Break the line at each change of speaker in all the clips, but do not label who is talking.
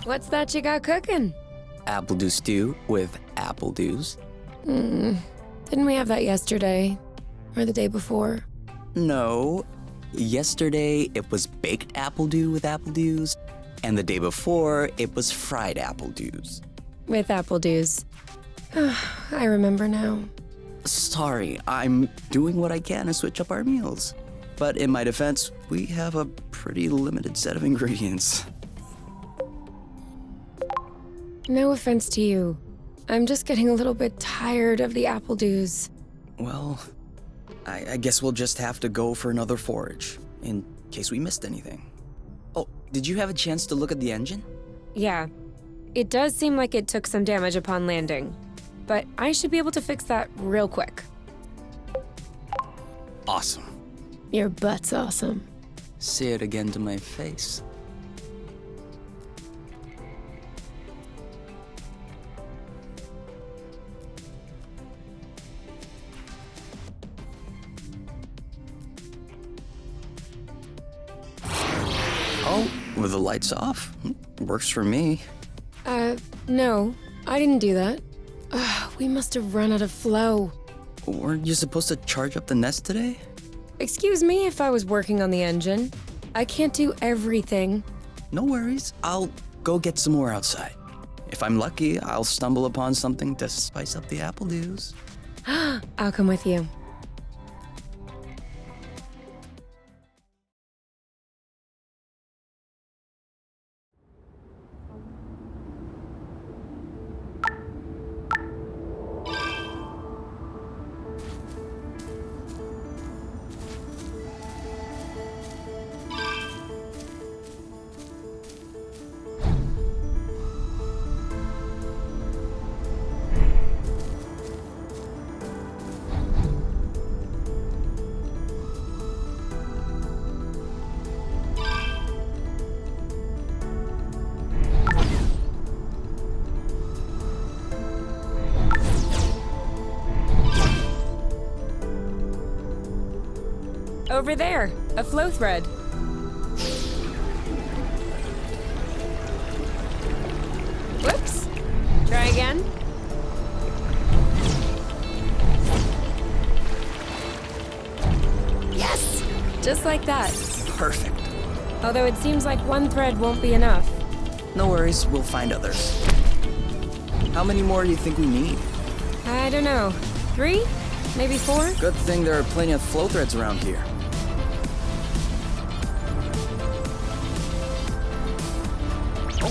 What's that you got cooking?
Apple dew stew with apple dews.
Didn't we have that yesterday? Or the day before?
No. Yesterday, it was baked apple dew with apple dews, and the day before, it was fried apple dews.
With apple dews. I remember now.
Sorry, I'm doing what I can to switch up our meals. But in my defense, we have a pretty limited set of ingredients.
No offense to you. I'm just getting a little bit tired of the apple dews.
Well, I guess we'll just have to go for another forage, in case we missed anything. Oh, did you have a chance to look at the engine?
Yeah. It does seem like it took some damage upon landing. But I should be able to fix that real quick.
Awesome.
Your butt's awesome.
Say it again to my face. Oh, with the lights off? Works for me.
No. I didn't do that. We must have run out of flow.
Weren't you supposed to charge up the nest today?
Excuse me if I was working on the engine. I can't do everything.
No worries. I'll go get some more outside. If I'm lucky, I'll stumble upon something to spice up the apple dews.
I'll come with you. Over there, a flow thread. Whoops. Try again. Yes! Just like that.
Perfect.
Although it seems like one thread won't be enough.
No worries, we'll find others. How many more do you think we need?
I don't know. 3? Maybe 4?
Good thing there are plenty of flow threads around here. Oh,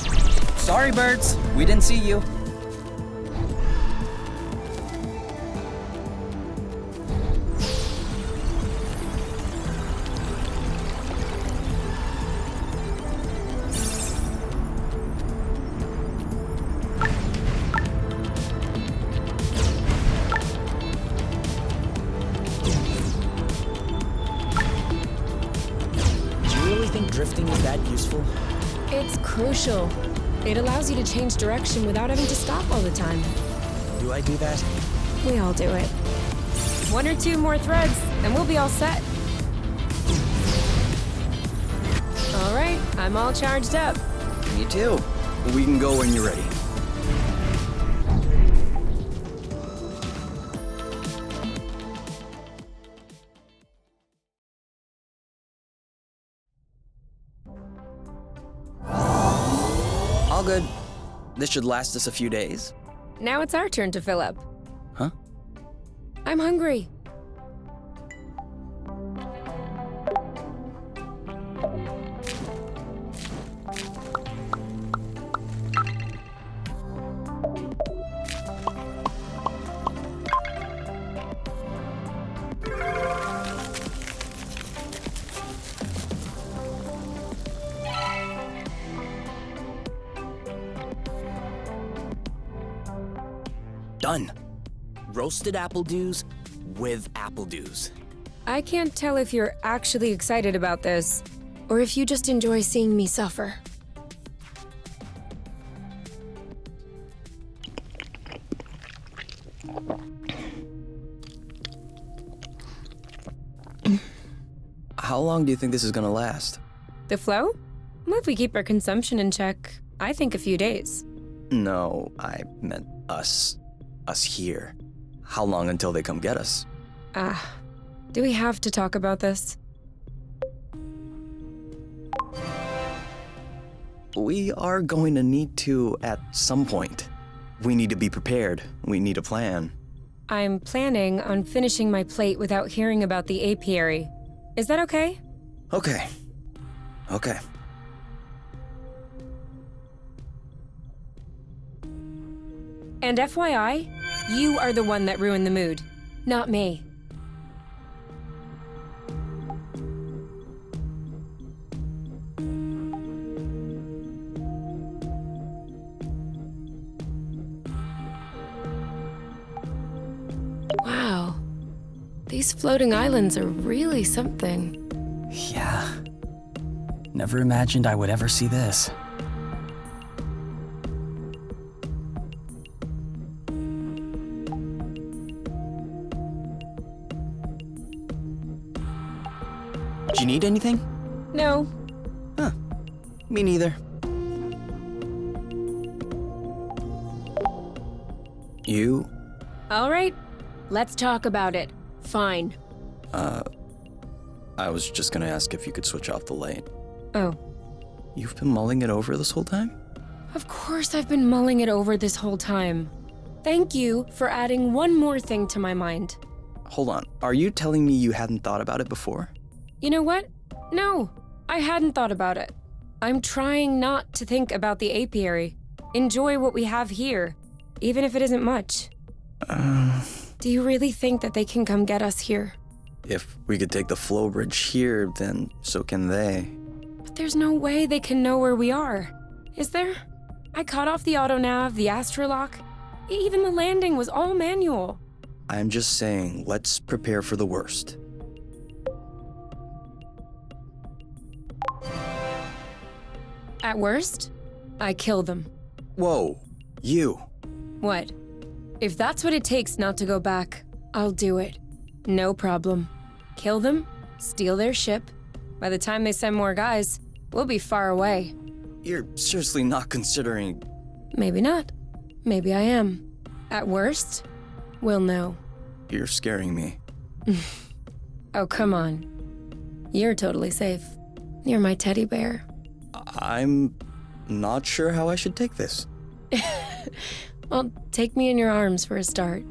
sorry birds, we didn't see you. Drifting is that useful?
It's crucial. It allows you to change direction without having to stop all the time.
Do I do that?
We all do it. 1 or 2 more threads, and we'll be all set. All right, I'm all charged up.
Me too. We can go when you're ready. All good. This should last us a few days.
Now it's our turn to fill up.
Huh?
I'm hungry.
Done. Roasted apple dews with apple dews.
I can't tell if you're actually excited about this, or if you just enjoy seeing me suffer.
How long do you think this is gonna last?
The flow? Well, if we keep our consumption in check, I think a few days.
No, I meant us. Us here. How long until they come get us?
Do we have to talk about this?
We are going to need to at some point. We need to be prepared. We need a plan.
I'm planning on finishing my plate without hearing about the apiary. Is that okay?
Okay. Okay.
And FYI, you are the one that ruined the mood, not me. Wow. These floating islands are really something.
Yeah. Never imagined I would ever see this. Do you need anything?
No.
Huh. Me neither. You?
All right. Let's talk about it. Fine.
I was just gonna ask if you could switch off the light.
Oh.
You've been mulling it over this whole time?
Of course I've been mulling it over this whole time. Thank you for adding one more thing to my mind.
Hold on. Are you telling me you hadn't thought about it before?
You know what? No, I hadn't thought about it. I'm trying not to think about the apiary. Enjoy what we have here, even if it isn't much. Do you really think that they can come get us here?
If we could take the flow bridge here, then so can they.
But there's no way they can know where we are. Is there? I cut off the autonav, the astrolock. Even the landing was all manual.
I'm just saying, let's prepare for the worst.
At worst, I kill them.
Whoa, you.
What? If that's what it takes not to go back, I'll do it. No problem. Kill them, steal their ship. By the time they send more guys, we'll be far away.
You're seriously not considering...
Maybe not. Maybe I am. At worst, we'll know.
You're scaring me.
Oh, come on. You're totally safe. You're my teddy bear.
I'm not sure how I should take this.
Well, take me in your arms for a start.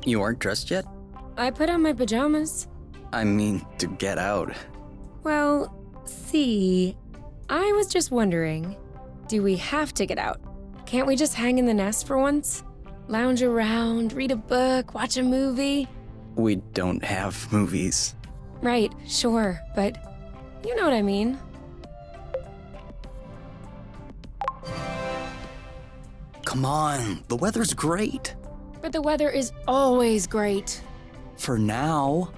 You aren't dressed yet?
I put on my pajamas.
I mean, to get out.
Well, see, I was just wondering, do we have to get out? Can't we just hang in the nest for once? Lounge around, read a book, watch a movie?
We don't have movies.
Right, sure, but you know what I mean.
Come on, the weather's great.
But the weather is always great.
For now.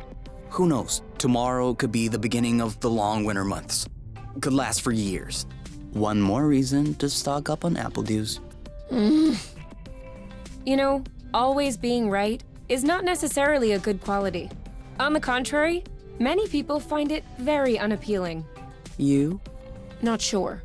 Who knows? Tomorrow could be the beginning of the long winter months. Could last for years. One more reason to stock up on apple dews.
You know, always being right is not necessarily a good quality. On the contrary, many people find it very unappealing.
You?
Not sure.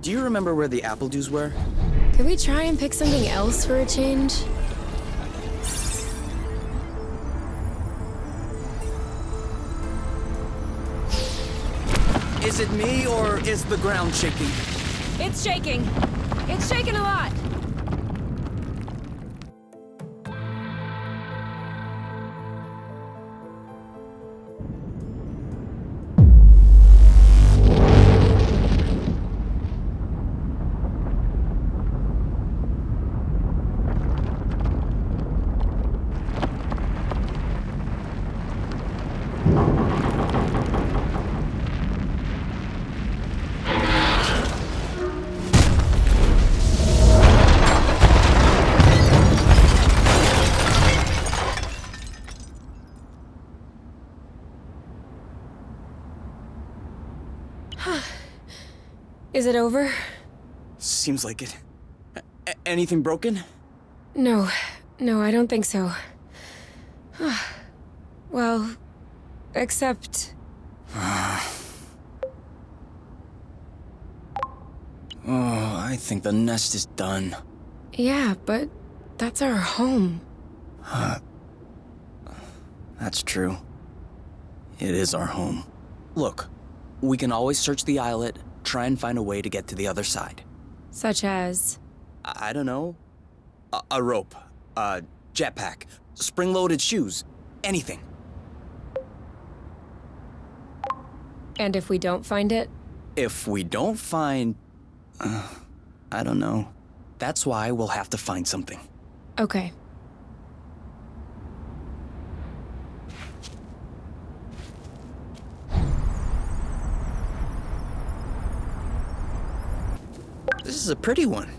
Do you remember where the apple dews were?
Could we try and pick something else for a change?
Is it me, or is the ground shaking?
It's shaking. It's shaking a lot. Is it over?
Seems like it. Anything broken?
No, I don't think so. Well, except...
Oh, I think the nest is done.
Yeah, but that's our home.
That's true. It is our home. Look, we can always search the islet, try and find a way to get to the other side.
Such as...
I don't know. A rope, a jetpack, spring-loaded shoes, anything.
And if we don't find it?
If we don't find... I don't know. That's why we'll have to find something.
Okay.
This is a pretty one.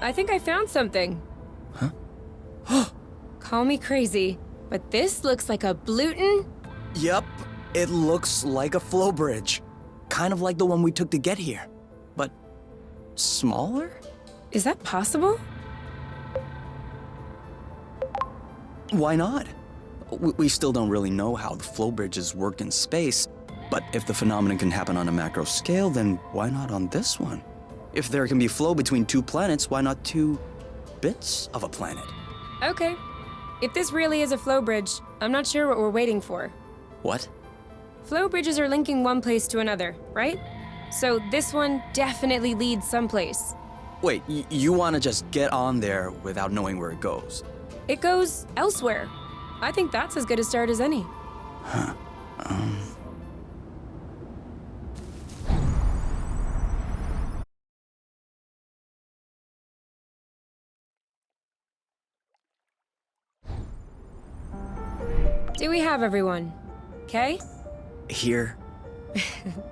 I think I found something.
Huh?
Call me crazy, but this looks like a Bluton?
Yup, it looks like a flow bridge. Kind of like the one we took to get here. But smaller?
Is that possible?
Why not? We still don't really know how the flow bridges work in space, but if the phenomenon can happen on a macro scale, then why not on this one? If there can be flow between two planets, why not two bits of a planet?
Okay. If this really is a flow bridge, I'm not sure what we're waiting for.
What?
Flow bridges are linking one place to another, right? So this one definitely leads someplace.
Wait, you want to just get on there without knowing where it goes?
It goes elsewhere. I think that's as good a start as any.
Huh.
Do we have everyone? Okay?
Here.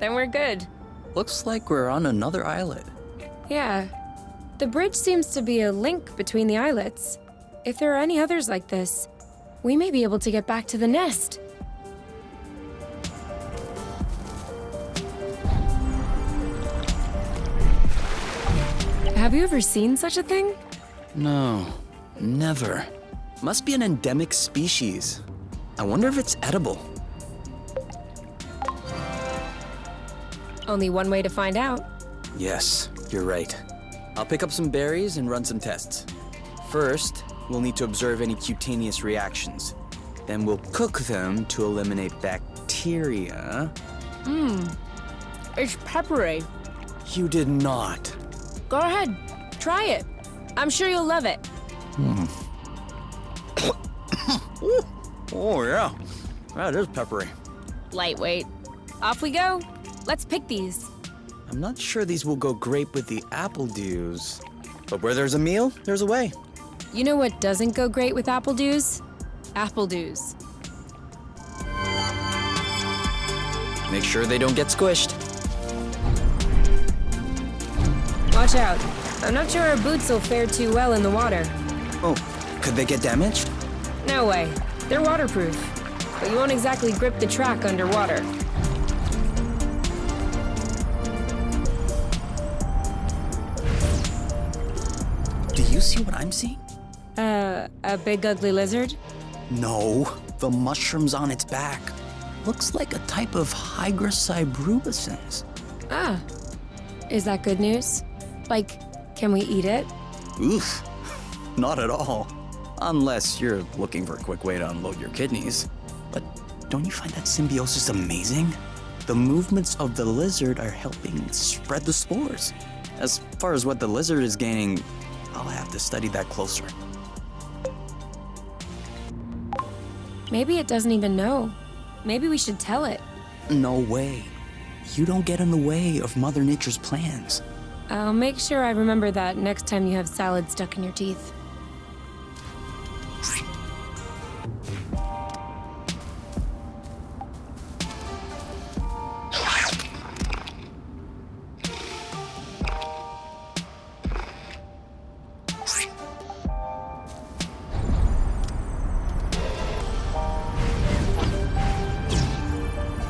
Then we're good.
Looks like we're on another islet.
Yeah. The bridge seems to be a link between the islets. If there are any others like this, we may be able to get back to the nest. Have you ever seen such a thing?
No, never. Must be an endemic species. I wonder if it's edible.
Only one way to find out.
Yes, you're right. I'll pick up some berries and run some tests. First, we'll need to observe any cutaneous reactions. Then we'll cook them to eliminate bacteria.
It's peppery.
You did not.
Go ahead, try it. I'm sure you'll love it.
Oh, yeah. That is peppery.
Lightweight. Off we go. Let's pick these.
I'm not sure these will go great with the apple dews. But where there's a meal, there's a way.
You know what doesn't go great with apple dews? Apple dews.
Make sure they don't get squished.
Watch out. I'm not sure our boots will fare too well in the water.
Oh, could they get damaged?
No way. They're waterproof. But you won't exactly grip the track underwater.
Do you see what I'm seeing?
A big ugly lizard?
No, the mushrooms on its back. Looks like a type of hygroscybrubescens.
Ah. Is that good news? Like, can we eat it?
Oof, not at all. Unless you're looking for a quick way to unload your kidneys. But Don't you find that symbiosis amazing? The movements of the lizard are helping spread the spores. As far as what the lizard is gaining, I'll have to study that closer.
Maybe it doesn't even know. Maybe we should tell it.
No way. You don't get in the way of Mother Nature's plans.
I'll make sure I remember that next time you have salad stuck in your teeth.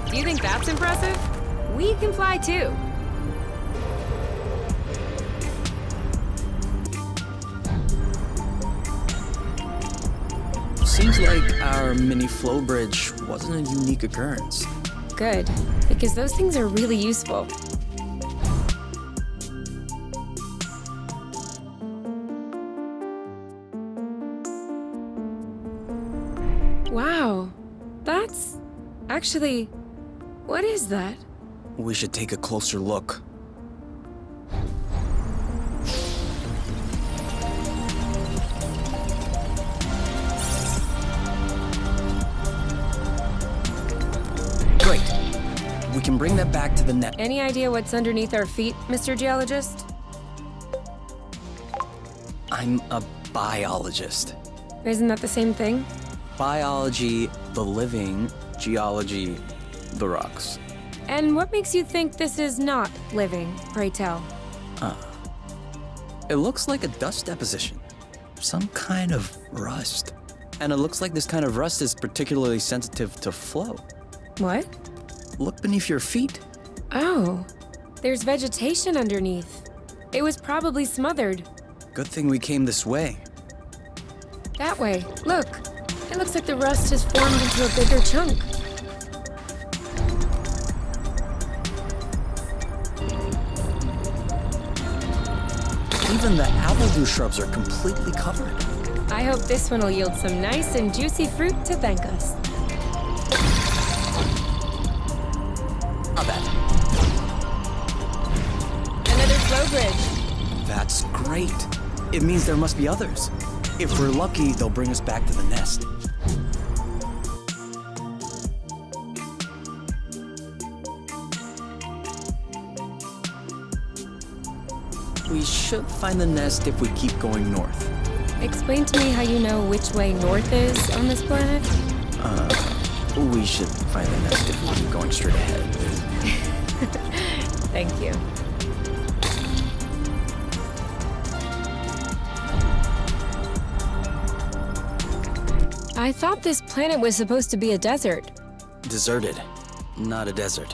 Do you think that's impressive? We can fly too.
Seems like our mini flow bridge wasn't a unique occurrence.
Good, because those things are really useful. Wow, that's actually, what is that?
We should take a closer look. Great. We can bring that back to the net.
Any idea what's underneath our feet, Mr. Geologist?
I'm a biologist.
Isn't that the same thing?
Biology, the living, geology, the rocks.
And what makes you think this is not living, pray tell?
It looks like a dust deposition. Some kind of rust. And it looks like this kind of rust is particularly sensitive to flow.
What?
Look beneath your feet.
Oh, there's vegetation underneath. It was probably smothered.
Good thing we came this way.
That way, look. It looks like the rust has formed into a bigger chunk.
Even the apple shrubs are completely covered.
I hope this one will yield some nice and juicy fruit to thank us.
Not bad.
Another flow bridge.
That's great. It means there must be others. If we're lucky, they'll bring us back to the nest. We should find the nest if we keep going north.
Explain to me how you know which way north is on this planet?
We should find the nest if we keep going straight ahead.
Thank you. I thought this planet was supposed to be a desert.
Deserted, not a desert.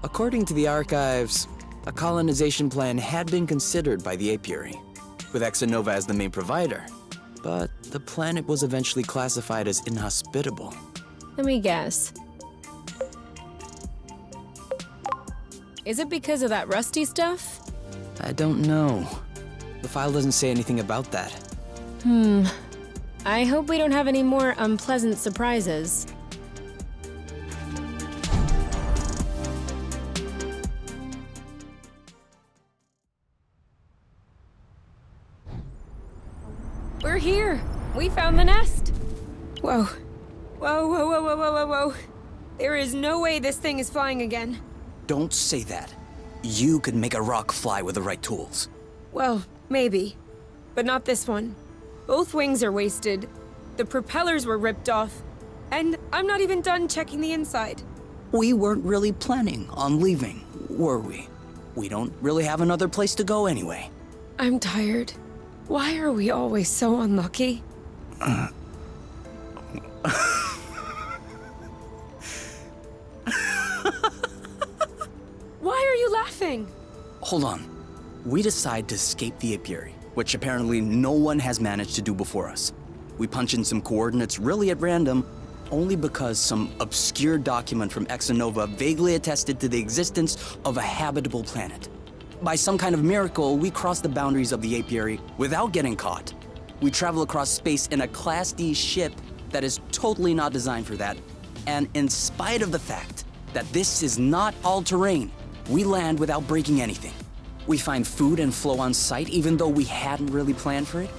According to the archives, a colonization plan had been considered by the apiary, with Exonova as the main provider. But the planet was eventually classified as inhospitable.
Let me guess. Is it because of that rusty stuff?
I don't know. The file doesn't say anything about that.
I hope we don't have any more unpleasant surprises. We're here! We found the nest! Whoa. Whoa, whoa, whoa, whoa, whoa, whoa, whoa. There is no way this thing is flying again.
Don't say that. You could make a rock fly with the right tools.
Well, maybe. But not this one. Both wings are wasted. The propellers were ripped off. And I'm not even done checking the inside.
We weren't really planning on leaving, were we? We don't really have another place to go anyway.
I'm tired. Why are we always so unlucky? Why are you laughing?
Hold on. We decide to escape the apiary, which apparently no one has managed to do before us. We punch in some coordinates really at random, only because some obscure document from Exonova vaguely attested to the existence of a habitable planet. By some kind of miracle, we cross the boundaries of the apiary without getting caught. We travel across space in a Class D ship that is totally not designed for that, And in spite of the fact that this is not all-terrain, we land without breaking anything. We find food and flow on site even though we hadn't really planned for it.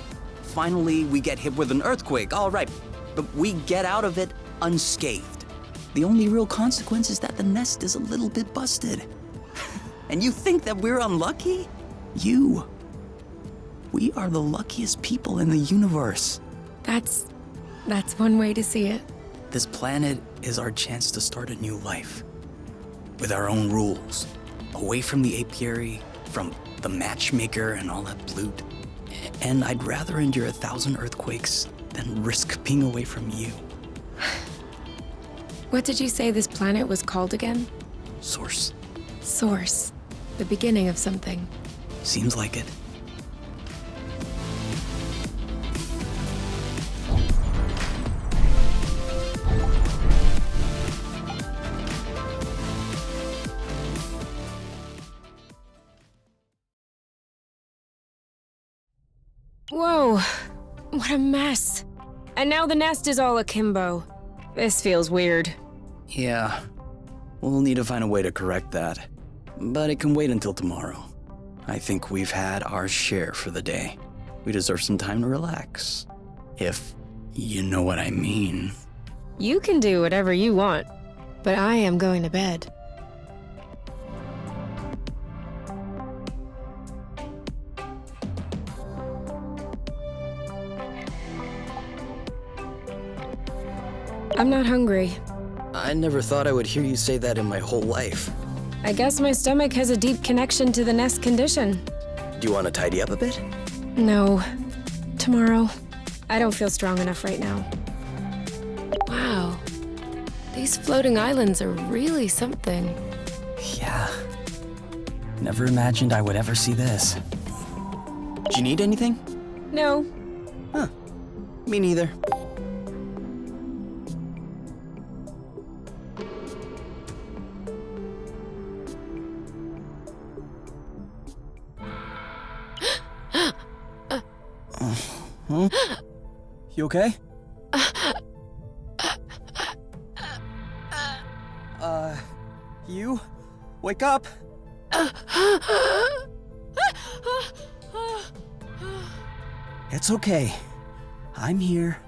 Finally, we get hit with an earthquake, all right, but we get out of it unscathed. The only real consequence is that the nest is a little bit busted. And you think that we're unlucky? We are the luckiest people in the universe.
That's one way to see it.
This planet is our chance to start a new life. With our own rules. Away from the apiary, from the matchmaker and all that loot. And I'd rather endure 1,000 earthquakes than risk being away from you.
What did you say this planet was called again?
Source.
Source. The beginning of something.
Seems like it.
Whoa, what a mess. And now the nest is all akimbo. This feels weird.
Yeah, we'll need to find a way to correct that. But it can wait until tomorrow. I think we've had our share for the day. We deserve some time to relax. If you know what I mean.
You can do whatever you want, but I am going to bed. I'm not hungry.
I never thought I would hear you say that in my whole life.
I guess my stomach has a deep connection to the nest condition.
Do you want to tidy up a bit?
No. Tomorrow. I don't feel strong enough right now. Wow. These floating islands are really something.
Yeah. Never imagined I would ever see this. Do you need anything?
No.
Huh. Me neither. Huh? You okay? You? Wake up! It's okay. I'm here.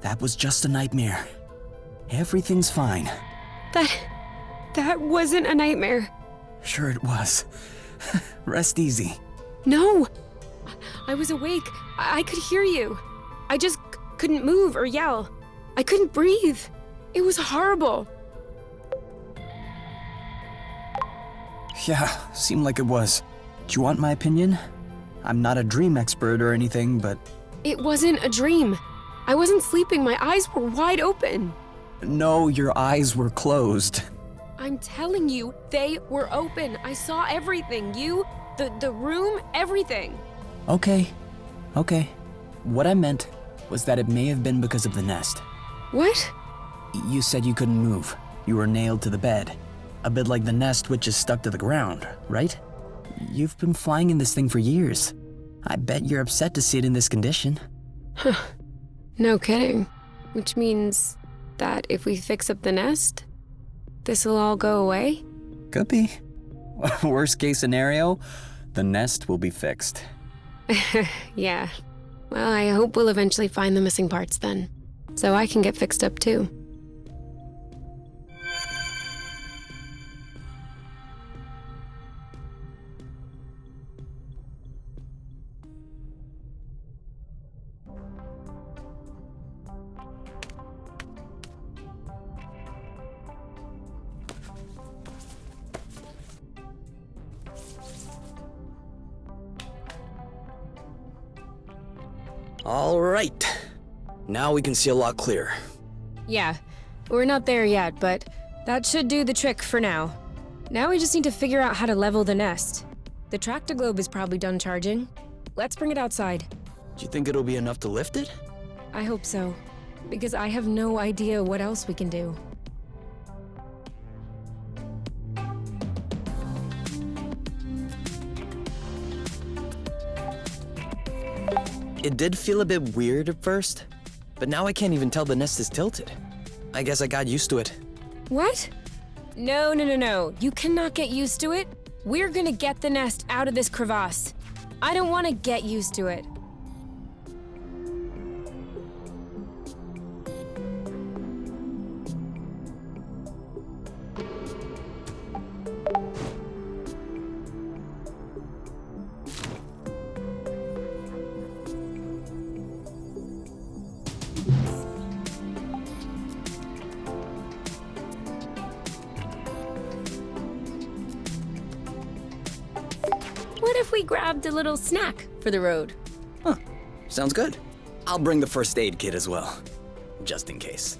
That was just a nightmare. Everything's fine.
That wasn't a nightmare.
Sure it was. Rest easy.
No! I was awake. I could hear you. I just couldn't move or yell. I couldn't breathe. It was horrible.
Yeah, seemed like it was. Do you want my opinion? I'm not a dream expert or anything, but...
It wasn't a dream. I wasn't sleeping. My eyes were wide open.
No, your eyes were closed.
I'm telling you, they were open. I saw everything. You, the room, everything.
Okay. What I meant was that it may have been because of the nest.
What?
You said you couldn't move. You were nailed to the bed. A bit like the nest which is stuck to the ground, right? You've been flying in this thing for years. I bet you're upset to see it in this condition.
Huh. No kidding. Which means that if we fix up the nest, this'll all go away?
Could be. Worst case scenario, the nest will be fixed.
Yeah. Well, I hope we'll eventually find the missing parts then, so I can get fixed up too.
All right. Now we can see a lot clearer.
Yeah, we're not there yet, but that should do the trick for now. Now we just need to figure out how to level the nest. The tractor globe is probably done charging. Let's bring it outside.
Do you think it'll be enough to lift it?
I hope so, because I have no idea what else we can do.
It did feel a bit weird at first.
but now I can't even tell the nest is tilted. I guess I got used to it.
What? No. You cannot get used to it. We're gonna get the nest out of this crevasse. I don't want to get used to it. What if we grabbed a little snack for the road?
Huh. Sounds good. I'll bring the first aid kit as well, just in case.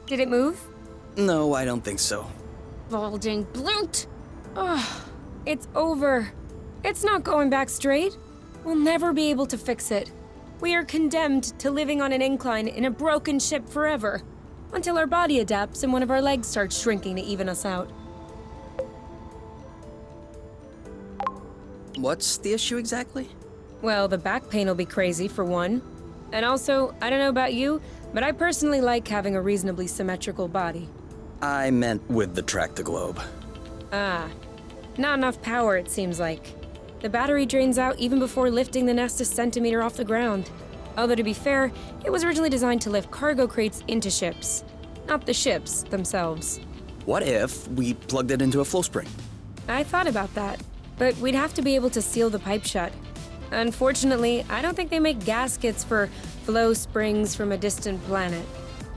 Did it move?
No, I don't think so.
Balding bloot! Oh, it's over. It's not going back straight. We'll never be able to fix it. We are condemned to living on an incline in a broken ship forever, until our body adapts and one of our legs starts shrinking to even us out.
What's the issue exactly?
Well, the back pain will be crazy, for one. And also, I don't know about you, but I personally like having a reasonably symmetrical body.
I meant with the track-to-globe.
Ah, not enough power, it seems like. The battery drains out even before lifting the nest a centimeter off the ground. Although to be fair, it was originally designed to lift cargo crates into ships, not the ships themselves.
What if we plugged it into a flow spring?
I thought about that, but we'd have to be able to seal the pipe shut. Unfortunately, I don't think they make gaskets for flow springs from a distant planet.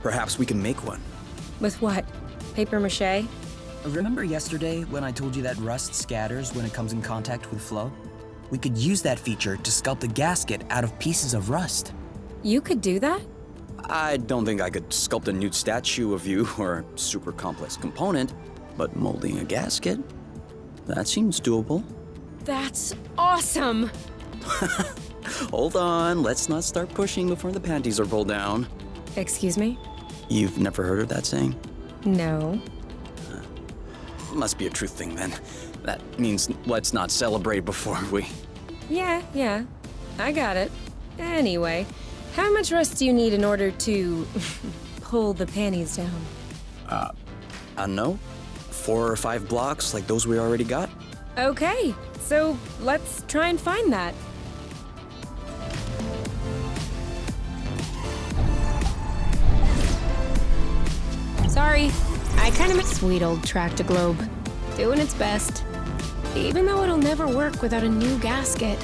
Perhaps we can make one.
With what? Paper mache?
Remember yesterday when I told you that rust scatters when it comes in contact with flow? We could use that feature to sculpt a gasket out of pieces of rust.
You could do that?
I don't think I could sculpt a nude statue of you or a super complex component, but molding a gasket? That seems doable.
That's awesome!
Hold on, let's not start pushing before the panties are pulled down.
Excuse me?
You've never heard of that saying?
No.
Must be a truth thing then. That means let's not celebrate before we...
Yeah. I got it. Anyway, how much rust do you need in order to pull the panties down?
I don't know. 4 or 5 blocks like those we already got?
Okay, so let's try and find that. Sorry, I kind of miss sweet old track-to-globe. Doing its best. Even though it'll never work without a new gasket.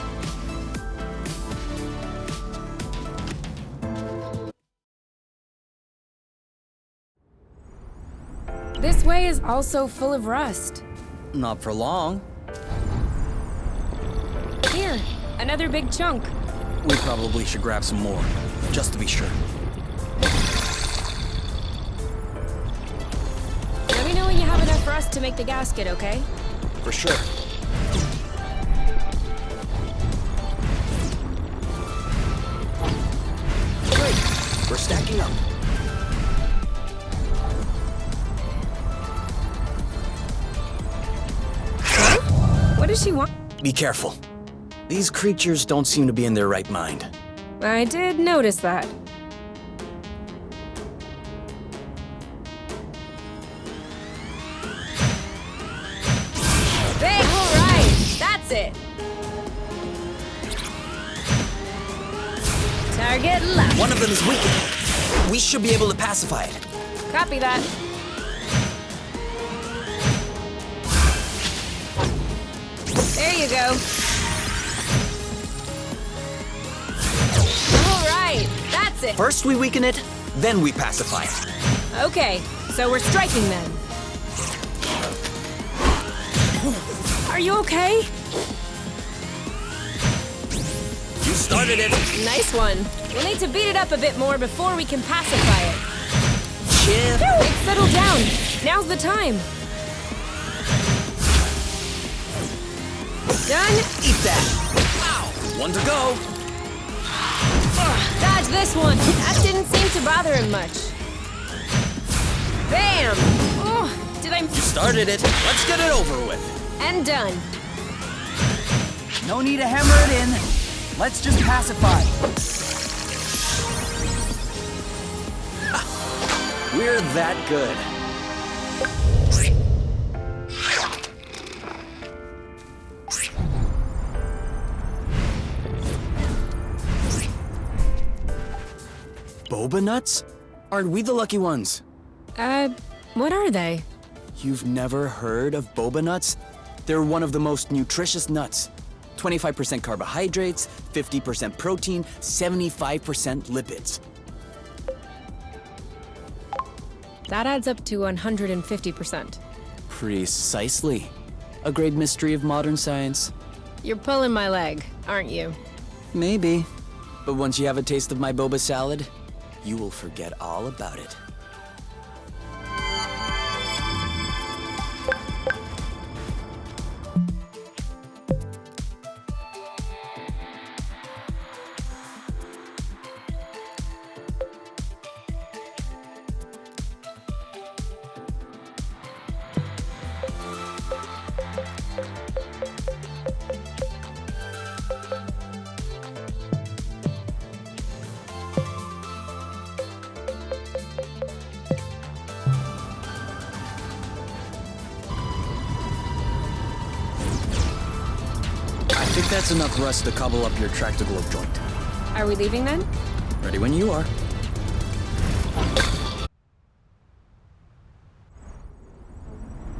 This way is also full of rust.
Not for long.
Here, another big chunk.
We probably should grab some more, just to be sure.
Let me know when you have enough rust to make the gasket, okay?
For sure. Great, we're stacking up.
What does she want?
Be careful. These creatures don't seem to be in their right mind.
I did notice that. Alright, that's it. Target left.
One of them is weakened. We should be able to pacify it.
Copy that. There you go. Alright, that's it.
First we weaken it, then we pacify it.
Okay, so we're striking then. Are you okay?
You started it.
Nice one. We'll need to beat it up a bit more before we can pacify it.
chip.
It's settled down. Now's the time. Done.
Eat that. Wow. One to go.
Dodge this one. That didn't seem to bother him much. Bam! Oh, did I...
You started it. Let's get it over with.
And done.
No need to hammer it in. Let's just pacify. Ha. We're that good. Boba nuts? Aren't we the lucky ones?
What are they?
You've never heard of boba nuts? They're one of the most nutritious nuts. 25% carbohydrates, 50% protein, 75% lipids.
That adds up to 150%.
Precisely. A great mystery of modern science.
You're pulling my leg, aren't you?
Maybe. But once you have a taste of my boba salad, you will forget all about it. I think that's enough rust to cobble up your tractor-globe joint.
Are we leaving then?
Ready when you are.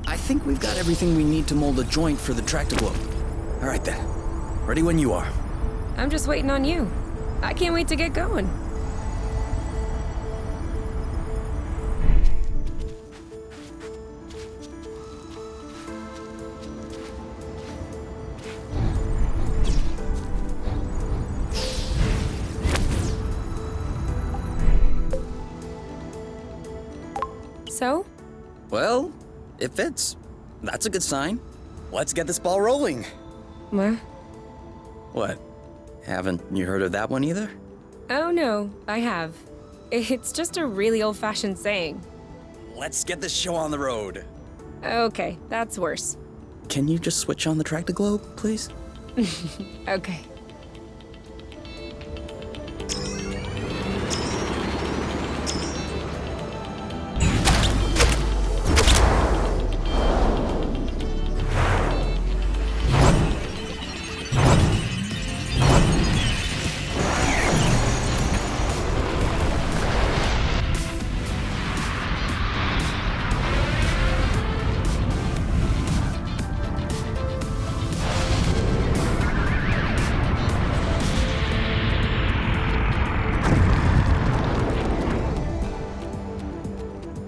I think we've got everything we need to mold a joint for the tractor-globe. All right then. Ready when you are.
I'm just waiting on you. I can't wait to get going. So?
Well, it fits. That's a good sign. Let's get this ball rolling.
What?
What? Haven't you heard of that one either?
Oh no, I have. It's just a really old-fashioned saying.
Let's get this show on the road.
Okay, that's worse.
Can you just switch on the tractor-globe, please?
Okay.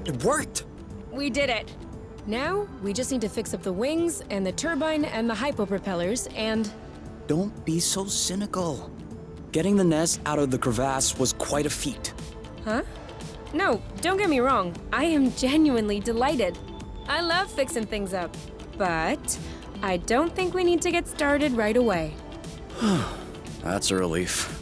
It worked!
We did it. Now, we just need to fix up the wings and the turbine and the hypopropellers and...
Don't be so cynical. Getting the nest out of the crevasse was quite a feat.
Huh? No, don't get me wrong. I am genuinely delighted. I love fixing things up. But I don't think we need to get started right away.
That's a relief.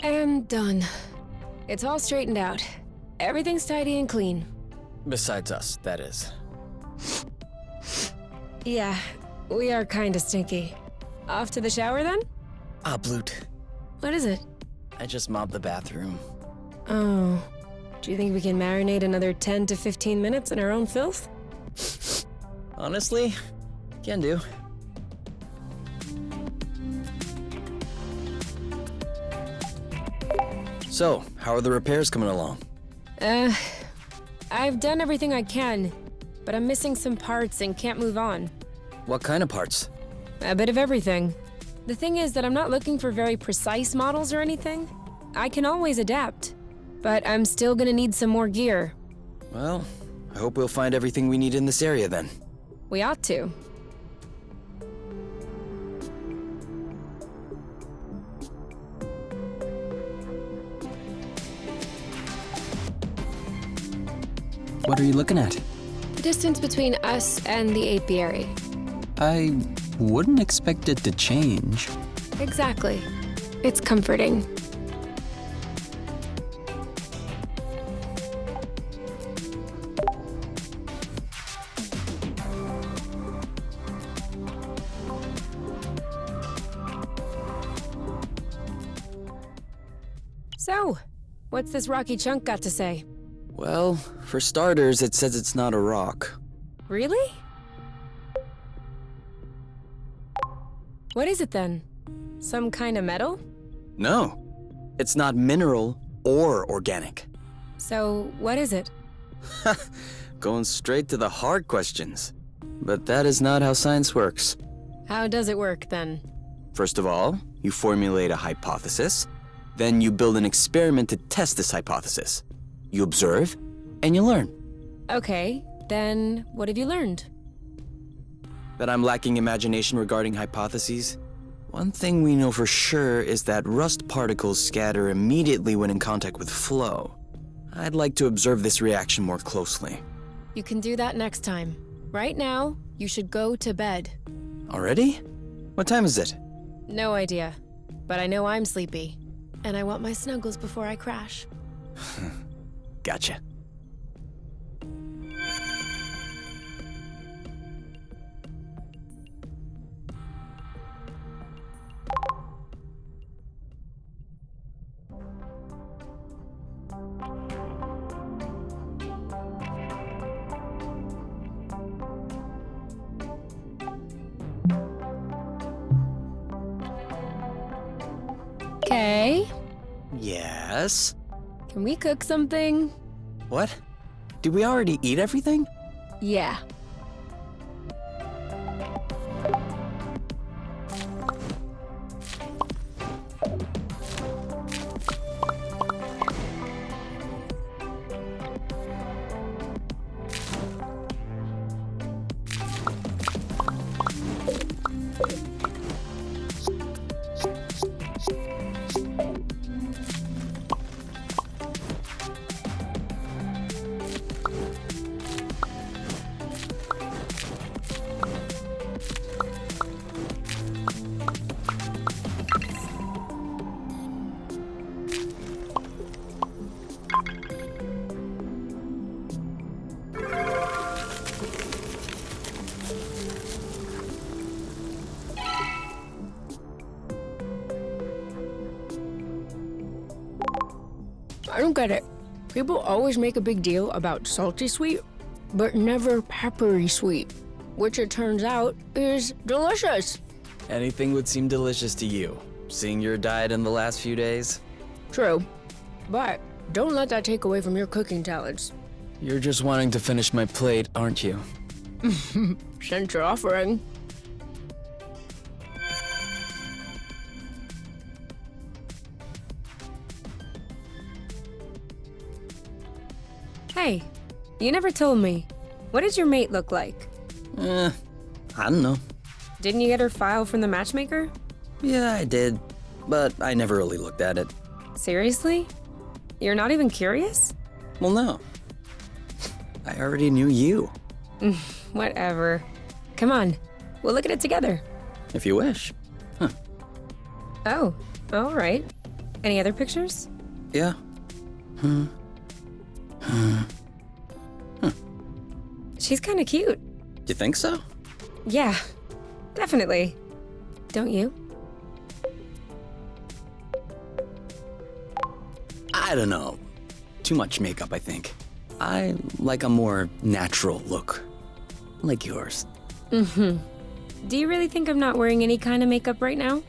And done. It's all straightened out. Everything's tidy and clean.
Besides us, that is.
Yeah, we are kinda stinky. Off to the shower then?
Ah, Bloot.
What is it?
I just mopped the bathroom.
Oh. Do you think we can marinate another 10 to 15 minutes in our own filth?
Honestly, can do. So, how are the repairs coming along?
I've done everything I can. but I'm missing some parts and can't move on.
What kind of parts?
A bit of everything. The thing is that I'm not looking for very precise models or anything. I can always adapt, but I'm still gonna need some more gear.
Well, I hope we'll find everything we need in this area then.
We ought to.
What are you looking at?
The distance between us and the apiary.
I wouldn't expect it to change.
Exactly. It's comforting. So, what's this rocky chunk got to say?
Well, for starters, it says it's not a rock.
Really? What is it then? Some kind of metal?
No, it's not mineral or organic.
So, what is it?
Going straight to the hard questions. But that is not how science works.
How does it work then?
First of all, you formulate a hypothesis. Then you build an experiment to test this hypothesis. You observe, and you learn.
Okay, then what have you learned?
That I'm lacking imagination regarding hypotheses? One thing we know for sure is that rust particles scatter immediately when in contact with flow. I'd like to observe this reaction more closely.
You can do that next time. Right now, you should go to bed.
Already? What time is it?
No idea, but I know I'm sleepy. And I want my snuggles before I crash.
Gotcha.
Okay.
Yes?
Can we cook something?
What? Did we already eat everything?
Yeah. I don't get it. People always make a big deal about salty sweet, but never peppery sweet, which it turns out is delicious.
Anything would seem delicious to you, seeing your diet in the last few days.
True, but don't let that take away from your cooking talents.
You're just wanting to finish my plate, aren't you?
Since you're offering. Hey, you never told me. What does your mate look like?
I don't know.
Didn't you get her file from the matchmaker?
Yeah, I did, but I never really looked at it.
Seriously? You're not even curious?
Well, no. I already knew you,
Whatever. Come on, we'll look at it together.
if you wish.
Oh, all right. Any other pictures?
Yeah.
She's kind of cute.
You think so?
Yeah, definitely. Don't you?
I don't know. Too much makeup, I think. I like a more natural look. Like yours.
Do you really think I'm not wearing any kind of makeup right now?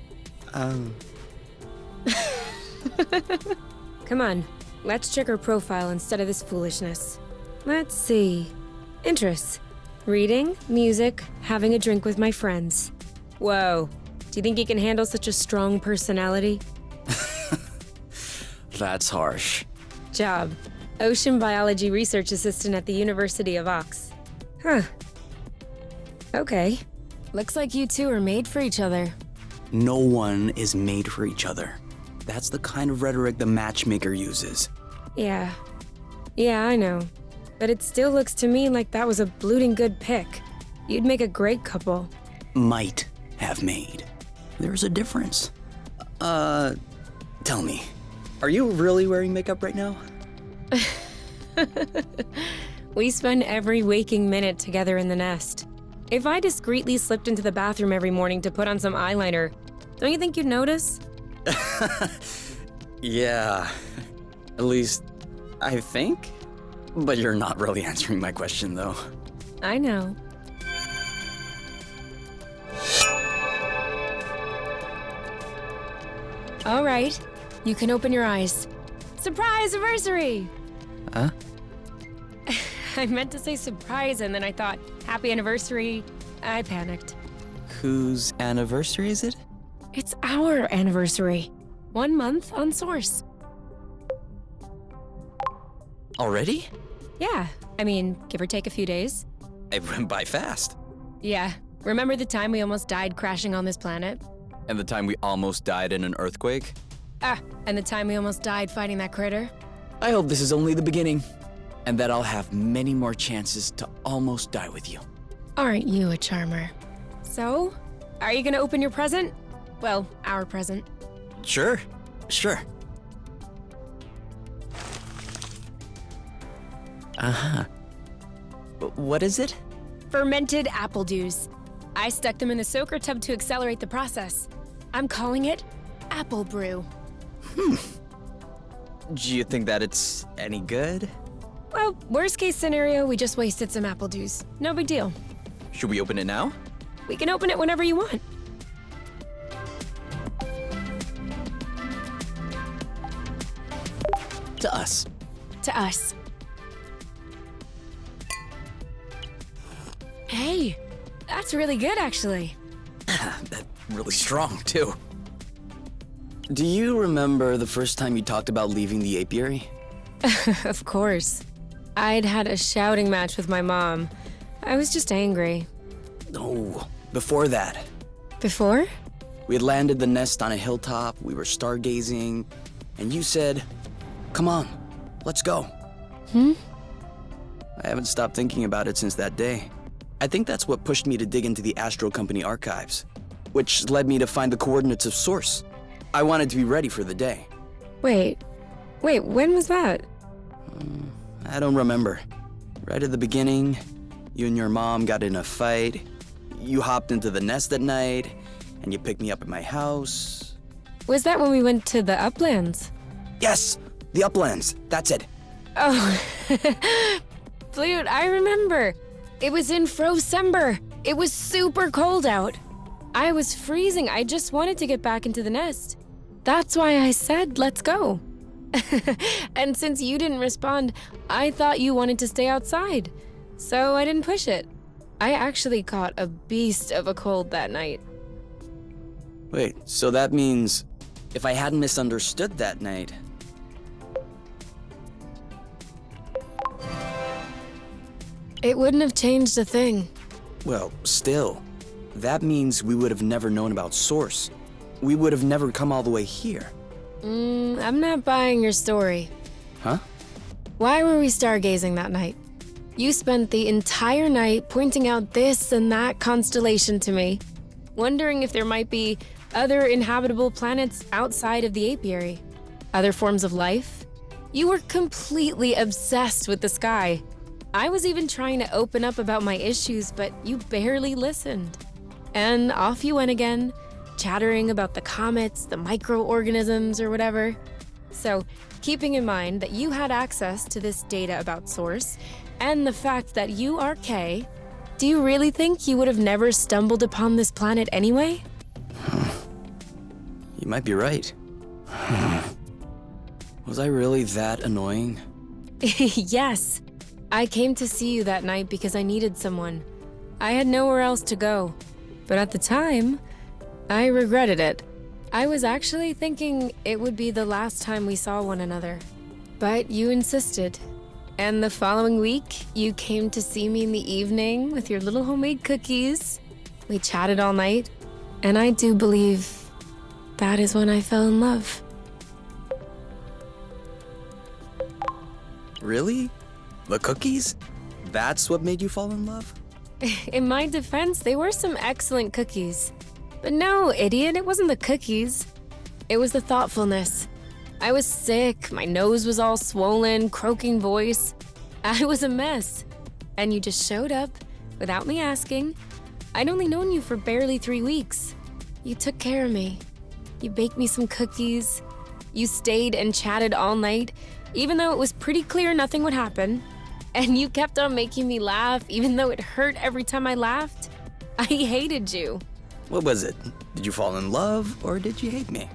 Come on, let's check her profile instead of this foolishness. Let's see. Interests. Reading, music, having a drink with my friends. Whoa. Do you think you can handle such a strong personality?
That's harsh.
Job. Ocean biology research assistant at the University of Ox. Huh. Okay. Looks like you two are made for each other.
No one is made for each other. That's the kind of rhetoric the matchmaker uses.
Yeah. Yeah, I know. But it still looks to me like that was a blooting good pick. You'd make a great couple.
Might have made. There's a difference. Tell me, are you really wearing makeup right now?
We spend every waking minute together in the nest. If I discreetly slipped into the bathroom every morning to put on some eyeliner, don't you think you'd notice?
Yeah, at least I think. But you're not really answering my question, though.
I know. All right, you can open your eyes. Surprise anniversary!
Huh?
I meant to say surprise, and then I thought, happy anniversary. I panicked.
Whose anniversary is it?
It's our anniversary. 1 month on Source.
Already?
Yeah, I mean, give or take a few days.
It went by fast.
Yeah, remember the time we almost died crashing on this planet?
And the time we almost died in an earthquake?
Ah, and the time we almost died fighting that critter?
I hope this is only the beginning, and that I'll have many more chances to almost die with you.
Aren't you a charmer? So, are you gonna open your present? Well, our present.
Sure.
Uh-huh. What is it?
Fermented apple dews. I stuck them in the soaker tub to accelerate the process. I'm calling it Apple Brew.
Do you think that it's any good?
Well, worst case scenario, we just wasted some apple dews. No big deal.
Should we open it now?
We can open it whenever you want.
To us.
To us. Hey, that's really good, actually.
That's really strong, too.
Do you remember the first time you talked about leaving the apiary?
Of course. I'd had a shouting match with my mom. I was just angry.
No, before that.
Before?
We had landed the nest on a hilltop, we were stargazing, and you said, "Come on, let's go." I haven't stopped thinking about it since that day. I think that's what pushed me to dig into the Astro Company archives, which led me to find the coordinates of Source. I wanted to be ready for the day.
Wait, when was that?
I don't remember. Right at the beginning, you and your mom got in a fight. You hopped into the nest at night, and you picked me up at my house.
Was that when we went to the uplands?
Yes, the uplands, that's it.
Oh, Flute, I remember. It was in Frocember. It was super cold out. I was freezing. I just wanted to get back into the nest. That's why I said, let's go. And since you didn't respond, I thought you wanted to stay outside. So I didn't push it. I actually caught a beast of a cold that night.
Wait, so that means if I hadn't misunderstood that night...
It wouldn't have changed a thing.
Well, still, that means we would have never known about Source. We would have never come all the way here.
I'm not buying your story.
Huh?
Why were we stargazing that night? You spent the entire night pointing out this and that constellation to me, wondering if there might be other inhabitable planets outside of the apiary. Other forms of life? You were completely obsessed with the sky. I was even trying to open up about my issues, but you barely listened. And off you went again, chattering about the comets, the microorganisms, or whatever. So, keeping in mind that you had access to this data about Source, and the fact that you are K, do you really think you would have never stumbled upon this planet anyway?
You might be right. Was I really that annoying?
Yes. I came to see you that night because I needed someone. I had nowhere else to go. But at the time, I regretted it. I was actually thinking it would be the last time we saw one another. But you insisted. And the following week, you came to see me in the evening with your little homemade cookies. We chatted all night. And I do believe that is when I fell in love.
Really? The cookies? That's what made you fall in love?
In my defense, they were some excellent cookies. But no, idiot, it wasn't the cookies. It was the thoughtfulness. I was sick, my nose was all swollen, croaking voice. I was a mess. And you just showed up, without me asking. I'd only known you for barely 3 weeks. You took care of me. You baked me some cookies. You stayed and chatted all night, even though it was pretty clear nothing would happen. And you kept on making me laugh, even though it hurt every time I laughed. I hated you.
What was it? Did you fall in love, or did you hate me?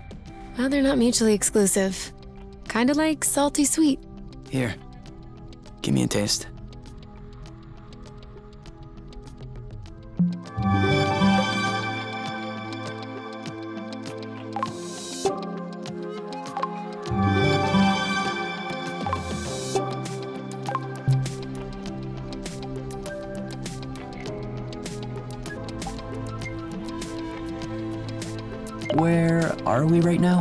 Well, they're not mutually exclusive. Kinda like salty sweet.
Here, give me a taste.
Where are we right now?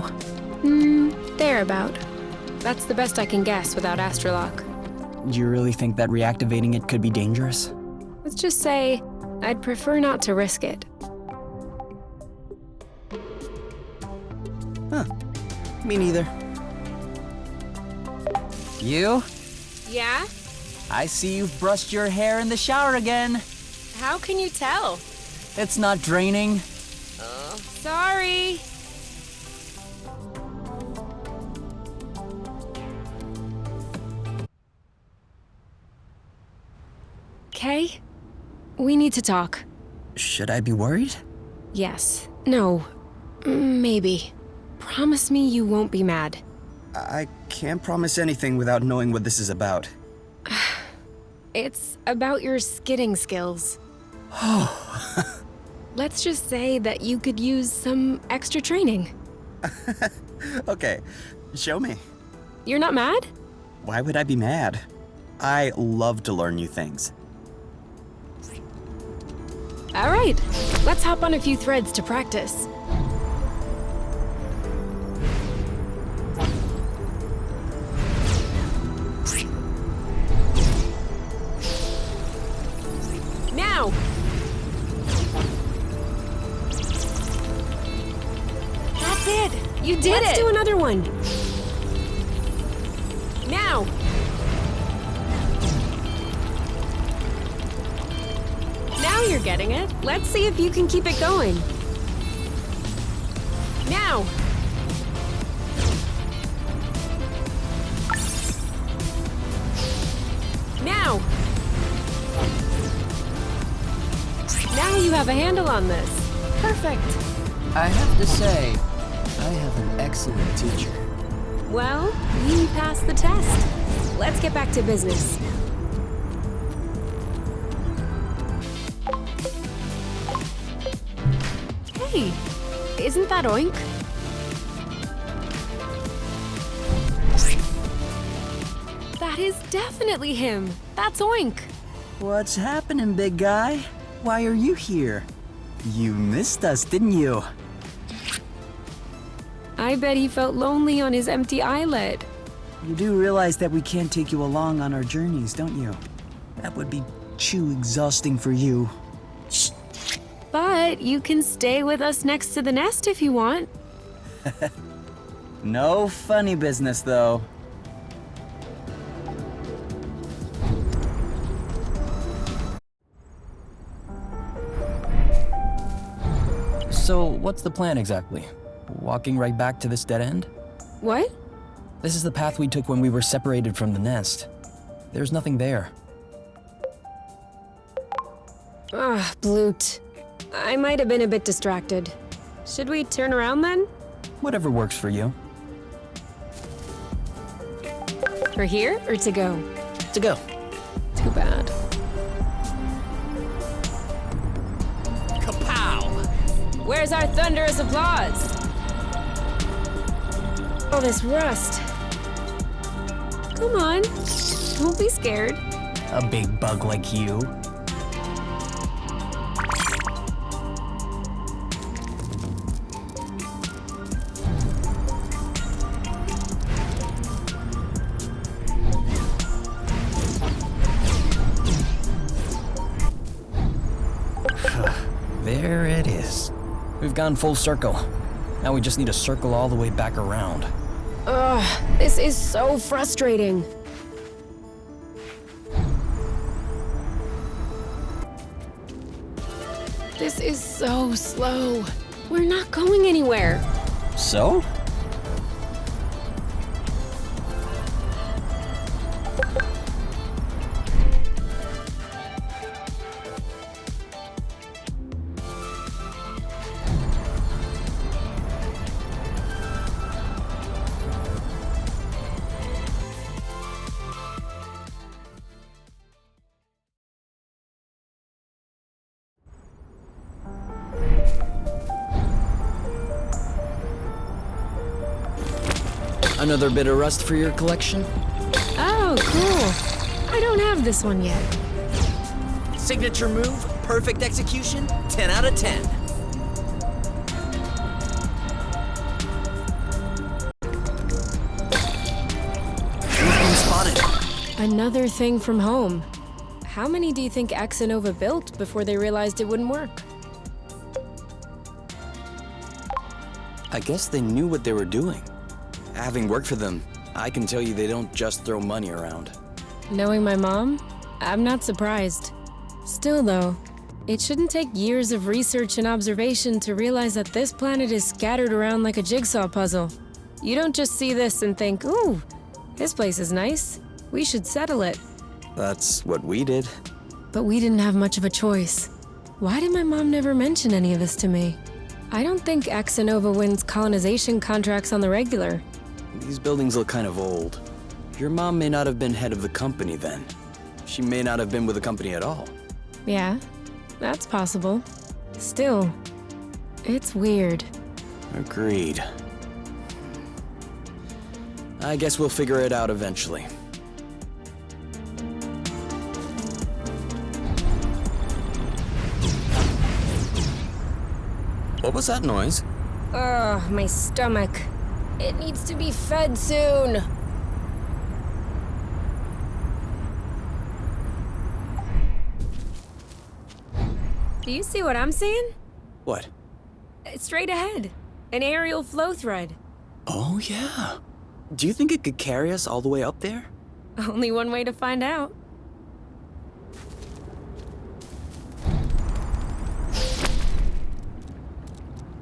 Thereabout. That's the best I can guess without Astrolock.
Do you really think that reactivating it could be dangerous?
Let's just say, I'd prefer not to risk it.
Huh. Me neither. You?
Yeah?
I see you've brushed your hair in the shower again.
How can you tell?
It's not draining.
Sorry. Kay, we need to talk.
Should I be worried?
Yes. No. Maybe. Promise me you won't be mad.
I can't promise anything without knowing what this is about.
It's about your skidding skills. Let's just say that you could use some extra training.
Okay, show me.
You're not mad?
Why would I be mad? I love to learn new things.
All right, let's hop on a few threads to practice. Now! That's it! You did it! Let's do another one. Now! Now you're getting it. Let's see if you can keep it going. Now! Now! Now you have a handle on this. Perfect.
I have to say, I have an excellent teacher.
Well, you passed the test. Let's get back to business. Hey, isn't that Oink? That is definitely him. That's Oink.
What's happening, big guy? Why are you here? You missed us, didn't you?
I bet he felt lonely on his empty islet.
You do realize that we can't take you along on our journeys, don't you? That would be too exhausting for you.
But you can stay with us next to the nest if you want.
No funny business, though. So, what's the plan exactly? Walking right back to this dead end?
What?
This is the path we took when we were separated from the nest. There's nothing there.
Ah, Bloot. I might have been a bit distracted. Should we turn around then?
Whatever works for you.
For here or to go?
To go.
Too bad. Where's our thunderous applause? All this rust. Come on, don't be scared.
A big bug like you. There it is. We've gone full circle. Now we just need to circle all the way back around.
Ugh, this is so frustrating. This is so slow. We're not going anywhere.
So? Another bit of rust for your collection?
Oh, cool. I don't have this one yet.
Signature move, perfect execution, 10 out of 10. You've been spotted.
Another thing from home. How many do you think Exanova built before they realized it wouldn't work?
I guess they knew what they were doing. Having worked for them, I can tell you they don't just throw money around.
Knowing my mom, I'm not surprised. Still though, it shouldn't take years of research and observation to realize that this planet is scattered around like a jigsaw puzzle. You don't just see this and think, ooh, this place is nice. We should settle it.
That's what we did.
But we didn't have much of a choice. Why did my mom never mention any of this to me? I don't think Exanova wins colonization contracts on the regular.
These buildings look kind of old. Your mom may not have been head of the company then. She may not have been with the company at all.
Yeah, that's possible. Still, it's weird.
Agreed. I guess we'll figure it out eventually. What was that noise?
Ugh, my stomach. It needs to be fed soon. Do you see what I'm seeing?
What?
Straight ahead. An aerial flow thread.
Oh, yeah. Do you think it could carry us all the way up there?
Only one way to find out.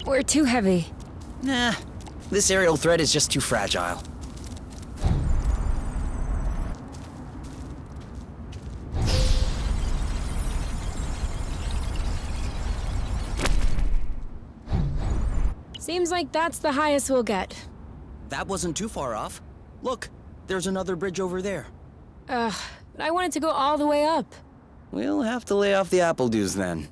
We're too heavy.
Nah, this aerial thread is just too fragile.
Seems like that's the highest we'll get.
That wasn't too far off. Look, there's another bridge over there.
Ugh, but I wanted to go all the way up.
We'll have to lay off the apple dues then.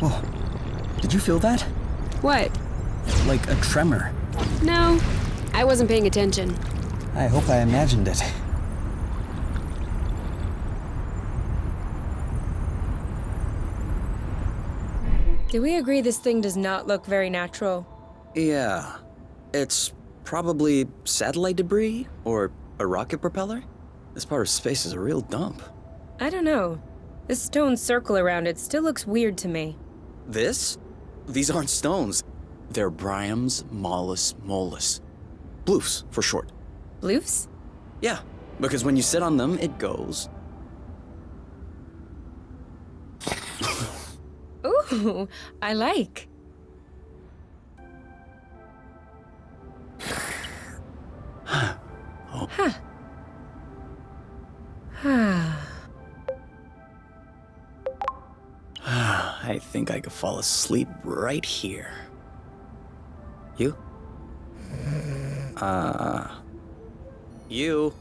Oh, did you feel that?
What?
Like a tremor.
No, I wasn't paying attention.
I hope I imagined it.
Do we agree this thing does not look very natural?
Yeah. It's probably satellite debris or a rocket propeller. This part of space is a real dump.
I don't know. This stone circle around it still looks weird to me.
This? These aren't stones. They're Bryums mollis mollis. Bloofs, for short.
Bloofs?
Yeah, because when you sit on them, it goes.
Ooh, I like.
I think I could fall asleep right here. You? You?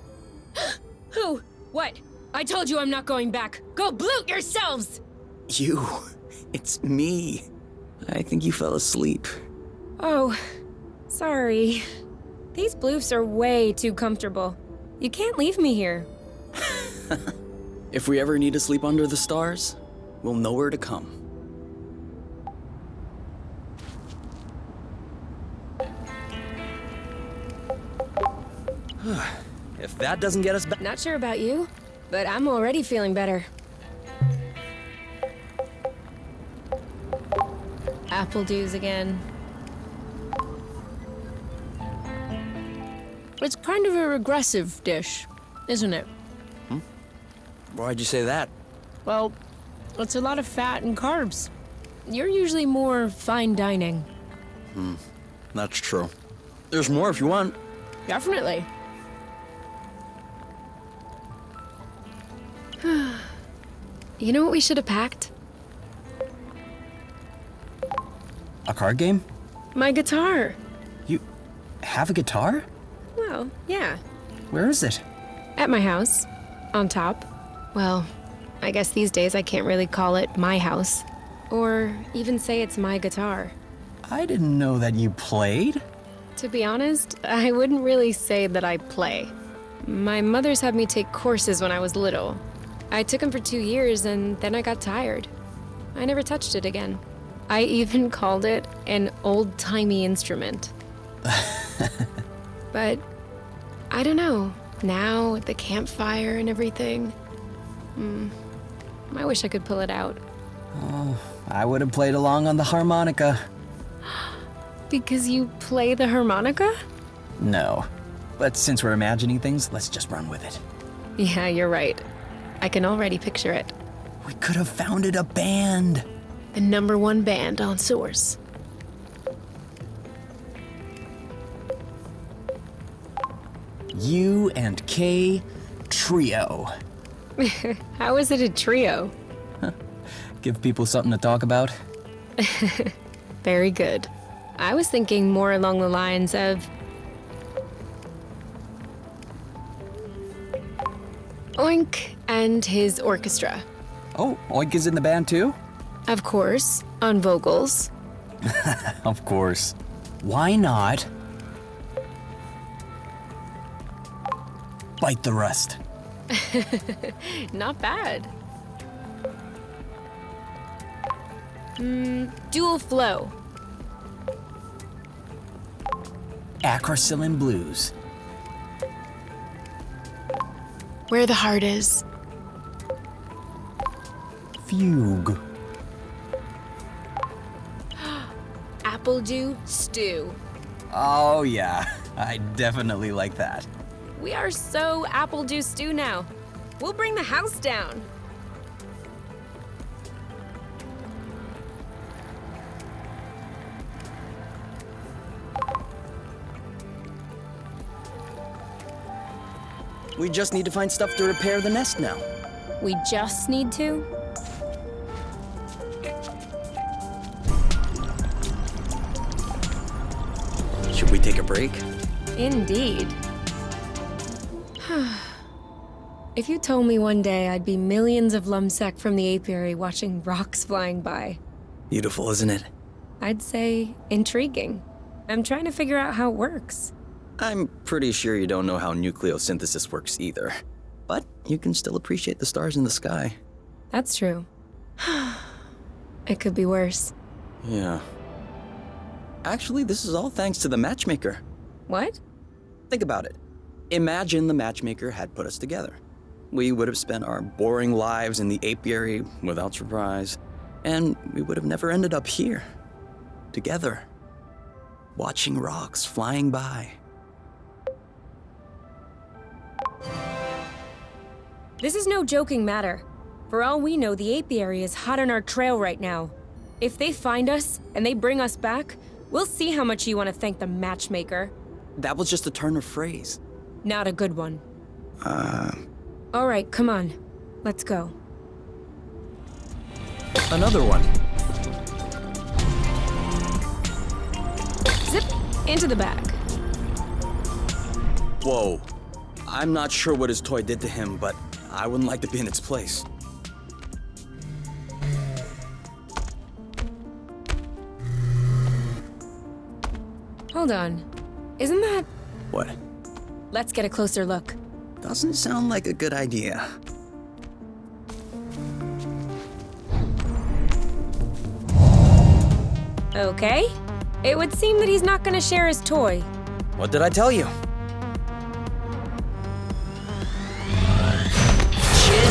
Who? What? I told you I'm not going back. Go bloot yourselves!
You. It's me. I think you fell asleep.
Oh, sorry. These bloofs are way too comfortable. You can't leave me here.
If we ever need to sleep under the stars, we'll know where to come. If that doesn't get us back...
Not sure about you, but I'm already feeling better. Apple dews again. It's kind of a regressive dish, isn't it?
Why'd you say that?
Well, it's a lot of fat and carbs. You're usually more fine dining.
That's true. There's more if you want.
Definitely. You know what we should have packed?
A card game?
My guitar.
You have a guitar?
Well, yeah.
Where is it?
At my house. On top. Well, I guess these days I can't really call it my house. Or even say it's my guitar.
I didn't know that you played.
To be honest, I wouldn't really say that I play. My mother's had me take courses when I was little. I took them for 2 years and then I got tired. I never touched it again. I even called it an old-timey instrument. But I don't know. Now, at the campfire and everything, I wish I could pull it out.
Oh, I would have played along on the harmonica.
Because you play the harmonica?
No. But since we're imagining things, let's just run with it.
Yeah, you're right. I can already picture it.
We could have founded a band.
The #1 band on Source.
U and K Trio.
How is it a trio?
Give people something to talk about.
Very good. I was thinking more along the lines of Oink and his orchestra.
Oh, Oink is in the band too?
Of course, on vocals.
Of course. Why not? Bite the rust.
Not bad. Dual flow.
Acrocillin Blues.
Where the heart is.
Fugue.
Apple dew stew.
Oh yeah, I definitely like that.
We are so apple dew stew now. We'll bring the house down.
We just need to find stuff to repair the nest now.
We just need to?
Should we take a break?
Indeed. If you told me one day I'd be millions of lumsec from the apiary watching rocks flying by,
Beautiful, isn't it?
I'd say intriguing. I'm trying to figure out how it works.
I'm pretty sure you don't know how nucleosynthesis works either. But you can still appreciate the stars in the sky.
That's true. It could be worse.
Yeah. Actually, this is all thanks to the matchmaker.
What?
Think about it. Imagine the matchmaker had put us together. We would have spent our boring lives in the apiary without surprise, and we would have never ended up here, together, watching rocks flying by.
This is no joking matter. For all we know, the apiary is hot on our trail right now. If they find us and they bring us back, we'll see how much you want to thank the matchmaker.
That was just a turn of phrase.
Not a good one. All right, come on. Let's go.
Another one.
Zip into the bag.
Whoa. I'm not sure what his toy did to him, but I wouldn't like to be in its place.
Hold on. Isn't that...
What?
Let's get a closer look.
Doesn't sound like a good idea.
Okay. It would seem that he's not gonna share his toy.
What did I tell you?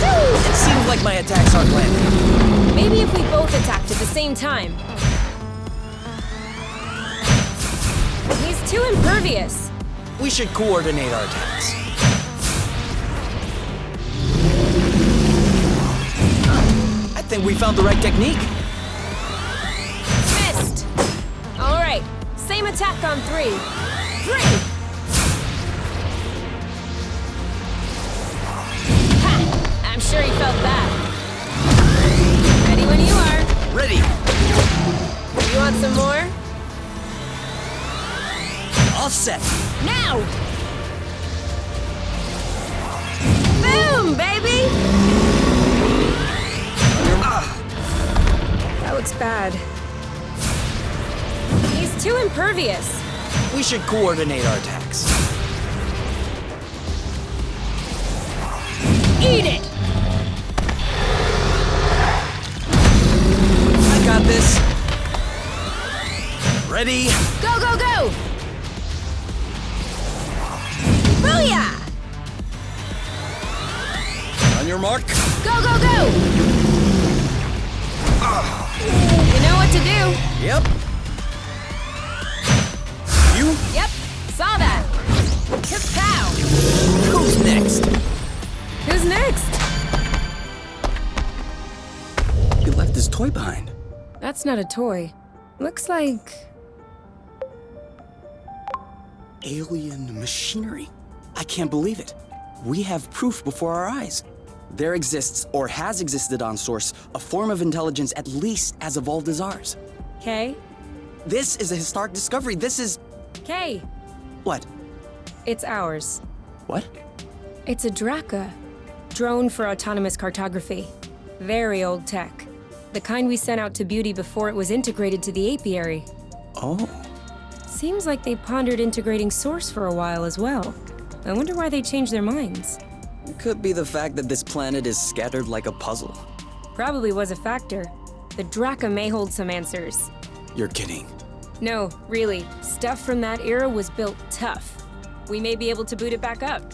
It seems like my attacks aren't landing.
Maybe if we both attacked at the same time. He's too impervious.
We should coordinate our attacks. I think we found the right technique.
Missed. All right. Same attack on 3. 3! Ha! I'm sure he felt that. Ready when you are.
Ready.
You want some more?
All set.
Now! Boom, baby! That looks bad. He's too impervious.
We should coordinate our attacks.
Eat it!
I got this. Ready?
Go, go, go! Booyah!
On your mark.
Go, go, go! You know what to do.
Yep. You?
Yep, saw that. Kapow!
Who's next?
Who's next?
He left his toy behind.
That's not a toy. Looks like...
Alien machinery. I can't believe it. We have proof before our eyes. There exists, or has existed on Source, a form of intelligence at least as evolved as ours.
Kay?
This is a historic discovery. This is...
Kay,
What?
it's ours.
What?
It's a Draka. Drone for autonomous cartography. Very old tech. The kind we sent out to Beauty before it was integrated to the apiary.
Oh.
Seems like they pondered integrating Source for a while as well. I wonder why they changed their minds.
Could be the fact that this planet is scattered like a puzzle.
Probably was a factor. The Draka may hold some answers.
You're kidding.
No, really. Stuff from that era was built tough. We may be able to boot it back up.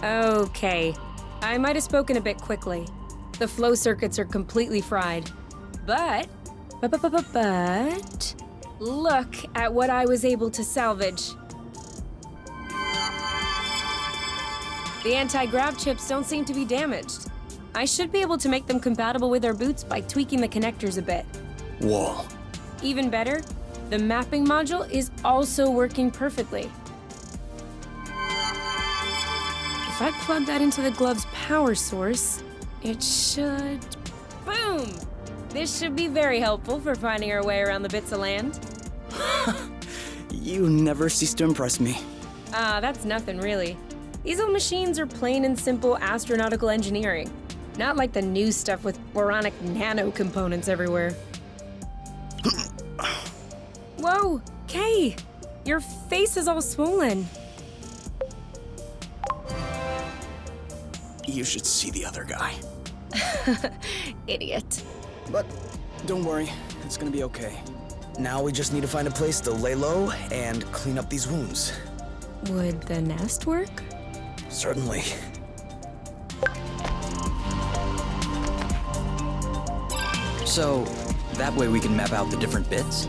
Okay. I might have spoken a bit quickly. The flow circuits are completely fried. But... Look at what I was able to salvage. The anti-grav chips don't seem to be damaged. I should be able to make them compatible with our boots by tweaking the connectors a bit.
Whoa.
Even better, the mapping module is also working perfectly. If I plug that into the glove's power source, it should... Boom! This should be very helpful for finding our way around the bits of land.
You never cease to impress me.
Ah, that's nothing really. These old machines are plain and simple astronautical engineering. Not like the new stuff with boronic nano components everywhere. Whoa, Kay! Your face is all swollen.
You should see the other guy.
Idiot.
But don't worry, it's gonna be okay. Now we just need to find a place to lay low and clean up these wounds.
Would the nest work?
Certainly. So, that way we can map out the different bits?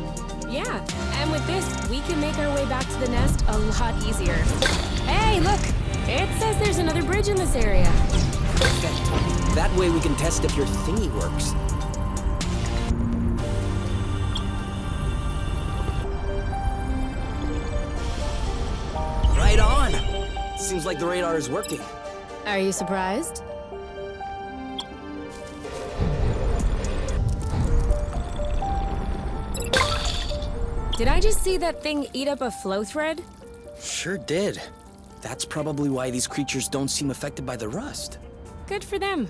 Yeah, and with this, we can make our way back to the nest a lot easier. Hey, look! It says there's another bridge in this area.
Perfect. That way we can test if your thingy works. Seems like the radar is working.
Are you surprised? Did I just see that thing eat up a flow thread?
Sure did. That's probably why these creatures don't seem affected by the rust.
Good for them.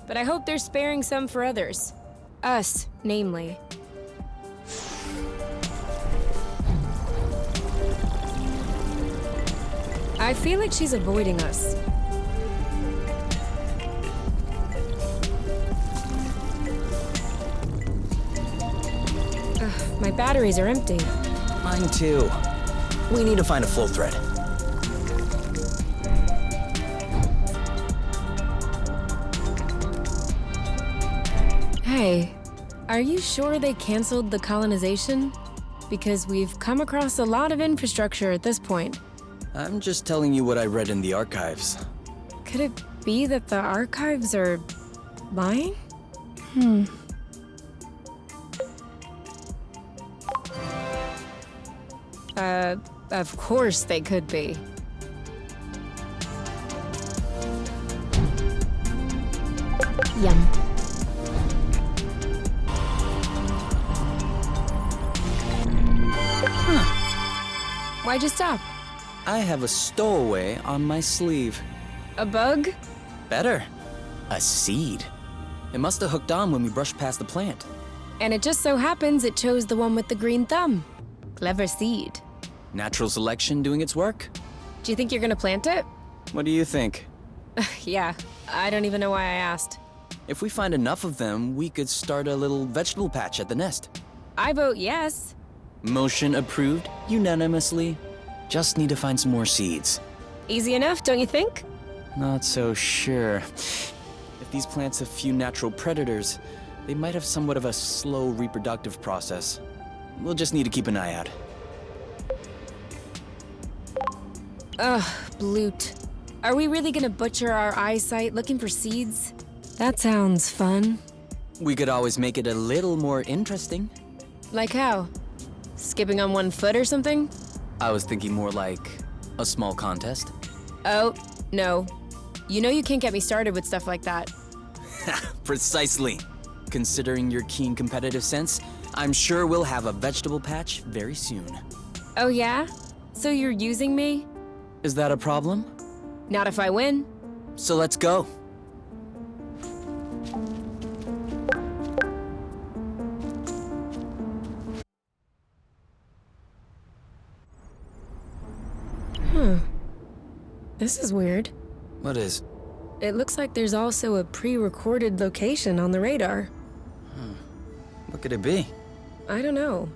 But I hope they're sparing some for others. Us, namely. I feel like she's avoiding us. Ugh, my batteries are empty.
Mine too. We need to find a flow thread.
Hey, are you sure they canceled the colonization? Because we've come across a lot of infrastructure at this point.
I'm just telling you what I read in the archives.
Could it be that the archives are lying? Of course they could be. Yum. Why'd you stop?
I have a stowaway on my sleeve.
A bug?
Better. A seed. It must have hooked on when we brushed past the plant.
And it just so happens it chose the one with the green thumb. Clever seed.
Natural selection doing its work?
Do you think you're gonna plant it?
What do you think?
Yeah, I don't even know why I asked.
If we find enough of them, we could start a little vegetable patch at the nest.
I vote yes.
Motion approved unanimously. Just need to find some more seeds.
Easy enough, don't you think?
Not so sure. If these plants have few natural predators, they might have somewhat of a slow reproductive process. We'll just need to keep an eye out.
Ugh, Bloot. Are we really gonna butcher our eyesight looking for seeds? That sounds fun.
We could always make it a little more interesting.
Like how? Skipping on one foot or something?
I was thinking more like a small contest.
Oh, no. You know you can't get me started with stuff like that.
Precisely. Considering your keen competitive sense, I'm sure we'll have a vegetable patch very soon.
Oh yeah? So you're using me?
Is that a problem?
Not if I win.
So let's go.
This is weird.
What is?
It looks like there's also a pre-recorded location on the radar.
What could it be?
I don't know.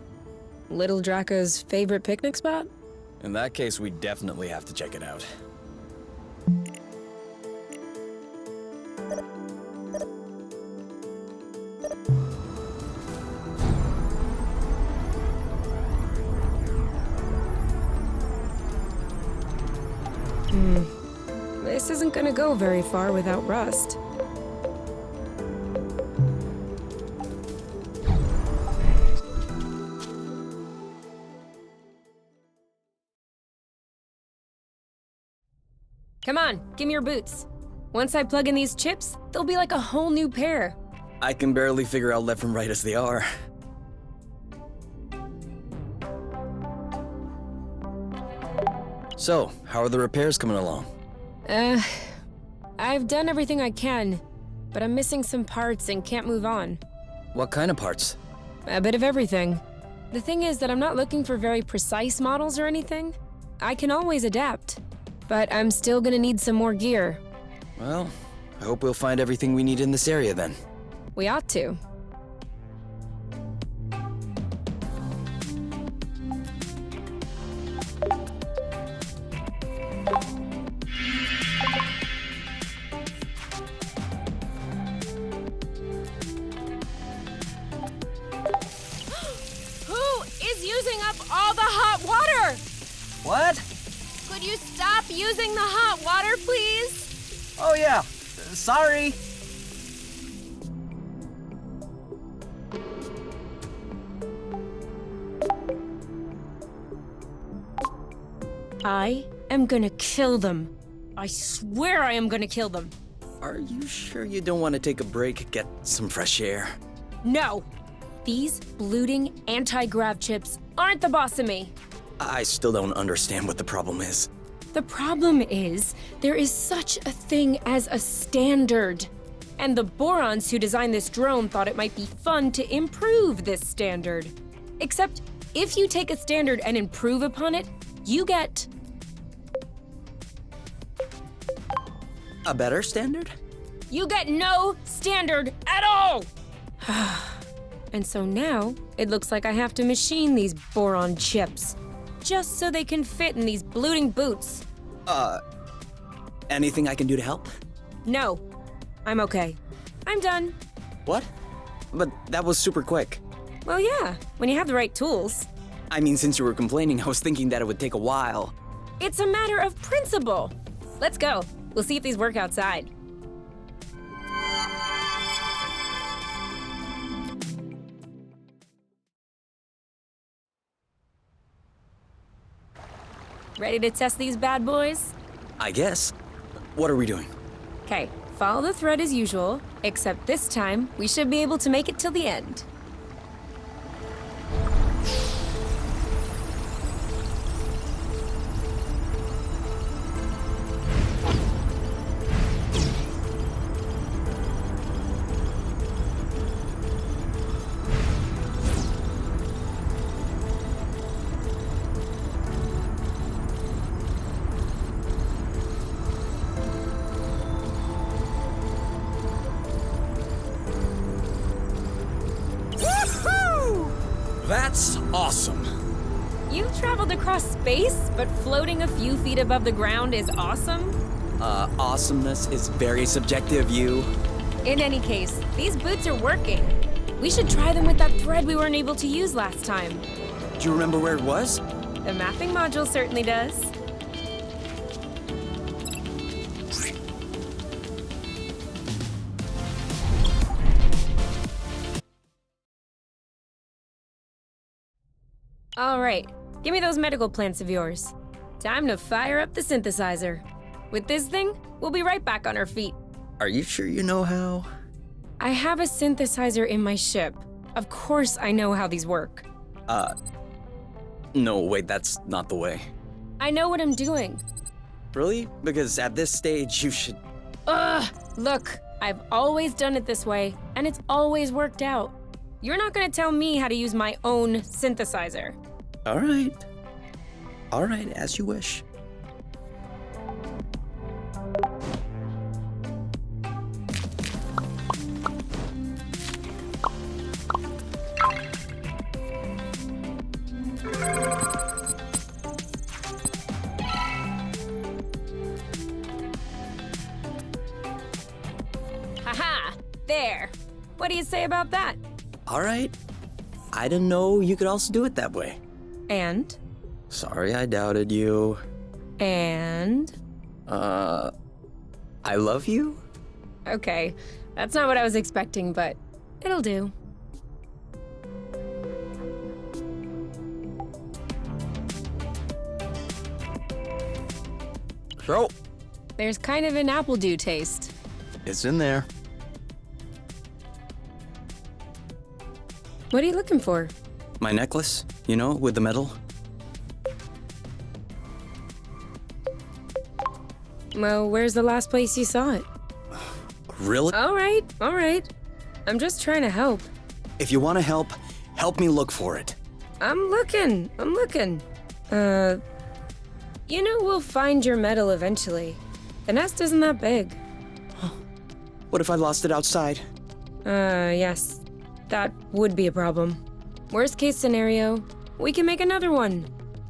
Little Draco's favorite picnic spot?
In that case, we definitely have to check it out.
This isn't gonna go very far without rust. Come on, give me your boots. Once I plug in these chips, they'll be like a whole new pair.
I can barely figure out left from right as they are. So, how are the repairs coming along?
I've done everything I can, but I'm missing some parts and can't move on.
What kind of parts?
A bit of everything. The thing is that I'm not looking for very precise models or anything. I can always adapt, but I'm still gonna need some more gear.
Well, I hope we'll find everything we need in this area then.
We ought to. Using up all the hot water!
What?
Could you stop using the hot water, please?
Oh yeah, sorry.
I am gonna kill them. I swear I am gonna kill them.
Are you sure you don't want to take a break, get some fresh air?
No! These bloating anti-grav chips aren't the boss of me.
I still don't understand what the problem is.
The problem is, there is such a thing as a standard. And the Borons who designed this drone thought it might be fun to improve this standard. Except, if you take a standard and improve upon it, you get...
A better standard?
You get no standard at all! And so now, it looks like I have to machine these boron chips. Just so they can fit in these bloating boots.
Anything I can do to help?
No, I'm okay. I'm done.
What? But that was super quick.
Well, yeah, when you have the right tools.
I mean, since you were complaining, I was thinking that it would take a while.
It's a matter of principle. Let's go. We'll see if these work outside. Ready to test these bad boys?
I guess. What are we doing?
Okay, follow the thread as usual, except this time we should be able to make it till the end.
That's awesome.
You've traveled across space, but floating a few feet above the ground is awesome?
Awesomeness is very subjective, you.
In any case, these boots are working. We should try them with that thread we weren't able to use last time.
Do you remember where it was?
The mapping module certainly does. All right, give me those medical plants of yours. Time to fire up the synthesizer. With this thing, we'll be right back on our feet.
Are you sure you know how?
I have a synthesizer in my ship. Of course I know how these work.
No, wait, that's not the way.
I know what I'm doing.
Really? Because at this stage, you should...
Ugh! Look, I've always done it this way, and it's always worked out. You're not gonna tell me how to use my own synthesizer.
All right. All right, as you wish.
Haha! There! What do you say about that?
All right. I didn't know you could also do it that way.
And?
Sorry I doubted you.
And?
I love you?
Okay, that's not what I was expecting, but it'll do.
So,
There's kind of an apple dew taste.
it's in there.
What are you looking for?
My necklace, you know, with the medal.
Well, where's the last place you saw it?
Really?
All right. I'm just trying to help.
If you want to help me look for it.
I'm looking. You know we'll find your medal eventually. The nest isn't that big.
What if I lost it outside?
Yes. That would be a problem. Worst case scenario, we can make another one.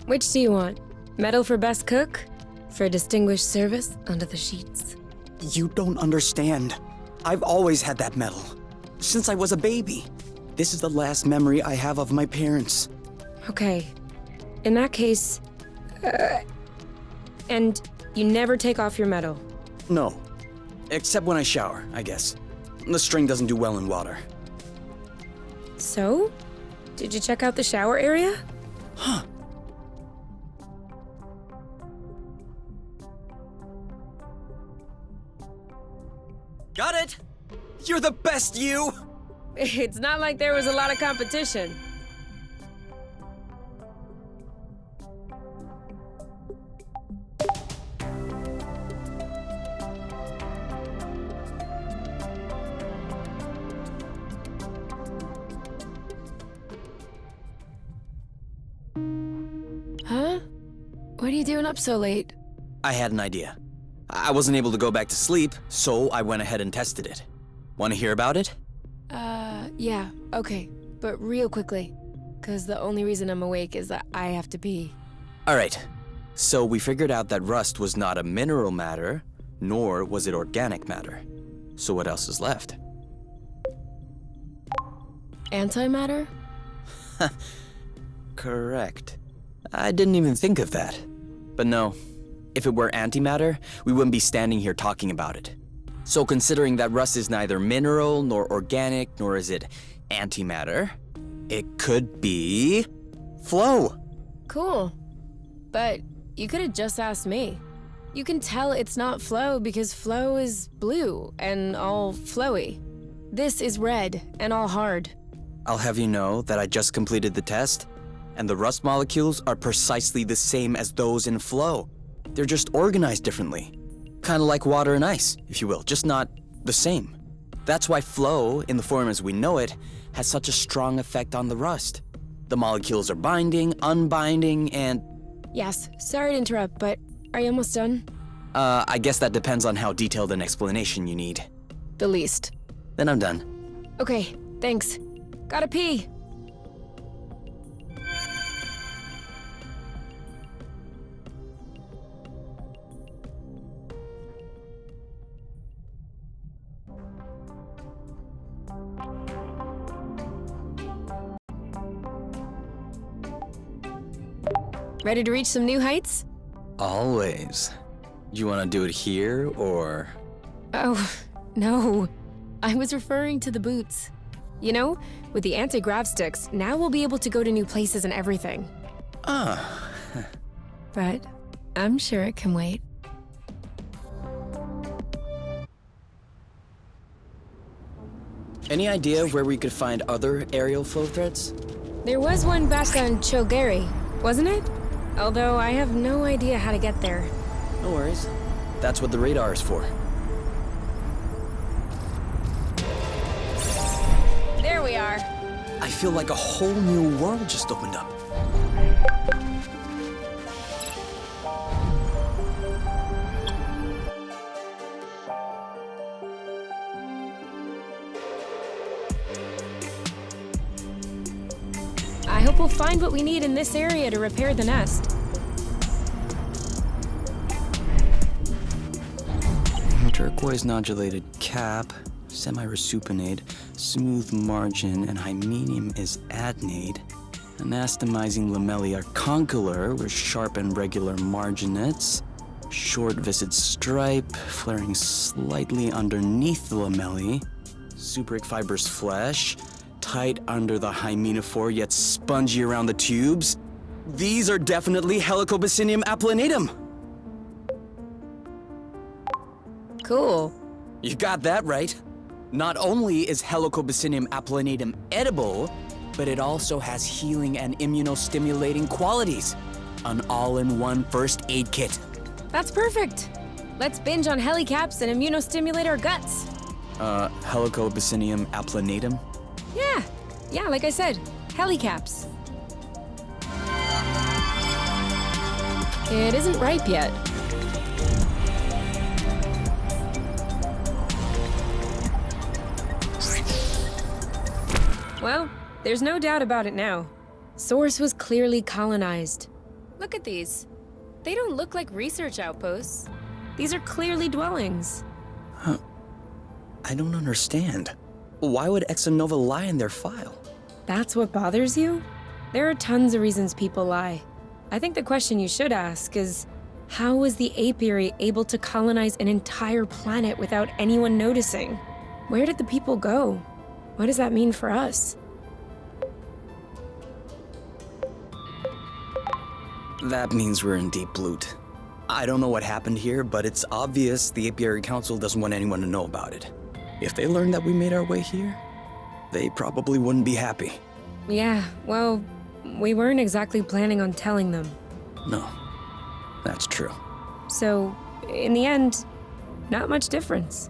Which do you want? Medal for best cook? For distinguished service under the sheets?
You don't understand. I've always had that medal. Since I was a baby. This is the last memory I have of my parents.
Okay. In that case... and you never take off your medal?
No. Except when I shower, I guess. The string doesn't do well in water.
So? Did you check out the shower area?
You're the best, you!
It's not like there was a lot of competition. Huh? What are you doing up so late?
I had an idea. I wasn't able to go back to sleep, so I went ahead and tested it. Want to hear about it?
Yeah, okay. But real quickly. 'Cause the only reason I'm awake is that I have to pee.
Alright, so we figured out that rust was not a mineral matter, nor was it organic matter. So what else is left?
Antimatter?
Correct. I didn't even think of that. But no, if it were antimatter, we wouldn't be standing here talking about it. So considering that rust is neither mineral, nor organic, nor is it antimatter, it could be flow.
Cool. But you could have just asked me. You can tell it's not flow because flow is blue and all flowy. This is red and all hard.
I'll have you know that I just completed the test, and the rust molecules are precisely the same as those in flow. They're just organized differently. Kind of like water and ice, if you will, just not the same. That's why flow, in the form as we know it, has such a strong effect on the rust. The molecules are binding, unbinding, and...
Yes, sorry to interrupt, but are you almost done?
I guess that depends on how detailed an explanation you need.
The least.
Then I'm done.
Okay, thanks. Gotta pee. Ready to reach some new heights?
Always. Do you want to do it here, or...?
Oh, no. I was referring to the boots. You know, with the anti-grav sticks, now we'll be able to go to new places and everything.
Ah.
But I'm sure it can wait.
Any idea where we could find other aerial flow threads?
There was one back on Chogari, wasn't it? Although I have no idea how to get there.
No worries. That's what the radar is for.
There we are.
I feel like a whole new world just opened up.
I hope we'll find what we need in this area to repair the nest.
Turquoise nodulated cap, semi-resupinate, smooth margin, and hyaminium is adnate. Anastomizing lamellae are condylar with sharp and regular marginates. Short viscid stripe, flaring slightly underneath the lamellae. Subric fibrous flesh, tight under the hymenophore yet spongy around the tubes. These are definitely Helicobacinium applanatum.
Cool.
You got that right. Not only is Helicobacinium applanatum edible, but it also has healing and immunostimulating qualities. An all-in-one first aid kit.
That's perfect. Let's binge on helicaps and immunostimulate our guts.
Helicobacinium applanatum?
Yeah, like I said, helicaps. It isn't ripe yet. Well, there's no doubt about it now. Source was clearly colonized. Look at these. They don't look like research outposts. These are clearly dwellings.
I don't understand. Why would Exonova lie in their file?
That's what bothers you? There are tons of reasons people lie. I think the question you should ask is, how was the apiary able to colonize an entire planet without anyone noticing? Where did the people go? What does that mean for us?
That means we're in deep loot. I don't know what happened here, but it's obvious the Apiary Council doesn't want anyone to know about it. If they learned that we made our way here, they probably wouldn't be happy.
Yeah, well, we weren't exactly planning on telling them.
No, that's true.
So, in the end, not much difference.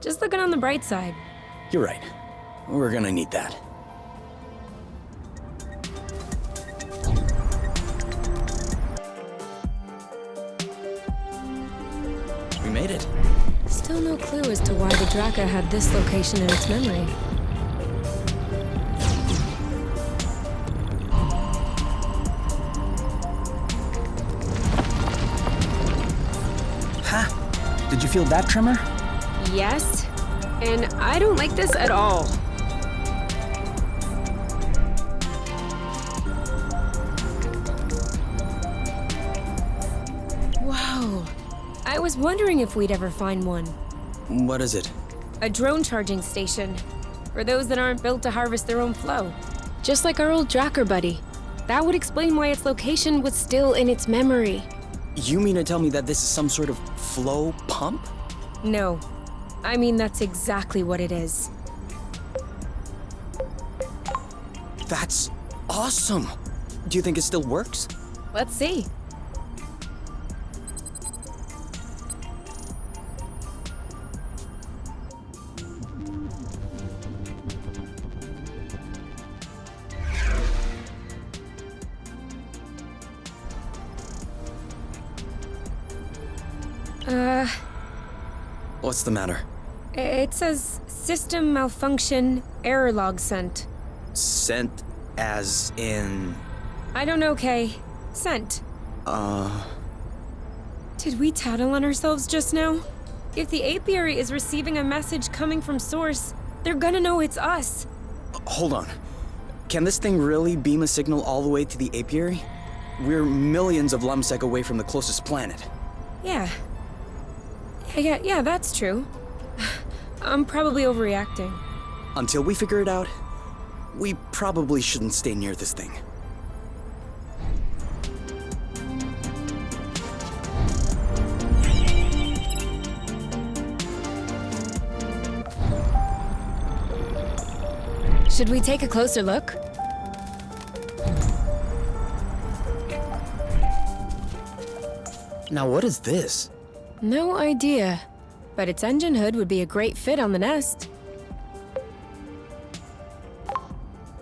Just looking on the bright side.
You're right. We're gonna need that. We made it.
Still no clue as to why the Draka had this location in its memory.
Ha! Did you feel that tremor?
Yes, and I don't like this at all. Whoa. I was wondering if we'd ever find one.
What is it?
A drone charging station. For those that aren't built to harvest their own flow. Just like our old Dracker buddy. That would explain why its location was still in its memory.
You mean to tell me that this is some sort of flow pump?
No. I mean, that's exactly what it is.
That's awesome! Do you think it still works?
Let's see.
What's the matter?
It says system malfunction, error log sent.
Sent as in...
I don't know, Kay. Sent. Did we tattle on ourselves just now? If the apiary is receiving a message coming from Source, they're gonna know it's us.
Hold on. Can this thing really beam a signal all the way to the apiary? We're millions of lumsec away from the closest planet.
Yeah, that's true. I'm probably overreacting.
Until we figure it out, we probably shouldn't stay near this thing.
Should we take a closer look?
Now what is this?
No idea. But its engine hood would be a great fit on the nest.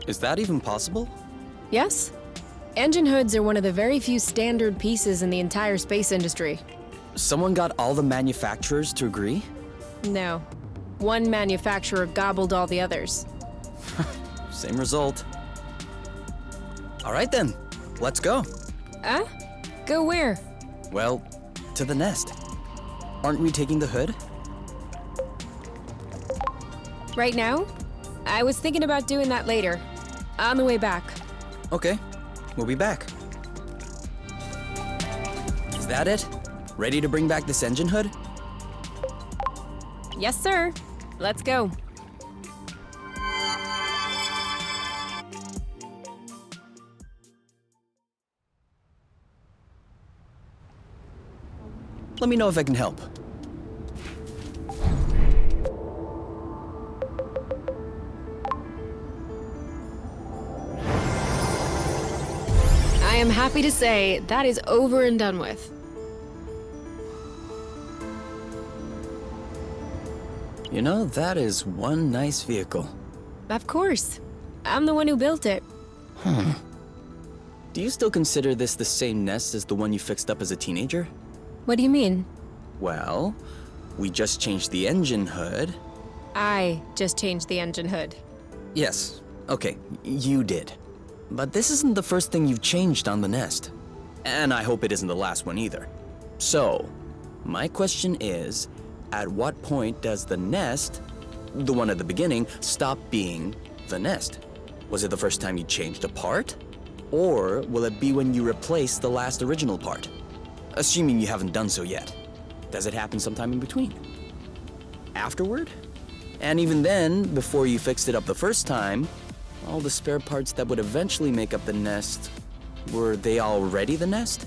Is that even possible?
Yes? Engine hoods are one of the very few standard pieces in the entire space industry.
Someone got all the manufacturers to agree?
No. One manufacturer gobbled all the others.
Same result. All right then, let's go.
Go where?
Well, to the nest. Aren't we taking the hood?
Right now? I was thinking about doing that later. On the way back.
Okay, we'll be back. Is that it? Ready to bring back this engine hood?
Yes, sir. Let's go.
Let me know if I can help.
I am happy to say that is over and done with.
You know, that is one nice vehicle.
Of course. I'm the one who built it.
Do you still consider this the same nest as the one you fixed up as a teenager?
What do you mean?
Well, we just changed the engine hood.
I just changed the engine hood.
Yes, okay, you did. But this isn't the first thing you've changed on the nest. And I hope it isn't the last one either. So, my question is, at what point does the nest, the one at the beginning, stop being the nest? Was it the first time you changed a part? Or will it be when you replace the last original part? Assuming you haven't done so yet. Does it happen sometime in between? Afterward? And even then, before you fixed it up the first time, all the spare parts that would eventually make up the nest, were they already the nest?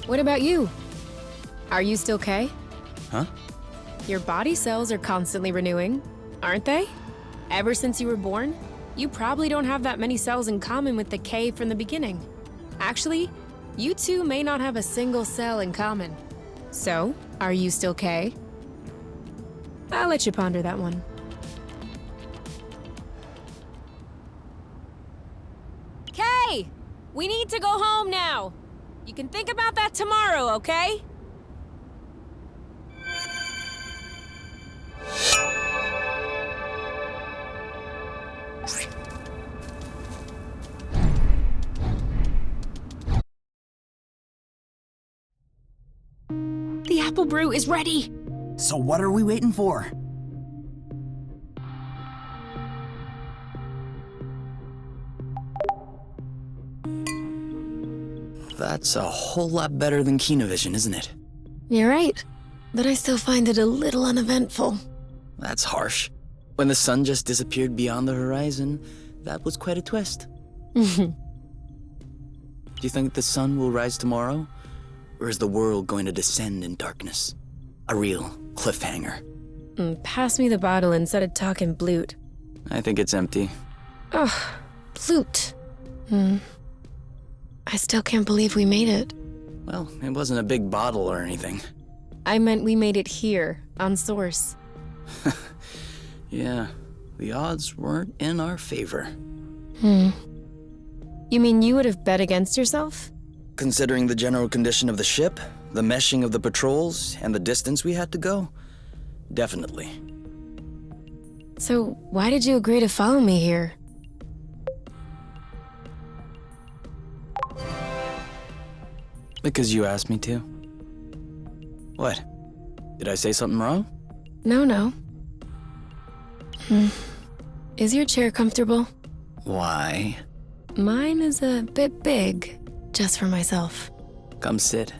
What about you? Are you still K?
Huh?
Your body cells are constantly renewing, aren't they? Ever since you were born, you probably don't have that many cells in common with the K from the beginning. Actually, you two may not have a single cell in common. So, are you still K? I'll let you ponder that one. K! We need to go home now. You can think about that tomorrow, okay? The apple brew is ready.
So what are we waiting for?
That's a whole lot better than Kinovision, isn't it?
You're right, but I still find it a little uneventful.
That's harsh. When the sun just disappeared beyond the horizon, that was quite a twist. Do you think the sun will rise tomorrow? Or is the world going to descend in darkness? A real cliffhanger.
Pass me the bottle instead of talking blute.
I think it's empty.
Ugh, blute. I still can't believe we made it.
Well, it wasn't a big bottle or anything.
I meant we made it here, on Source.
Yeah, the odds weren't in our favor.
You mean you would have bet against yourself?
Considering the general condition of the ship, the meshing of the patrols, and the distance we had to go, definitely.
So why did you agree to follow me here?
Because you asked me to. What? Did I say something wrong?
No. Is your chair comfortable?
Why?
Mine is a bit big, just for myself.
Come sit.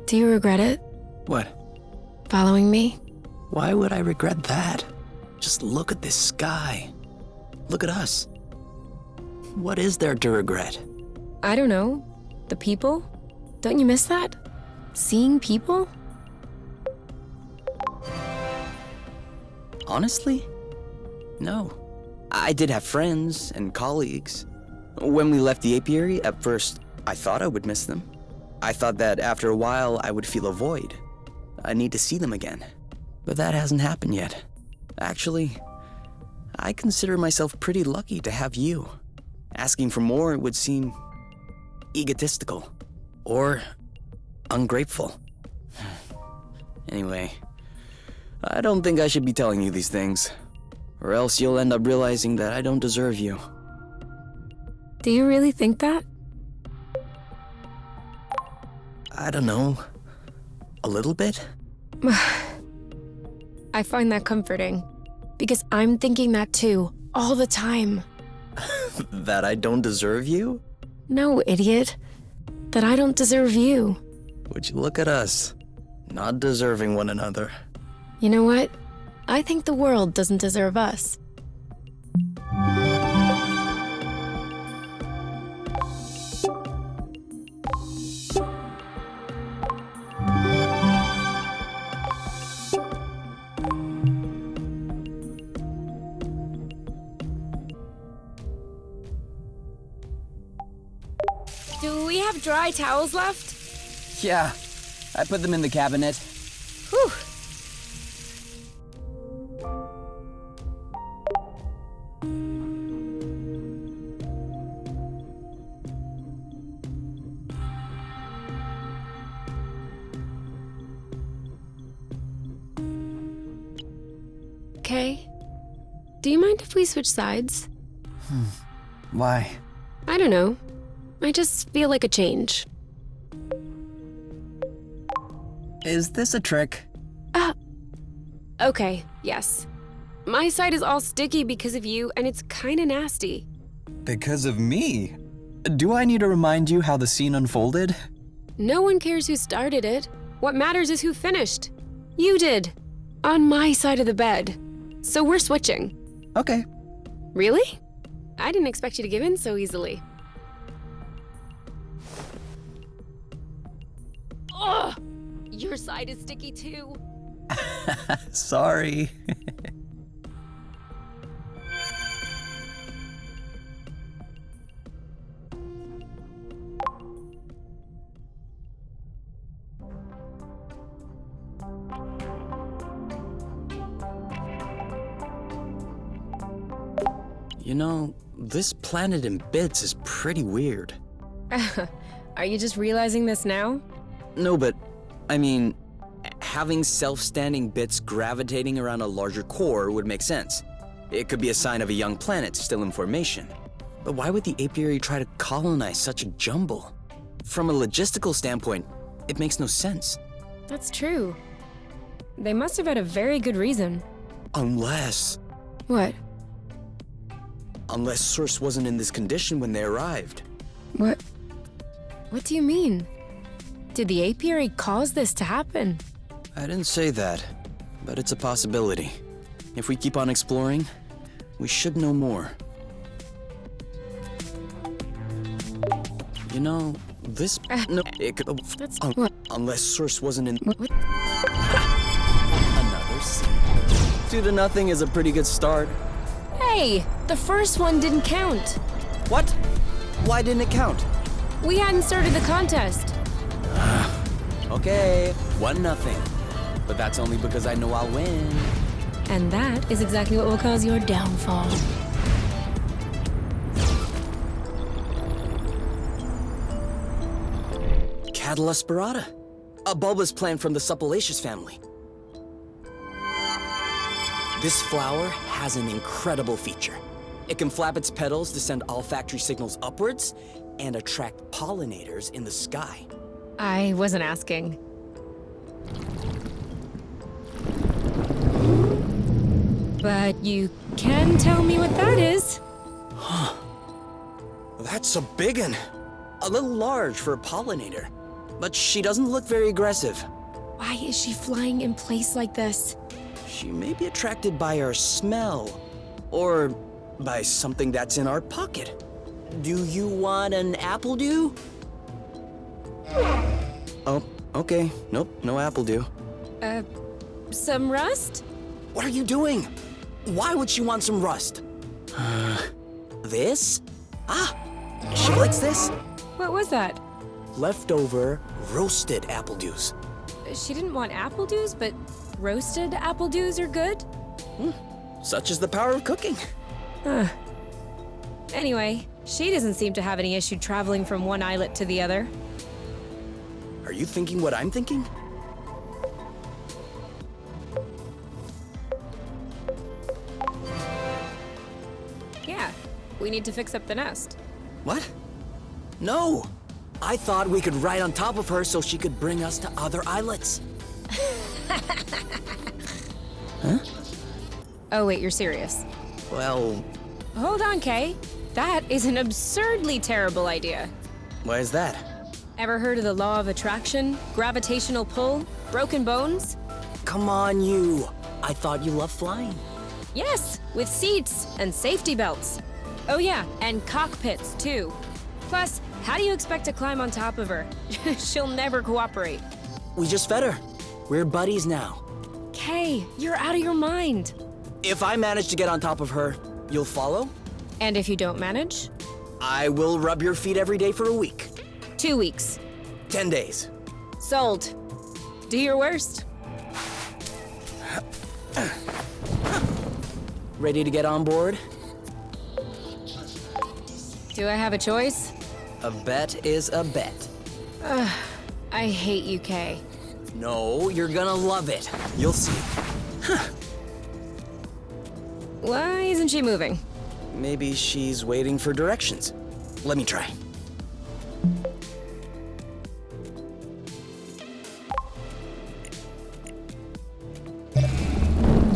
Do you regret it,
What?
following me?
Why would I regret that? Just look at this sky. Look at us. What is there to regret?
I don't know. The people? Don't you miss that? Seeing people?
Honestly? No. I did have friends and colleagues. When we left the apiary, at first, I thought I would miss them. I thought that after a while, I would feel a void. I need to see them again. But that hasn't happened yet. Actually, I consider myself pretty lucky to have you. Asking for more would seem egotistical or ungrateful. Anyway, I don't think I should be telling you these things, or else you'll end up realizing that I don't deserve you.
Do you really think that?
I don't know. A little bit?
I find that comforting, because I'm thinking that too, all the time.
That I don't deserve you?
No, idiot. That I don't deserve you.
Would you look at us, not deserving one another.
You know what? I think the world doesn't deserve us. Do we have dry towels left?
Yeah, I put them in the cabinet.
Whew. Okay. Do you mind if we switch sides?
Why?
I don't know. I just feel like a change.
Is this a trick?
Okay, yes. My side is all sticky because of you, and it's kinda nasty.
Because of me? Do I need to remind you how the scene unfolded?
No one cares who started it. What matters is who finished. You did. On my side of the bed. So we're switching.
Okay.
Really? I didn't expect you to give in so easily. Ugh! Your side is sticky too.
Sorry. You know, this planet in bits is pretty weird.
Are you just realizing this now?
No, but, I mean, having self-standing bits gravitating around a larger core would make sense. It could be a sign of a young planet still in formation. But why would the apiary try to colonize such a jumble? From a logistical standpoint, it makes no sense.
That's true. They must have had a very good reason.
Unless
What?
Source wasn't in this condition when they arrived.
What do you mean? Did the apiary cause this to happen?
I didn't say that, but it's a possibility. If we keep on exploring, we should know more. You know, this... No, it could...
That's... what?
Unless Source wasn't in...
What?
Another scene. 2-0 is a pretty good start.
Hey! The first one didn't count.
What? Why didn't it count?
We hadn't started the contest.
Okay, 1-0. But that's only because I know I'll win.
And that is exactly what will cause your downfall.
Catula spirata, a bulbous plant from the Suppalaceous family. This flower has an incredible feature. It can flap its petals to send olfactory signals upwards and attract pollinators in the sky.
I wasn't asking. But you can tell me what that is.
That's a big one. A little large for a pollinator. But she doesn't look very aggressive.
Why is she flying in place like this?
She may be attracted by our smell, or by something that's in our pocket. Do you want an apple dew? Oh, okay. Nope, no apple dew.
Some rust?
What are you doing? Why would she want some rust? This? Ah, she likes this.
What was that?
Leftover roasted apple dews.
She didn't want apple dews, but roasted apple dews are good?
Such is the power of cooking.
Anyway, she doesn't seem to have any issue traveling from one islet to the other.
Are you thinking what I'm thinking?
Yeah, we need to fix up the nest.
What? No! I thought we could ride on top of her so she could bring us to other islets. Huh?
Oh wait, you're serious?
Well,
Hold on, Kay. That is an absurdly terrible idea.
why is that?
Ever heard of the law of attraction, gravitational pull, broken bones?
Come on, you. I thought you loved flying.
Yes, with seats and safety belts. Oh yeah, and cockpits too. Plus, how do you expect to climb on top of her? She'll never cooperate.
We just fed her. We're buddies now.
Kay, you're out of your mind.
If I manage to get on top of her, you'll follow?
And if you don't manage?
I will rub your feet every day for a week.
2 weeks.
10 days.
Sold. Do your worst.
Ready to get on board?
Do I have a choice?
A bet is a bet.
I hate you, Kay.
No, you're gonna love it. You'll see.
Why isn't she moving?
Maybe she's waiting for directions. Let me try.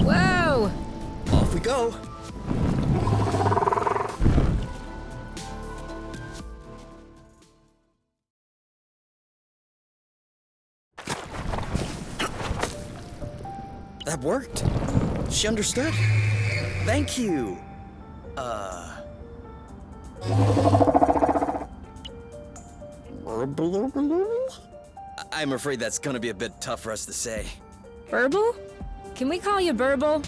Whoa!
Off we go. That worked. She understood. Thank you. I'm afraid that's gonna be a bit tough for us to say.
Burble? Can we call you Burble?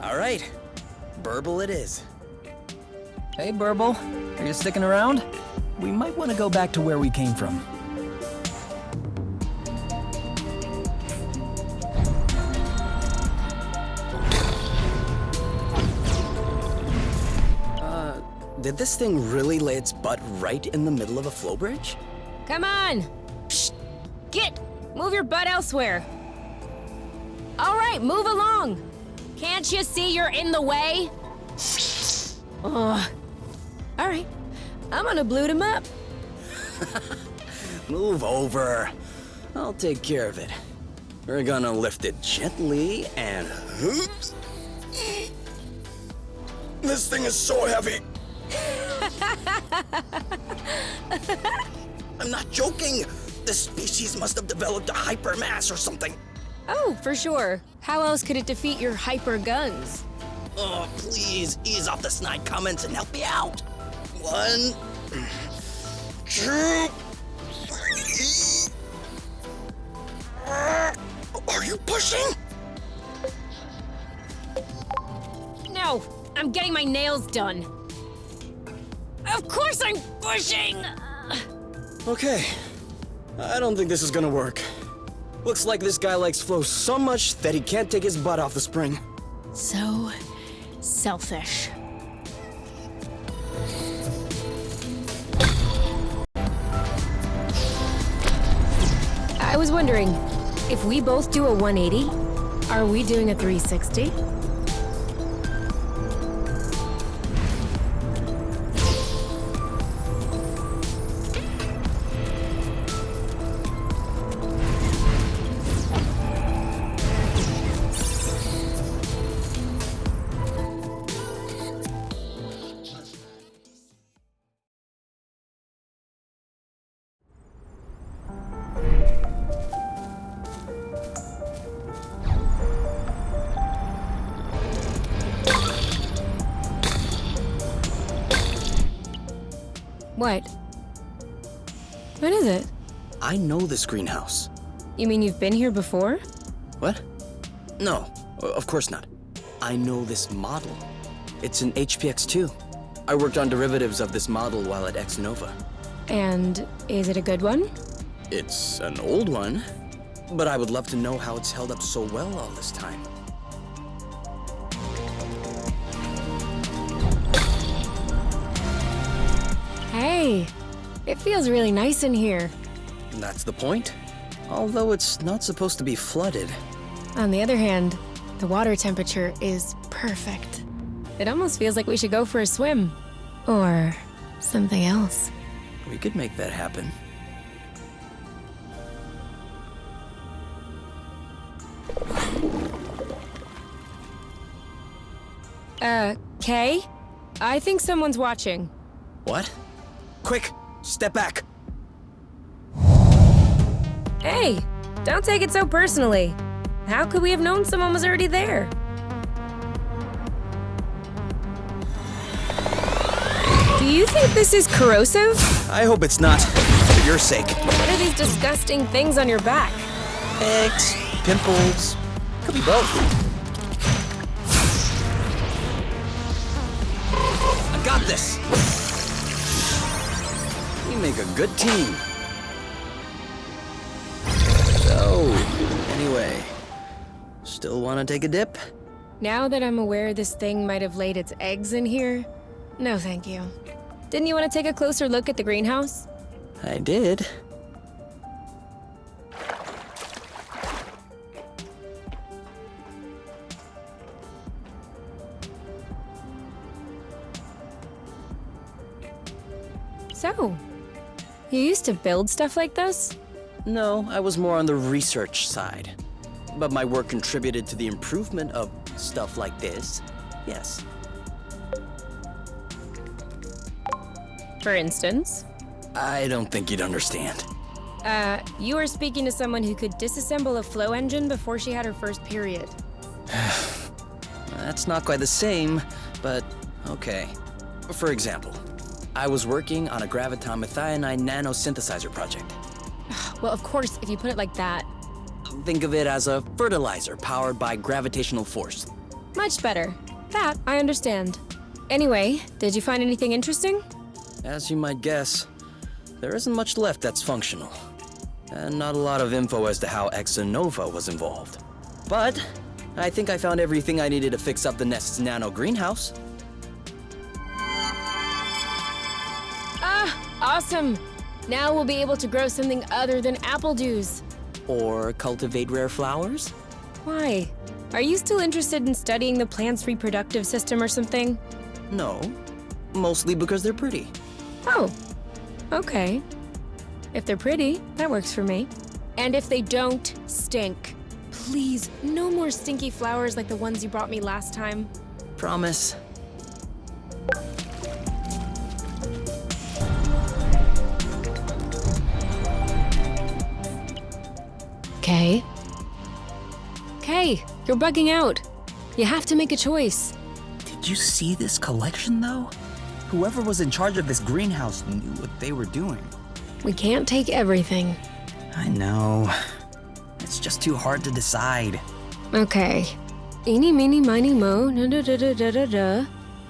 All right, Burble it is.
Hey, Burble. Are you sticking around? We might want to go back to where we came from.
Did this thing really lay its butt right in the middle of a flow bridge?
Come on! Psst! Get! Move your butt elsewhere! Alright, move along! Can't you see you're in the way? Ugh. Alright, I'm gonna bloot him up.
Move over. I'll take care of it. We're gonna lift it gently and... This thing is so heavy! I'm not joking! This species must have developed a hypermass or something.
Oh, for sure. How else could it defeat your hyper guns?
Oh, please, ease off the snide comments and help me out. 1, 2, 3. Are you pushing?
No, I'm getting my nails done. Of course I'm pushing!
Okay, I don't think this is gonna work. Looks like this guy likes flow so much that he can't take his butt off the spring.
So selfish. I was wondering, if we both do a 180, are we doing a 360? What? What is it?
I know this greenhouse.
You mean you've been here before?
What? No, of course not. I know this model. It's an HPX-2. I worked on derivatives of this model while at X-Nova.
And is it a good one?
It's an old one, but I would love to know how it's held up so well all this time.
Hey, it feels really nice in here.
That's the point. Although it's not supposed to be flooded.
On the other hand, the water temperature is perfect. It almost feels like we should go for a swim. Or something else.
We could make that happen.
Kay? I think someone's watching.
What? Quick, step back.
Hey, don't take it so personally. How could we have known someone was already there? Do you think this is corrosive?
I hope it's not, for your sake.
What are these disgusting things on your back?
Eggs, pimples, could be both. I got this. We make a good team. So, anyway, still want to take a dip?
Now that I'm aware this thing might have laid its eggs in here, no thank you. Didn't you want to take a closer look at the greenhouse?
I did.
So, you used to build stuff like this?
No, I was more on the research side. But my work contributed to the improvement of stuff like this. Yes.
For instance?
I don't think you'd understand.
You were speaking to someone who could disassemble a flow engine before she had her first period.
That's not quite the same, but okay. For example, I was working on a graviton methionine nanosynthesizer project.
Well, of course, if you put it like that.
Think of it as a fertilizer powered by gravitational force.
Much better. That I understand. Anyway, did you find anything interesting?
As you might guess, there isn't much left that's functional. And not a lot of info as to how Exonova was involved. But I think I found everything I needed to fix up the Nest's nano greenhouse.
Ah, awesome! Now we'll be able to grow something other than apple dews.
Or cultivate rare flowers?
Why? Are you still interested in studying the plant's reproductive system or something?
No, mostly because they're pretty.
Oh, okay. If they're pretty, that works for me. And if they don't stink. Please, no more stinky flowers like the ones you brought me last time.
Promise.
Okay. Okay, you're bugging out. You have to make a choice.
Did you see this collection, though? Whoever was in charge of this greenhouse knew what they were doing.
We can't take everything.
I know. It's just too hard to decide.
Okay. Eeny, meeny, miny, mo, da-da-da-da-da-da.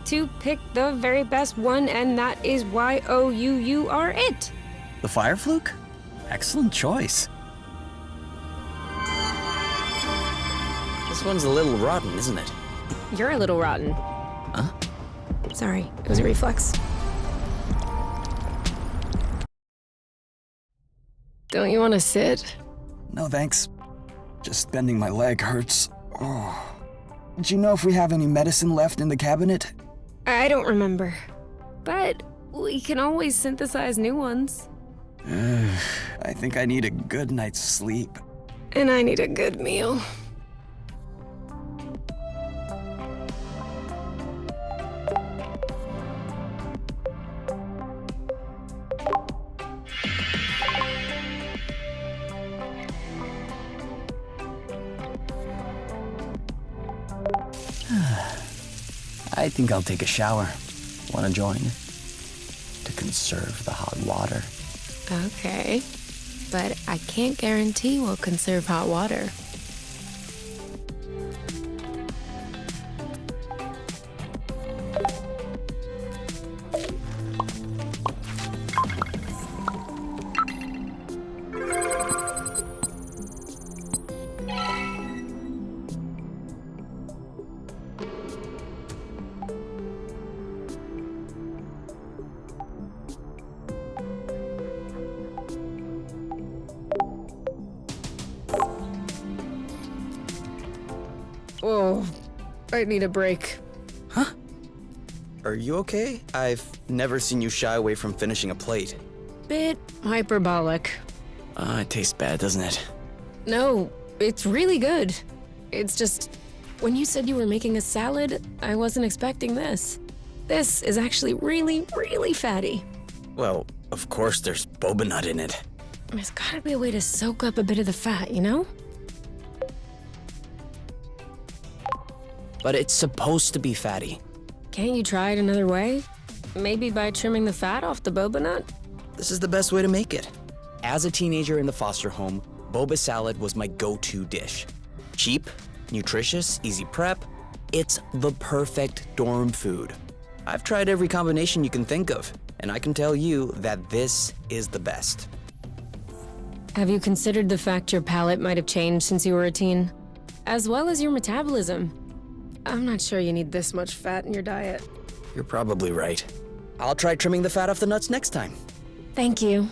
To pick the very best one, and that is Y-O-U-U are it.
The fire fluke? Excellent choice.
This one's a little rotten, isn't it?
You're a little rotten.
Huh?
Sorry, it was a reflex. Don't you want to sit?
No thanks. Just bending my leg hurts. Oh. Do you know if we have any medicine left in the cabinet?
I don't remember. But we can always synthesize new ones.
I think I need a good night's sleep.
And I need a good meal.
I think I'll take a shower. Wanna join? To conserve the hot water.
Okay. But I can't guarantee we'll conserve hot water. Oh, I need a break.
Huh? Are you okay? I've never seen you shy away from finishing a plate.
Bit hyperbolic.
It tastes bad, doesn't it?
No, it's really good. It's just, when you said you were making a salad, I wasn't expecting this. This is actually really, really fatty.
Well, of course there's boba nut in it.
There's gotta be a way to soak up a bit of the fat, you know?
But it's supposed to be fatty.
Can't you try it another way? Maybe by trimming the fat off the boba nut?
This is the best way to make it. As a teenager in the foster home, boba salad was my go-to dish. Cheap, nutritious, easy prep. It's the perfect dorm food. I've tried every combination you can think of, and I can tell you that this is the best.
Have you considered the fact your palate might have changed since you were a teen? As well as your metabolism. I'm not sure you need this much fat in your diet.
You're probably right. I'll try trimming the fat off the nuts next time.
Thank you.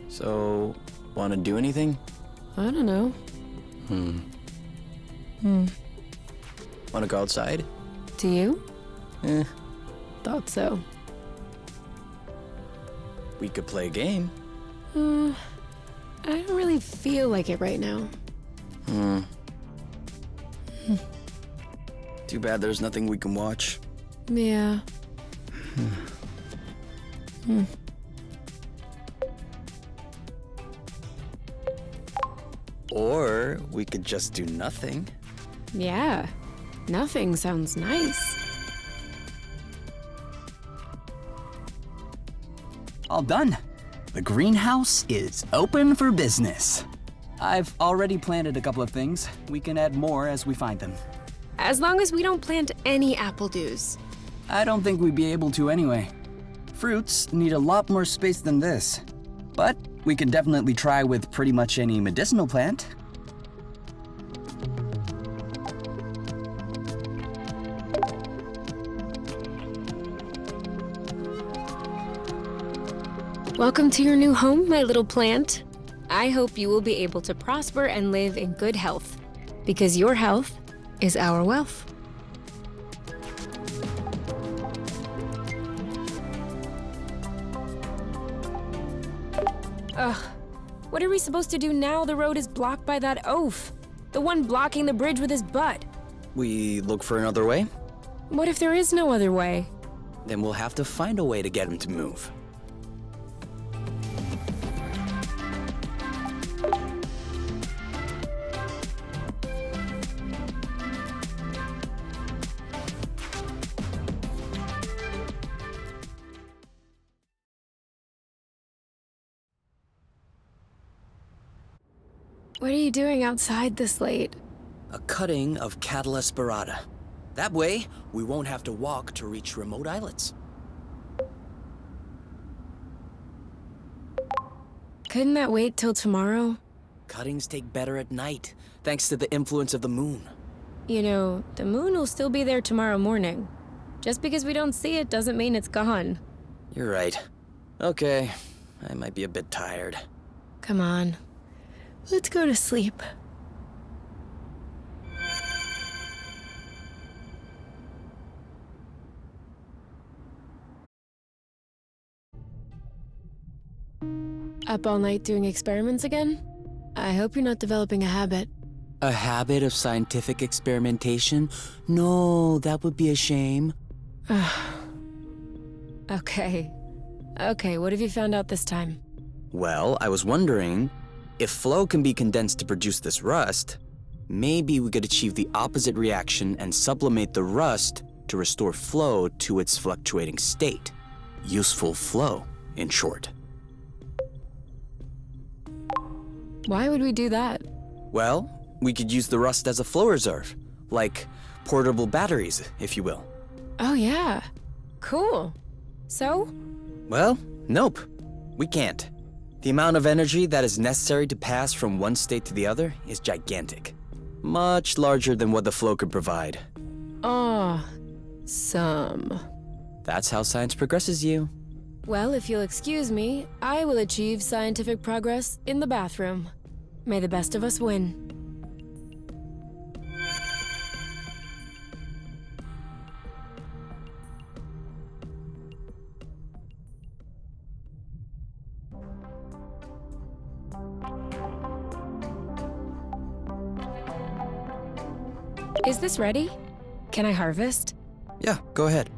So, wanna do anything?
I don't know.
Wanna go outside?
Do you?
Eh,
Thought so.
we could play a game.
I don't really feel like it right now.
Too bad there's nothing we can watch.
Yeah.
Or we could just do nothing.
Yeah, nothing sounds nice.
All done. The greenhouse is open for business. I've already planted a couple of things. We can add more as we find them.
As long as we don't plant any apple dews.
I don't think we'd be able to anyway. Fruits need a lot more space than this. But we can definitely try with pretty much any medicinal plant.
Welcome to your new home, my little plant. I hope you will be able to prosper and live in good health, because your health is our wealth. Ugh, what are we supposed to do now the road is blocked by that oaf? The one blocking the bridge with his butt.
We look for another way?
What if there is no other way?
Then we'll have to find a way to get him to move.
What are you doing outside this late?
A cutting of Cattle Esperata. That way, we won't have to walk to reach remote islets.
Couldn't that wait till tomorrow?
Cuttings take better at night, thanks to the influence of the moon.
You know, the moon will still be there tomorrow morning. Just because we don't see it doesn't mean it's gone.
You're right. Okay, I might be a bit tired.
Come on. Let's go to sleep. Up all night doing experiments again? I hope you're not developing a habit.
A habit of scientific experimentation? No, that would be a shame.
Okay. Okay, what have you found out this time?
Well, I was wondering, if flow can be condensed to produce this rust, maybe we could achieve the opposite reaction and sublimate the rust to restore flow to its fluctuating state. Useful flow, in short.
Why would we do that?
Well, we could use the rust as a flow reserve, like portable batteries, if you will.
Oh yeah. Cool. So?
Well, nope. We can't. The amount of energy that is necessary to pass from one state to the other is gigantic. Much larger than what the flow could provide.
Some.
That's how science progresses you.
Well, if you'll excuse me, I will achieve scientific progress in the bathroom. May the best of us win. Is this ready? Can I harvest?
Yeah, go ahead.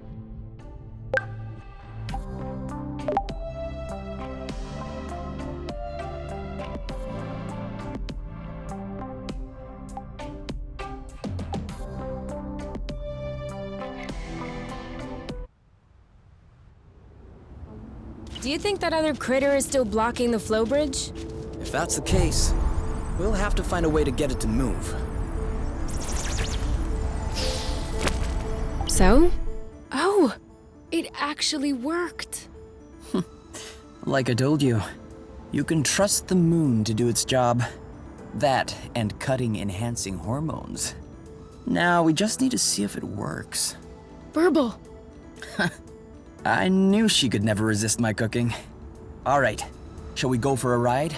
Do you think that other critter is still blocking the flow bridge?
If that's the case, we'll have to find a way to get it to move.
So? Oh, it actually worked.
Like I told you, you can trust the moon to do its job. That and cutting enhancing hormones. Now we just need to see if it works.
Burble.
I knew she could never resist my cooking. All right, shall we go for a ride?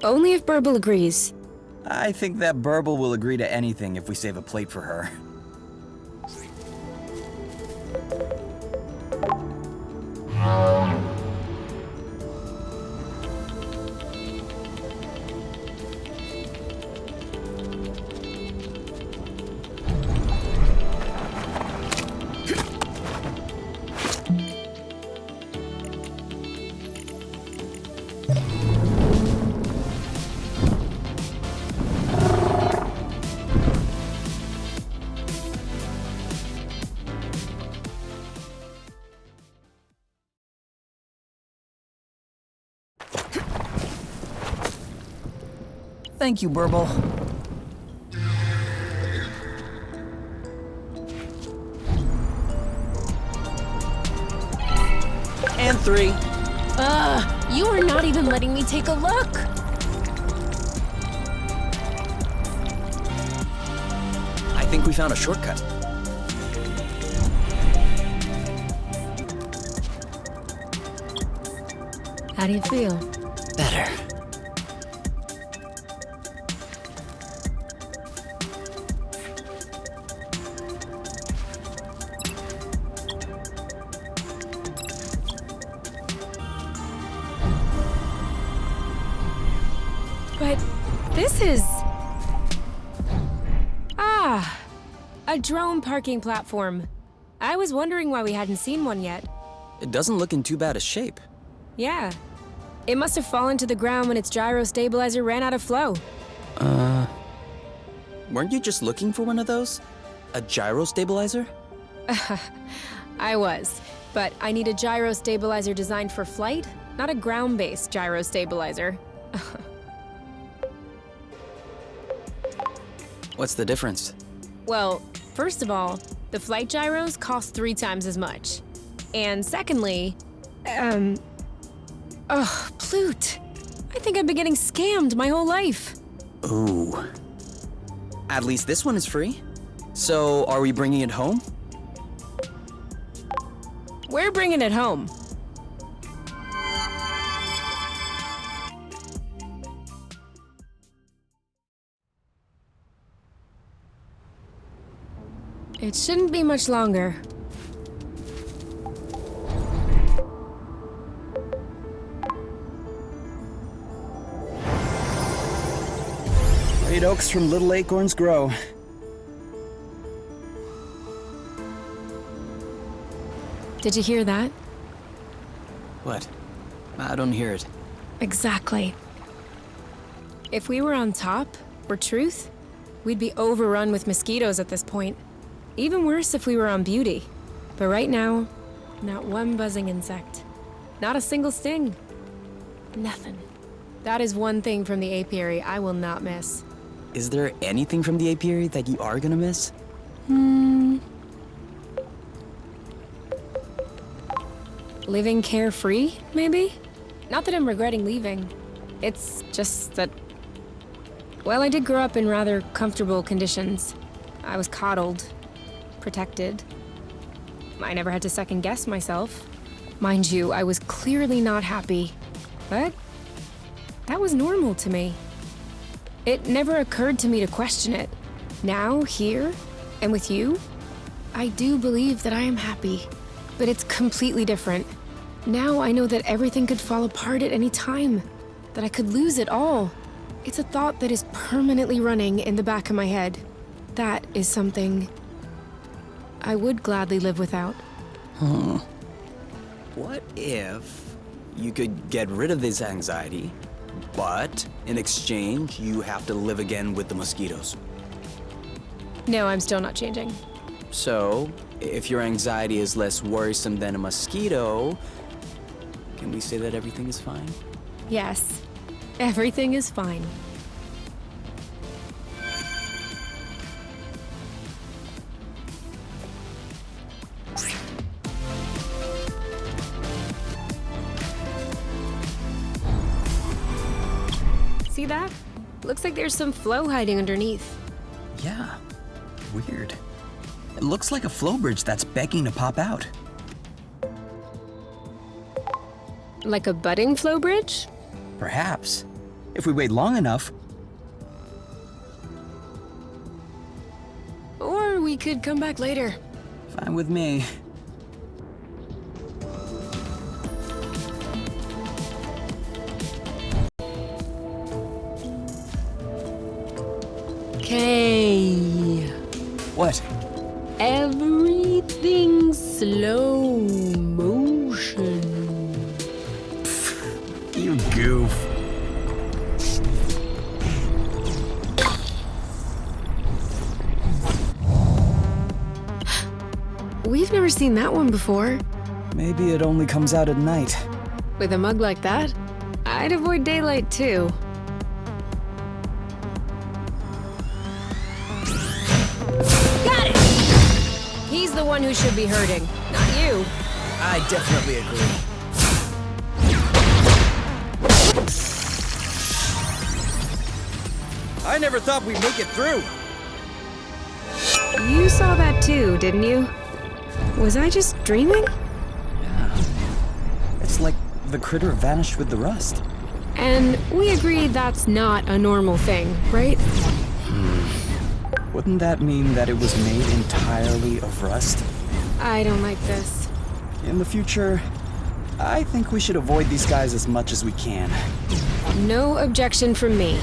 Only if Burble agrees.
I think that Burble will agree to anything if we save a plate for her.
Thank you, Burble.
And 3.
You are not even letting me take a look.
I think we found a shortcut.
How do you feel?
Better.
But this is... a drone parking platform. I was wondering why we hadn't seen one yet.
It doesn't look in too bad a shape.
Yeah. It must have fallen to the ground when its gyro stabilizer ran out of flow.
Weren't you just looking for one of those? A gyro stabilizer?
I was. But I need a gyro stabilizer designed for flight, not a ground-based gyro stabilizer.
What's the difference?
Well, first of all, the flight gyros cost 3 times as much. And secondly, Plute. I think I've been getting scammed my whole life.
Ooh. At least this one is free. So, are we bringing it home?
We're bringing it home. It shouldn't be much longer.
Great oaks from little acorns grow.
Did you hear that?
What? I don't hear it.
Exactly. If we were on top, or truth, we'd be overrun with mosquitoes at this point. Even worse if we were on beauty. But right now, not one buzzing insect. Not a single sting. Nothing. That is one thing from the apiary I will not miss.
Is there anything from the apiary that you are gonna miss?
Living carefree, maybe? Not that I'm regretting leaving. It's just that... Well, I did grow up in rather comfortable conditions. I was coddled, protected. I never had to second guess myself. Mind you, I was clearly not happy. But that was normal to me. It never occurred to me to question it. Now, here, and with you, I do believe that I am happy. But it's completely different. Now I know that everything could fall apart at any time. That I could lose it all. It's a thought that is permanently running in the back of my head. That is something I would gladly live without.
What if you could get rid of this anxiety, but in exchange, you have to live again with the mosquitoes?
No, I'm still not changing.
So, if your anxiety is less worrisome than a mosquito, can we say that everything is fine?
Yes, everything is fine. See that? Looks like there's some flow hiding underneath.
Yeah, weird. It looks like a flow bridge that's begging to pop out.
Like a budding flow bridge?
Perhaps. If we wait long enough.
Or we could come back later.
Fine with me.
Okay.
What?
Everything slow motion.
You goof.
We've never seen that one before.
Maybe it only comes out at night.
With a mug like that, I'd avoid daylight too. He's the one who should be hurting, not you.
I definitely agree.
I never thought we'd make it through.
You saw that too, didn't you? Was I just dreaming?
It's like the critter vanished with the rust.
And we agreed that's not a normal thing, right?
Wouldn't that mean that it was made entirely of rust?
I don't like this.
In the future, I think we should avoid these guys as much as we can.
No objection from me.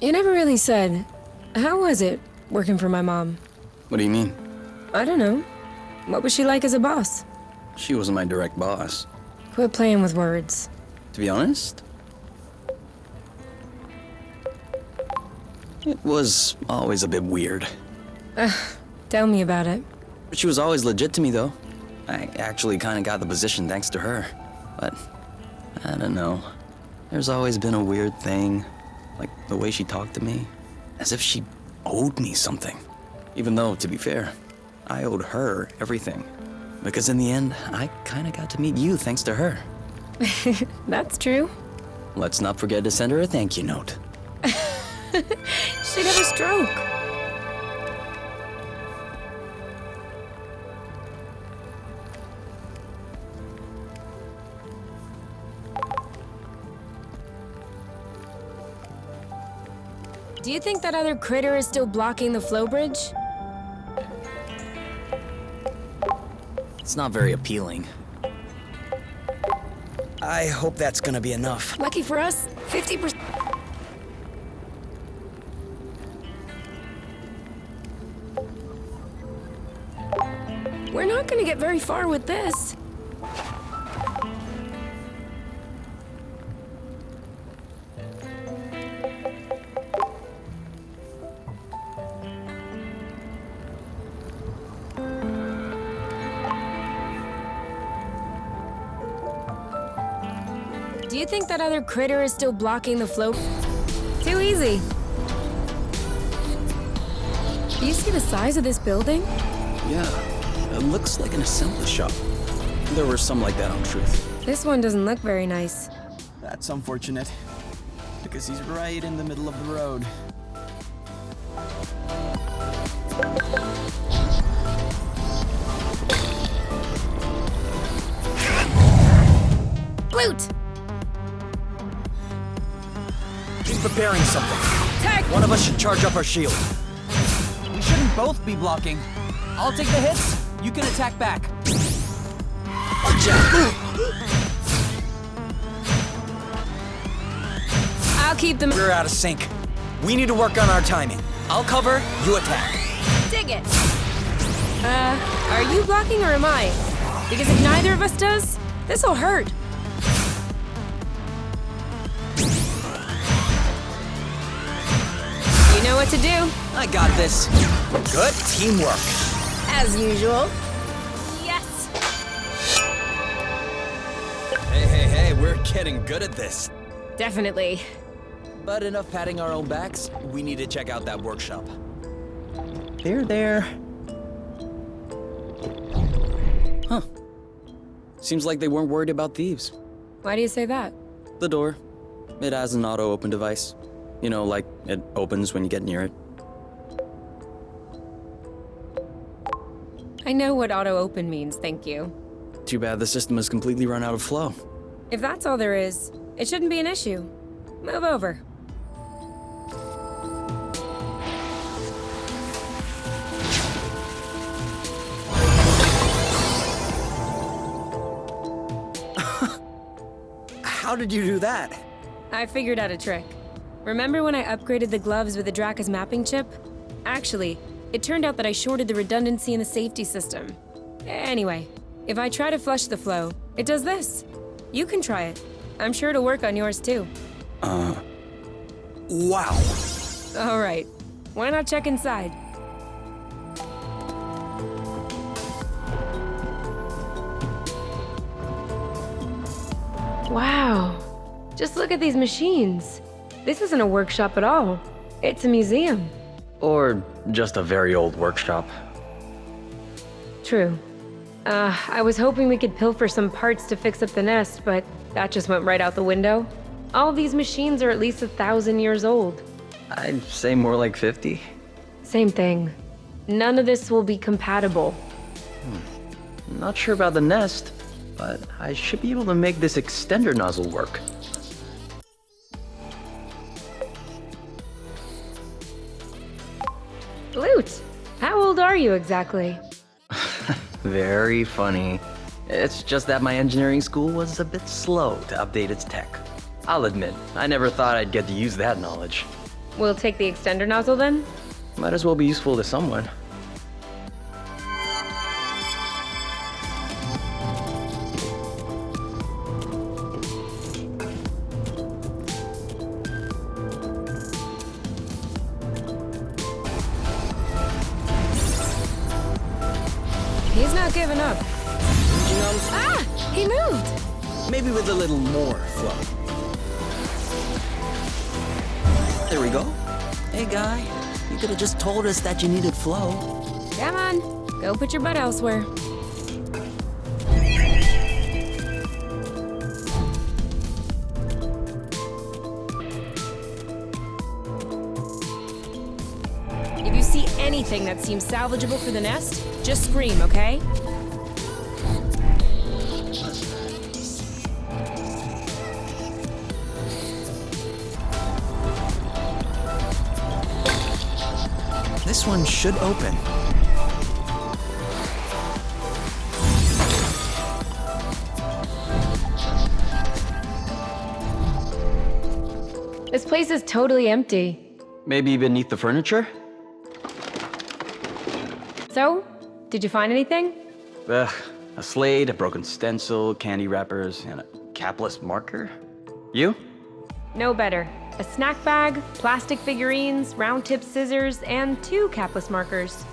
You never really said, how was it working for my mom?
What do you mean?
I don't know. What was she like as a boss?
She wasn't my direct boss.
Quit playing with words.
To be honest, it was always a bit weird.
Tell me about it.
But she was always legit to me, though. I actually kind of got the position thanks to her. But, I don't know. There's always been a weird thing. Like the way she talked to me. As if she owed me something. Even though, to be fair, I owed her everything. Because in the end, I kind of got to meet you thanks to her.
That's true.
Let's not forget to send her a thank you note.
She'd have a stroke. Do you think that other critter is still blocking the flow bridge?
It's not very appealing. I hope that's gonna be enough.
Lucky for us, 50%. We're not gonna get very far with this. Do you think that other critter is still blocking the flow? Too easy. Do you see the size of this building?
Yeah, it looks like an assembly shop. There were some like that on Truth.
This one doesn't look very nice.
That's unfortunate. Because he's right in the middle of the road.
Loot!
He's preparing something.
Tag!
One of us should charge up our shield. We shouldn't both be blocking. I'll take the hits. You can attack back.
Watch out!
I'll keep them.
We're out of sync. We need to work on our timing. I'll cover, you attack.
Dig it! Are you blocking or am I? Because if neither of us does, this'll hurt. You know what to do.
I got this. Good teamwork.
As usual. Yes!
Hey, we're getting good at this.
Definitely.
But enough patting our own backs, we need to check out that workshop.
There. Huh. Seems like they weren't worried about thieves.
Why do you say that?
The door. It has an auto-open device. You know, like it opens when you get near it.
I know what auto-open means, thank you.
Too bad the system has completely run out of flow.
If that's all there is, it shouldn't be an issue. Move over.
How did you do that?
I figured out a trick. Remember when I upgraded the gloves with the Draka's mapping chip? Actually, it turned out that I shorted the redundancy in the safety system. Anyway, if I try to flush the flow, it does this. You can try it. I'm sure it'll work on yours too.
Wow.
All right, why not check inside? Wow. Just look at these machines. This isn't a workshop at all. It's a museum.
Or just a very old workshop.
True. I was hoping we could pilfer some parts to fix up the nest, but that just went right out the window. All these machines are at least 1,000 years old.
I'd say more like 50.
Same thing. None of this will be compatible.
Not sure about the nest, but I should be able to make this extender nozzle work.
Lute, how old are you exactly?
Very funny. It's just that my engineering school was a bit slow to update its tech. I'll admit, I never thought I'd get to use that knowledge.
We'll take the extender nozzle then?
Might as well be useful to someone.
He's not giving up. Ah! He moved!
Maybe with a little more flow. There we go. Hey, guy. You could have just told us that you needed flow.
Come on, go put your butt elsewhere. If you see anything that seems salvageable for the nest, just scream, okay?
This one should open.
This place is totally empty.
Maybe beneath the furniture?
So, did you find anything?
A slate, a broken stencil, candy wrappers, and a capless marker. You?
No better. A snack bag, plastic figurines, round-tip scissors, and 2 capless markers.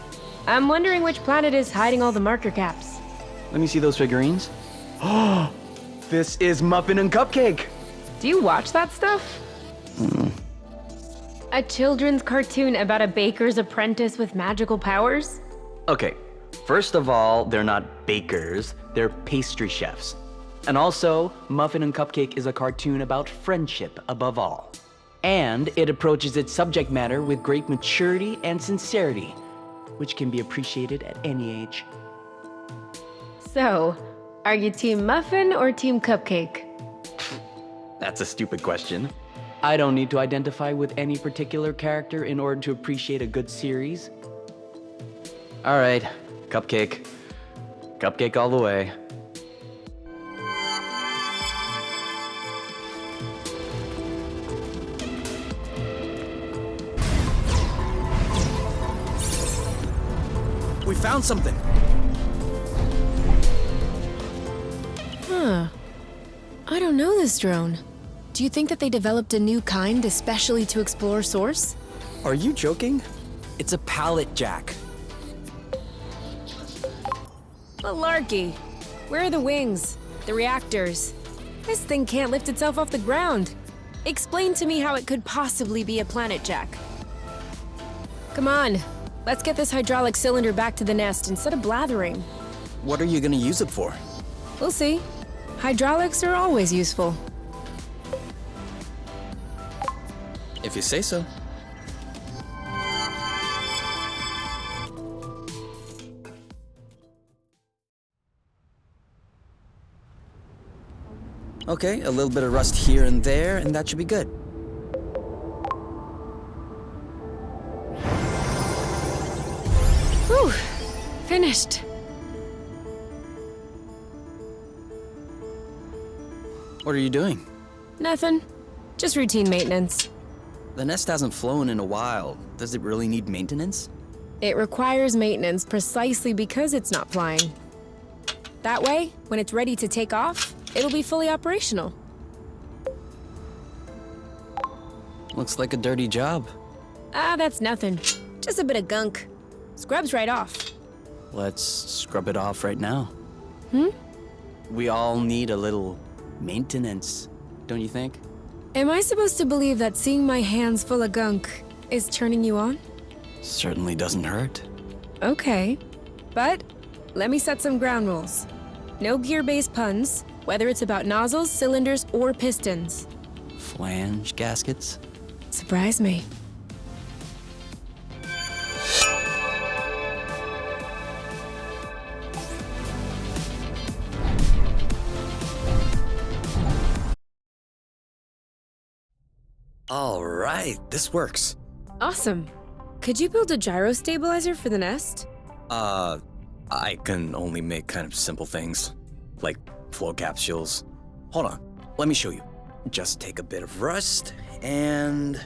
I'm wondering which planet is hiding all the marker caps.
Let me see those figurines. Oh, this is Muffin and Cupcake.
Do you watch that stuff? A children's cartoon about a baker's apprentice with magical powers?
Okay, first of all, they're not bakers, they're pastry chefs. And also, Muffin and Cupcake is a cartoon about friendship above all. And it approaches its subject matter with great maturity and sincerity, which can be appreciated at any age.
So, are you Team Muffin or Team Cupcake?
That's a stupid question. I don't need to identify with any particular character in order to appreciate a good series. All right, Cupcake. Cupcake all the way.
We found something.
Huh. I don't know this drone. Do you think that they developed a new kind especially to explore Source?
Are you joking? It's a pallet jack.
Malarkey. Where are the wings? The reactors? This thing can't lift itself off the ground. Explain to me how it could possibly be a planet jack. Come on. Let's get this hydraulic cylinder back to the nest instead of blathering.
What are you gonna use it for?
We'll see. Hydraulics are always useful.
If you say so. Okay, a little bit of rust here and there, and that should be good.
Whew. Finished.
What are you doing?
Nothing. Just routine maintenance.
The nest hasn't flown in a while. Does it really need maintenance?
It requires maintenance precisely because it's not flying. That way, when it's ready to take off, it'll be fully operational.
Looks like a dirty job.
Ah, that's nothing. Just a bit of gunk. Scrubs right off.
Let's scrub it off right now.
Hmm?
We all need a little Maintenance, don't you think?
Am I supposed to believe that seeing my hands full of gunk is turning you on?
Certainly doesn't hurt.
Okay. But let me set some ground rules. No gear-based puns, whether it's about nozzles, cylinders, or pistons.
Flange gaskets?
Surprise me.
All right, this works.
Awesome. Could you build a gyro stabilizer for the nest?
I can only make kind of simple things, like flow capsules. Hold on, let me show you. Just take a bit of rust and...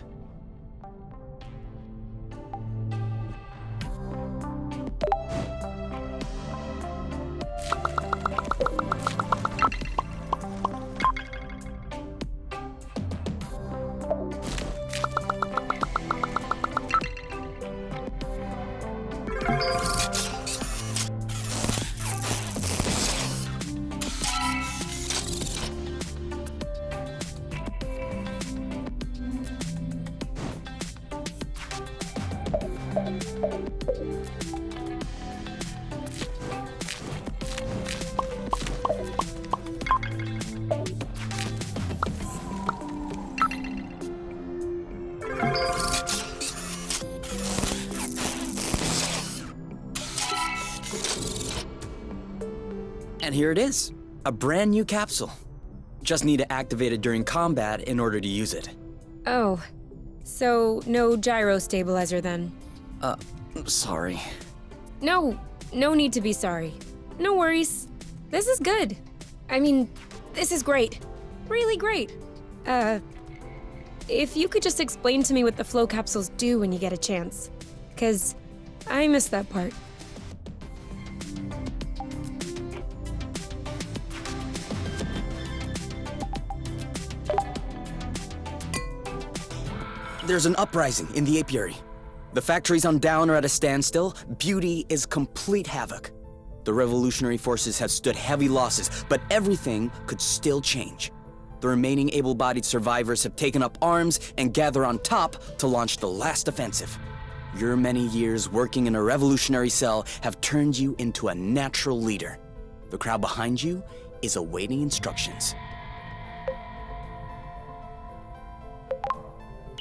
And here it is, a brand new capsule. Just need to activate it during combat in order to use it.
Oh, so no gyro stabilizer then?
Sorry.
No need to be sorry. No worries. This is good. I mean, this is great. Really great. If you could just explain to me what the flow capsules do when you get a chance. 'Cause I missed that part.
There's an uprising in the apiary. The factories on down are at a standstill. Beauty is complete havoc. The revolutionary forces have stood heavy losses, but everything could still change. The remaining able-bodied survivors have taken up arms and gather on top to launch the last offensive. Your many years working in a revolutionary cell have turned you into a natural leader. The crowd behind you is awaiting instructions.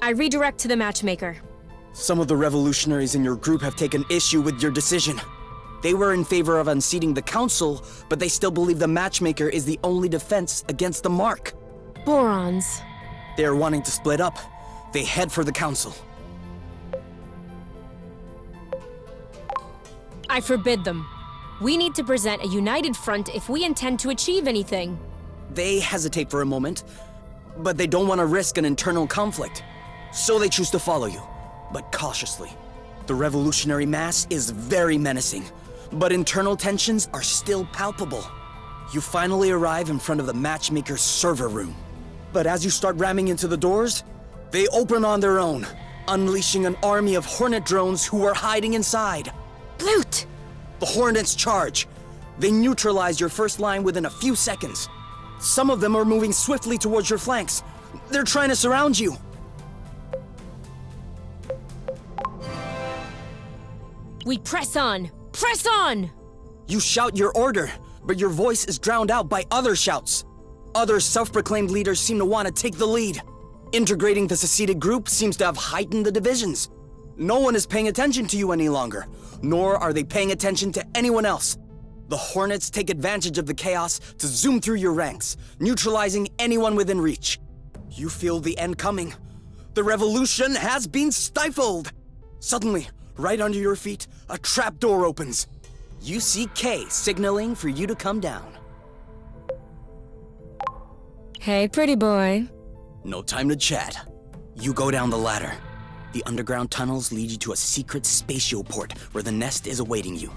I redirect to the matchmaker.
Some of the revolutionaries in your group have taken issue with your decision. They were in favor of unseating the council, but they still believe the matchmaker is the only defense against the mark.
Borons.
They are wanting to split up. They head for the council.
I forbid them. We need to present a united front if we intend to achieve anything.
They hesitate for a moment, but they don't want to risk an internal conflict. So they choose to follow you, but cautiously. The revolutionary mass is very menacing, but internal tensions are still palpable. You finally arrive in front of the matchmaker's server room. But as you start ramming into the doors, they open on their own, unleashing an army of Hornet drones who are hiding inside.
Blute!
The Hornets charge. They neutralize your first line within a few seconds. Some of them are moving swiftly towards your flanks. They're trying to surround you.
We press on! Press on!
You shout your order, but your voice is drowned out by other shouts. Other self-proclaimed leaders seem to want to take the lead. Integrating the seceded group seems to have heightened the divisions. No one is paying attention to you any longer, nor are they paying attention to anyone else. The Hornets take advantage of the chaos to zoom through your ranks, neutralizing anyone within reach. You feel the end coming. The revolution has been stifled. Suddenly, right under your feet, a trapdoor opens. You see Kay signaling for you to come down.
Hey, pretty boy.
No time to chat. You go down the ladder. The underground tunnels lead you to a secret spatioport where the nest is awaiting you,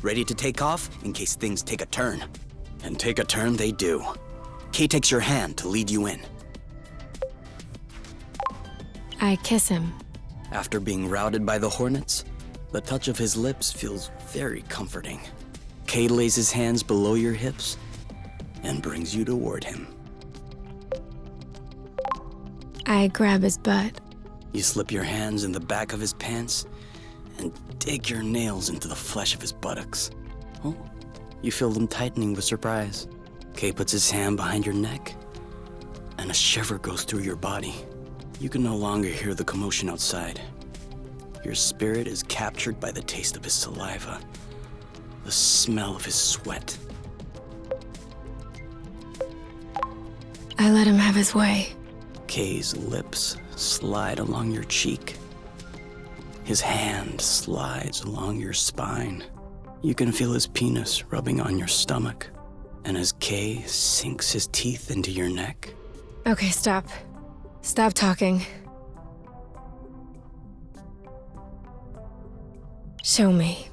ready to take off in case things take a turn. And take a turn they do. Kay takes your hand to lead you in.
I kiss him.
After being routed by the Hornets, the touch of his lips feels very comforting. Kay lays his hands below your hips and brings you toward him.
I grab his butt.
You slip your hands in the back of his pants and dig your nails into the flesh of his buttocks. Oh, you feel them tightening with surprise. Kay puts his hand behind your neck, and a shiver goes through your body. You can no longer hear the commotion outside. Your spirit is captured by the taste of his saliva, the smell of his sweat.
I let him have his way.
Kay's lips slide along your cheek. His hand slides along your spine. You can feel his penis rubbing on your stomach. And as Kay sinks his teeth into your neck...
Okay, stop. Stop talking. Show me.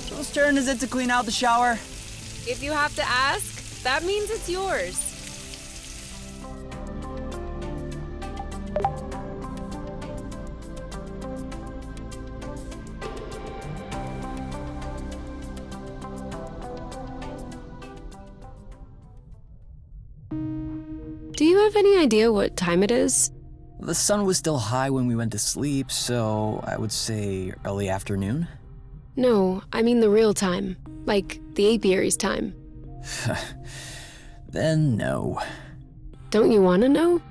Whose turn is it to clean out the shower?
If you have to ask, that means it's yours. Do you have any idea what time it is?
The sun was still high when we went to sleep, so I would say early afternoon.
No, I mean the real time. Like the apiary's time.
Then no.
Don't you want to know?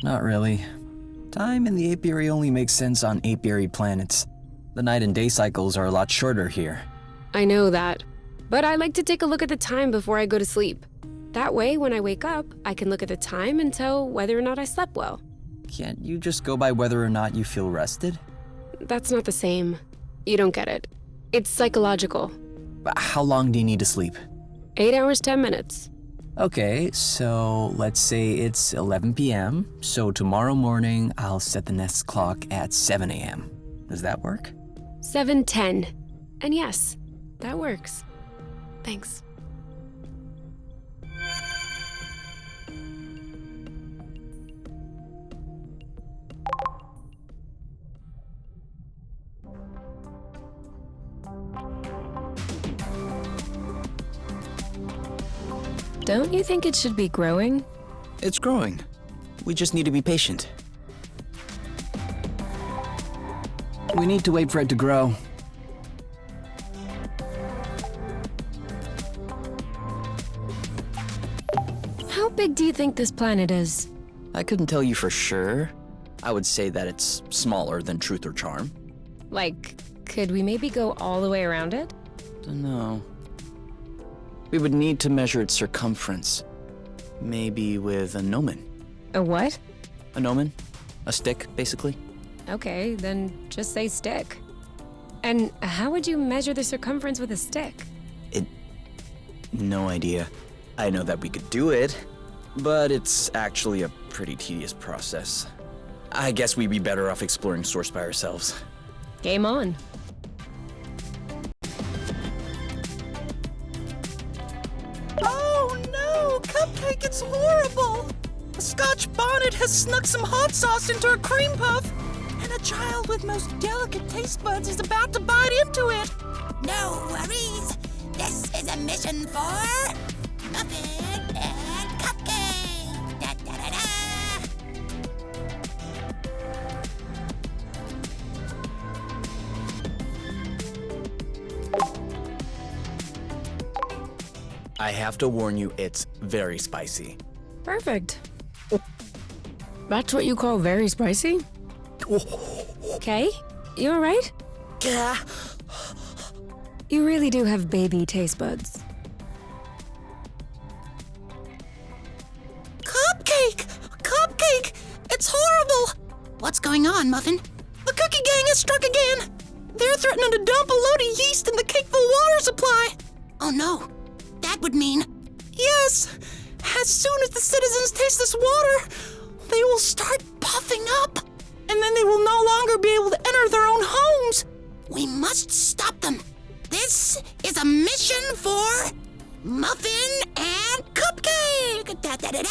Not really. Time in the apiary only makes sense on apiary planets. The night and day cycles are a lot shorter here.
I know that. But I like to take a look at the time before I go to sleep. That way, when I wake up, I can look at the time and tell whether or not I slept well.
Can't you just go by whether or not you feel rested?
That's not the same. You don't get it. It's psychological.
How long do you need to sleep?
8 hours, 10 minutes.
Okay, so let's say it's 11 p.m., so tomorrow morning I'll set the Nest clock at 7 a.m. Does that work?
7:10. And yes, that works. Thanks. Don't you think it should be growing?
It's growing. We just need to be patient.
We need to wait for it to grow.
How big do you think this planet is?
I couldn't tell you for sure. I would say that it's smaller than Truth or Charm.
Like, could we maybe go all the way around it?
Dunno. We would need to measure its circumference. Maybe with a gnomon.
A what?
A gnomon? A stick, basically.
Okay, then just say stick. And how would you measure the circumference with a stick?
No idea. I know that we could do it, but it's actually a pretty tedious process. I guess we'd be better off exploring Source by ourselves.
Game on.
Oh no, Cupcake, it's horrible! A Scotch bonnet has snuck some hot sauce into a cream puff, and a child with most delicate taste buds is about to bite into it.
No worries. This is a mission for Muffin and Cupcake. Da da da da.
I have to warn you, it's very spicy.
Perfect. That's what you call very spicy? Okay, you alright?
Yeah.
You really do have baby taste buds.
Cupcake! Cupcake! It's horrible! What's going on, Muffin?
The cookie gang has struck again! They're threatening to dump a load of yeast in the cakeful water supply!
Oh no. That would mean...
Yes! As soon as the citizens taste this water, they will start puffing up! And then they will no longer be able to enter their own homes!
We must stop them. This is a mission for Muffin and Da-da-da-da!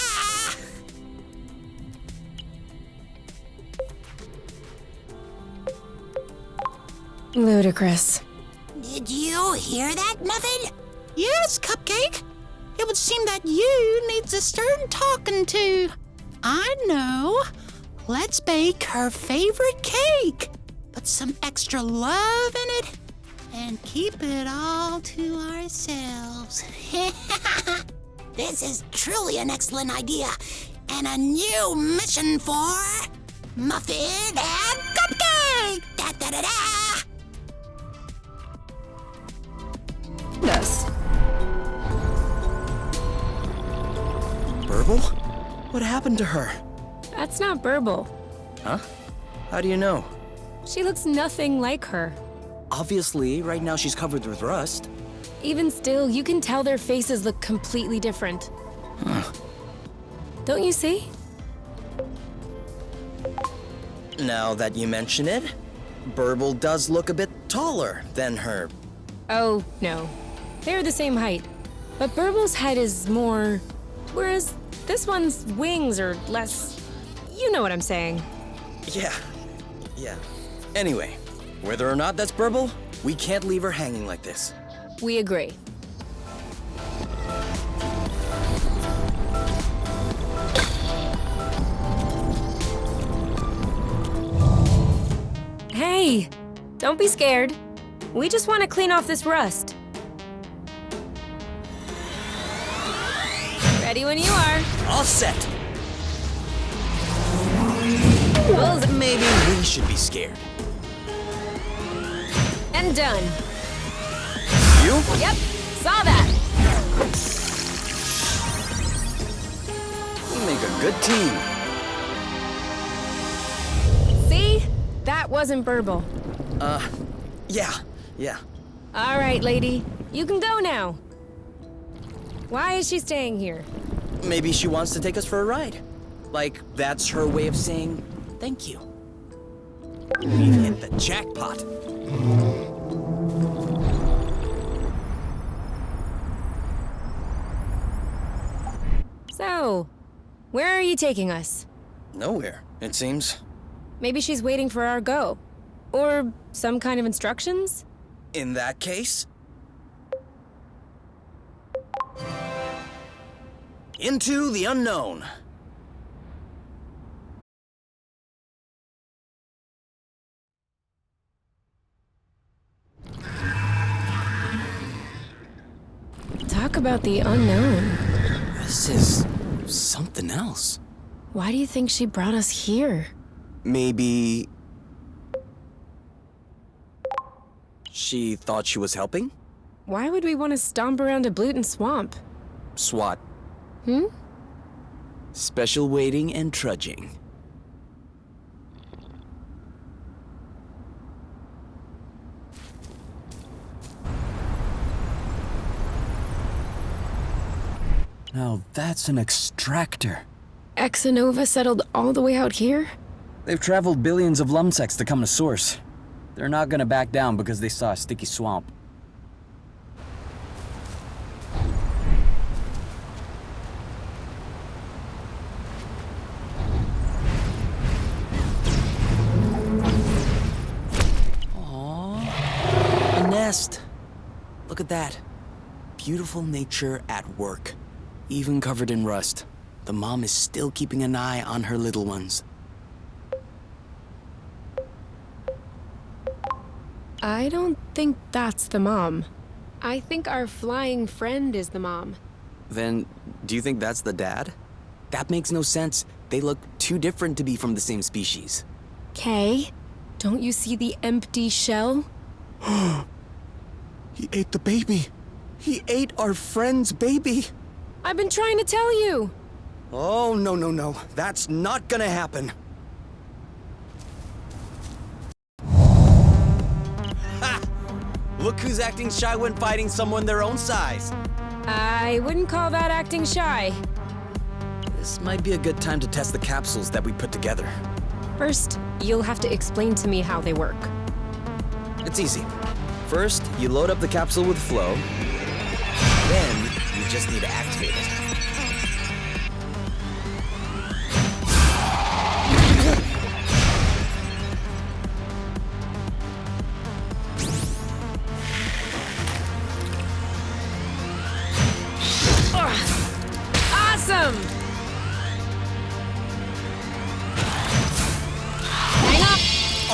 Ludicrous.
Did you hear that, Muffin? Yes, Cupcake. It would seem that you needs a stern talking to. I know. Let's bake her favorite cake. Put some extra love in it and keep it all to ourselves. This is truly an excellent idea and a new mission for Muffin and Cupcake. Da-da-da-da!
Us.
Burble? What happened to her?
That's not Burble.
Huh? How do you know?
She looks nothing like her.
Obviously, right now she's covered with rust.
Even still, you can tell their faces look completely different.
Huh.
Don't you see?
Now that you mention it, Burble does look a bit taller than her.
Oh, no. They're the same height. But Burble's head is more... whereas this one's wings are less... You know what I'm saying.
Yeah. Anyway, whether or not that's Burble, we can't leave her hanging like this.
We agree. Hey, don't be scared. We just want to clean off this rust. Ready when you are.
All set.
Well,
Maybe we should be scared.
and done.
You?
Yep, saw that.
We make a good team.
See? That wasn't Burble.
Yeah.
All right, lady. You can go now. Why is she staying here?
Maybe she wants to take us for a ride. Like, that's her way of saying thank you. We've hit the jackpot.
So, where are you taking us?
Nowhere, it seems.
Maybe she's waiting for our go. Or some kind of instructions?
In that case... into the unknown.
Talk about the unknown.
This is something else.
Why do you think she brought us here?
Maybe... she thought she was helping?
Why would we want to stomp around a Bluton swamp?
SWAT.
Hmm?
Special waiting and trudging.
Now that's an extractor.
Exanova settled all the way out here?
They've traveled billions of lumsects to come to Source. They're not gonna back down because they saw a sticky swamp.
Aww. A nest. Look at that. Beautiful nature at work. Even covered in rust. The mom is still keeping an eye on her little ones.
I don't think that's the mom. I think our flying friend is the mom.
Then, do you think that's the dad? That makes no sense. They look too different to be from the same species.
Kay, don't you see the empty shell?
He ate the baby. He ate our friend's baby.
I've been trying to tell you.
Oh, no. That's not gonna happen. Ha! Look who's acting shy when fighting someone their own size.
I wouldn't call that acting shy.
This might be a good time to test the capsules that we put together.
First, you'll have to explain to me how they work.
It's easy. First, you load up the capsule with flow. Then, you just need to activate it.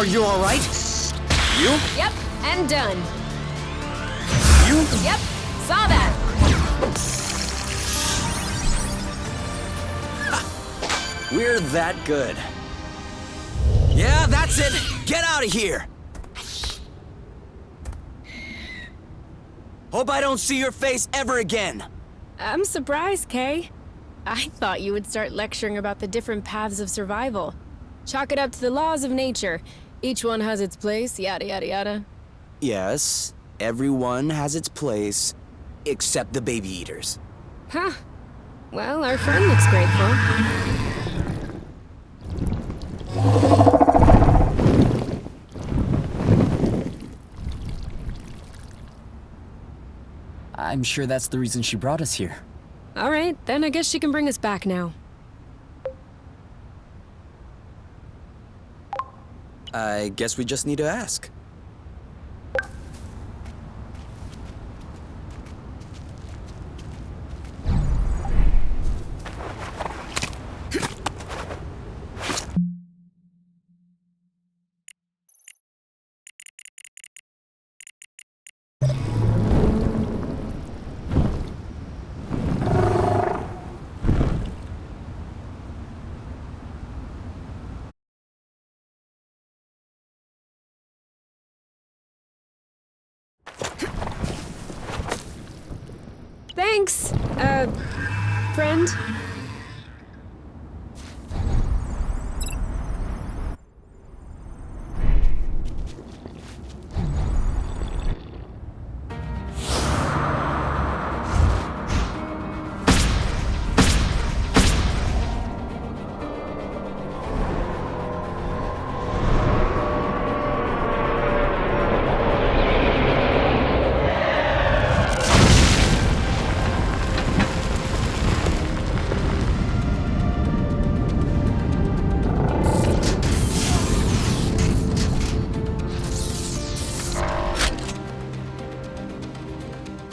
Are you alright? You?
Yep, and done.
You?
Yep, saw that.
We're that good. Yeah, that's it! Get out of here! Hope I don't see your face ever again!
I'm surprised, Kay. I thought you would start lecturing about the different paths of survival. Chalk it up to the laws of nature. Each one has its place, yada yada yada.
Yes, everyone has its place, except the baby eaters.
Huh. Well, our friend looks grateful.
I'm sure that's the reason she brought us here.
All right, then I guess she can bring us back now.
I guess we just need to ask.
Thanks, friend.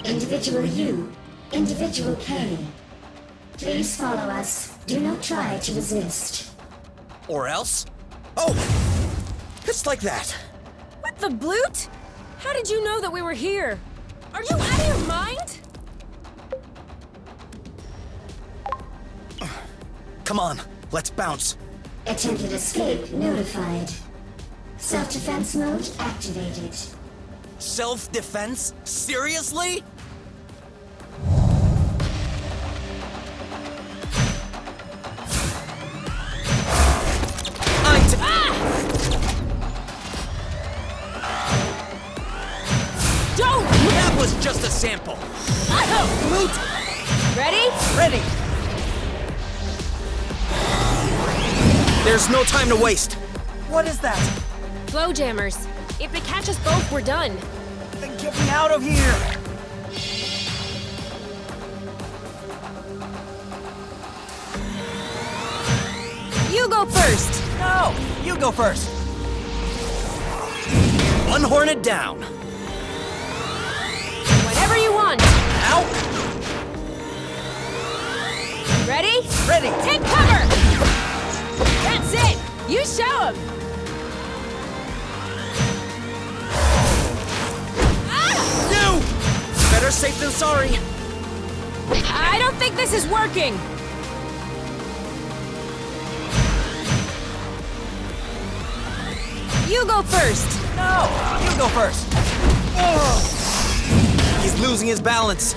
Individual U, Individual K. Please follow us. Do not try to resist.
Or else? Oh! It's like that!
What the bloot? How did you know that we were here? Are you out of your mind?
Come on, let's bounce.
Attempted escape notified. Self-defense mode activated.
Self-defense? Seriously?
Don't!
That was just a sample. Loot!
Ready?
Ready! There's no time to waste. What is that?
Flow jammers. If they catch us both, we're done.
Then get me out of here!
You go first.
No! You go first! One hornet down.
Whenever you want.
Ow!
Ready?
Ready!
Take cover! That's it! You show him!
No! Better safe than sorry.
I don't think this is working! You go first!
No! You go first! Ugh. He's losing his balance.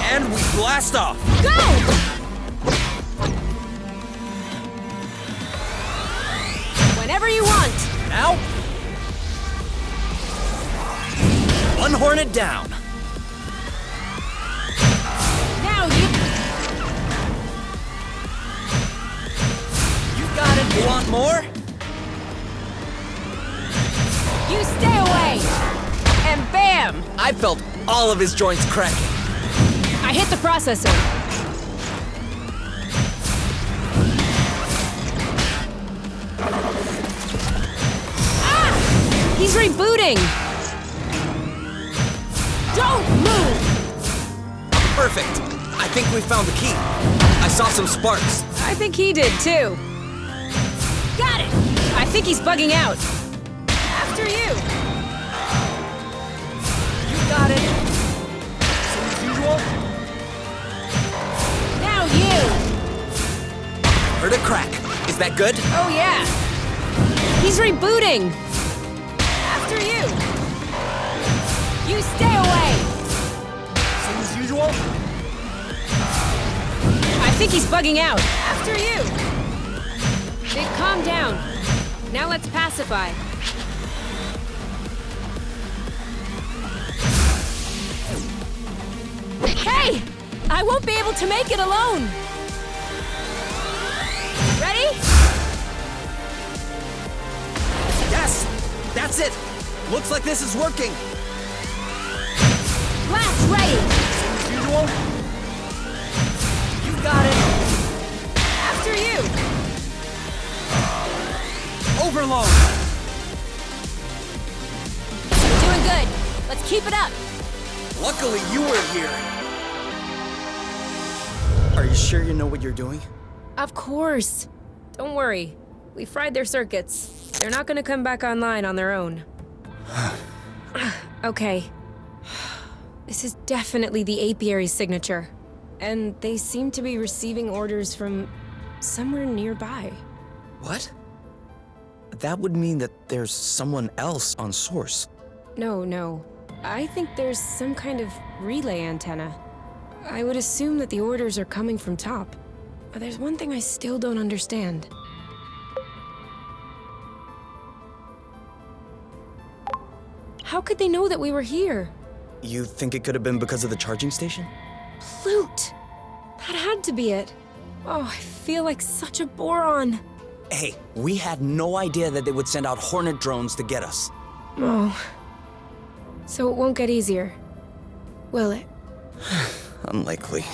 And we blast off!
Go! Whenever you want!
Now? One hornet down.
Now you...
You got it. You want more?
You stay away! And bam!
I felt all of his joints cracking.
I hit the processor. Ah! He's rebooting! Don't move!
Perfect. I think we found the key. I saw some sparks.
I think he did too. Got it! I I think he's bugging out. After you.
You got it. Same as usual.
Now you.
Heard a crack. Is that good?
Oh yeah. He's rebooting. After you. You stay away.
Same as usual.
I think he's bugging out. After you. They've calmed down. Now let's pacify. Hey! I won't be able to make it alone. Ready?
Yes! That's it! Looks like this is working.
Blast ready.
Same as usual. You got it.
After you.
Overload.
You're doing good. Let's keep it up.
Luckily, you were here. Are you sure you know what you're doing?
Of course. Don't worry. We fried their circuits. They're not gonna come back online on their own. Okay. This is definitely the apiary's signature. And they seem to be receiving orders from somewhere nearby.
What? That would mean that there's someone else on source.
No. I think there's some kind of relay antenna. I would assume that the orders are coming from top. But there's one thing I still don't understand. How could they know that we were here?
You think it could have been because of the charging station?
Flute! That had to be it. Oh, I feel like such a boron.
Hey, we had no idea that they would send out Hornet drones to get us.
Oh. So it won't get easier, will it?
Unlikely.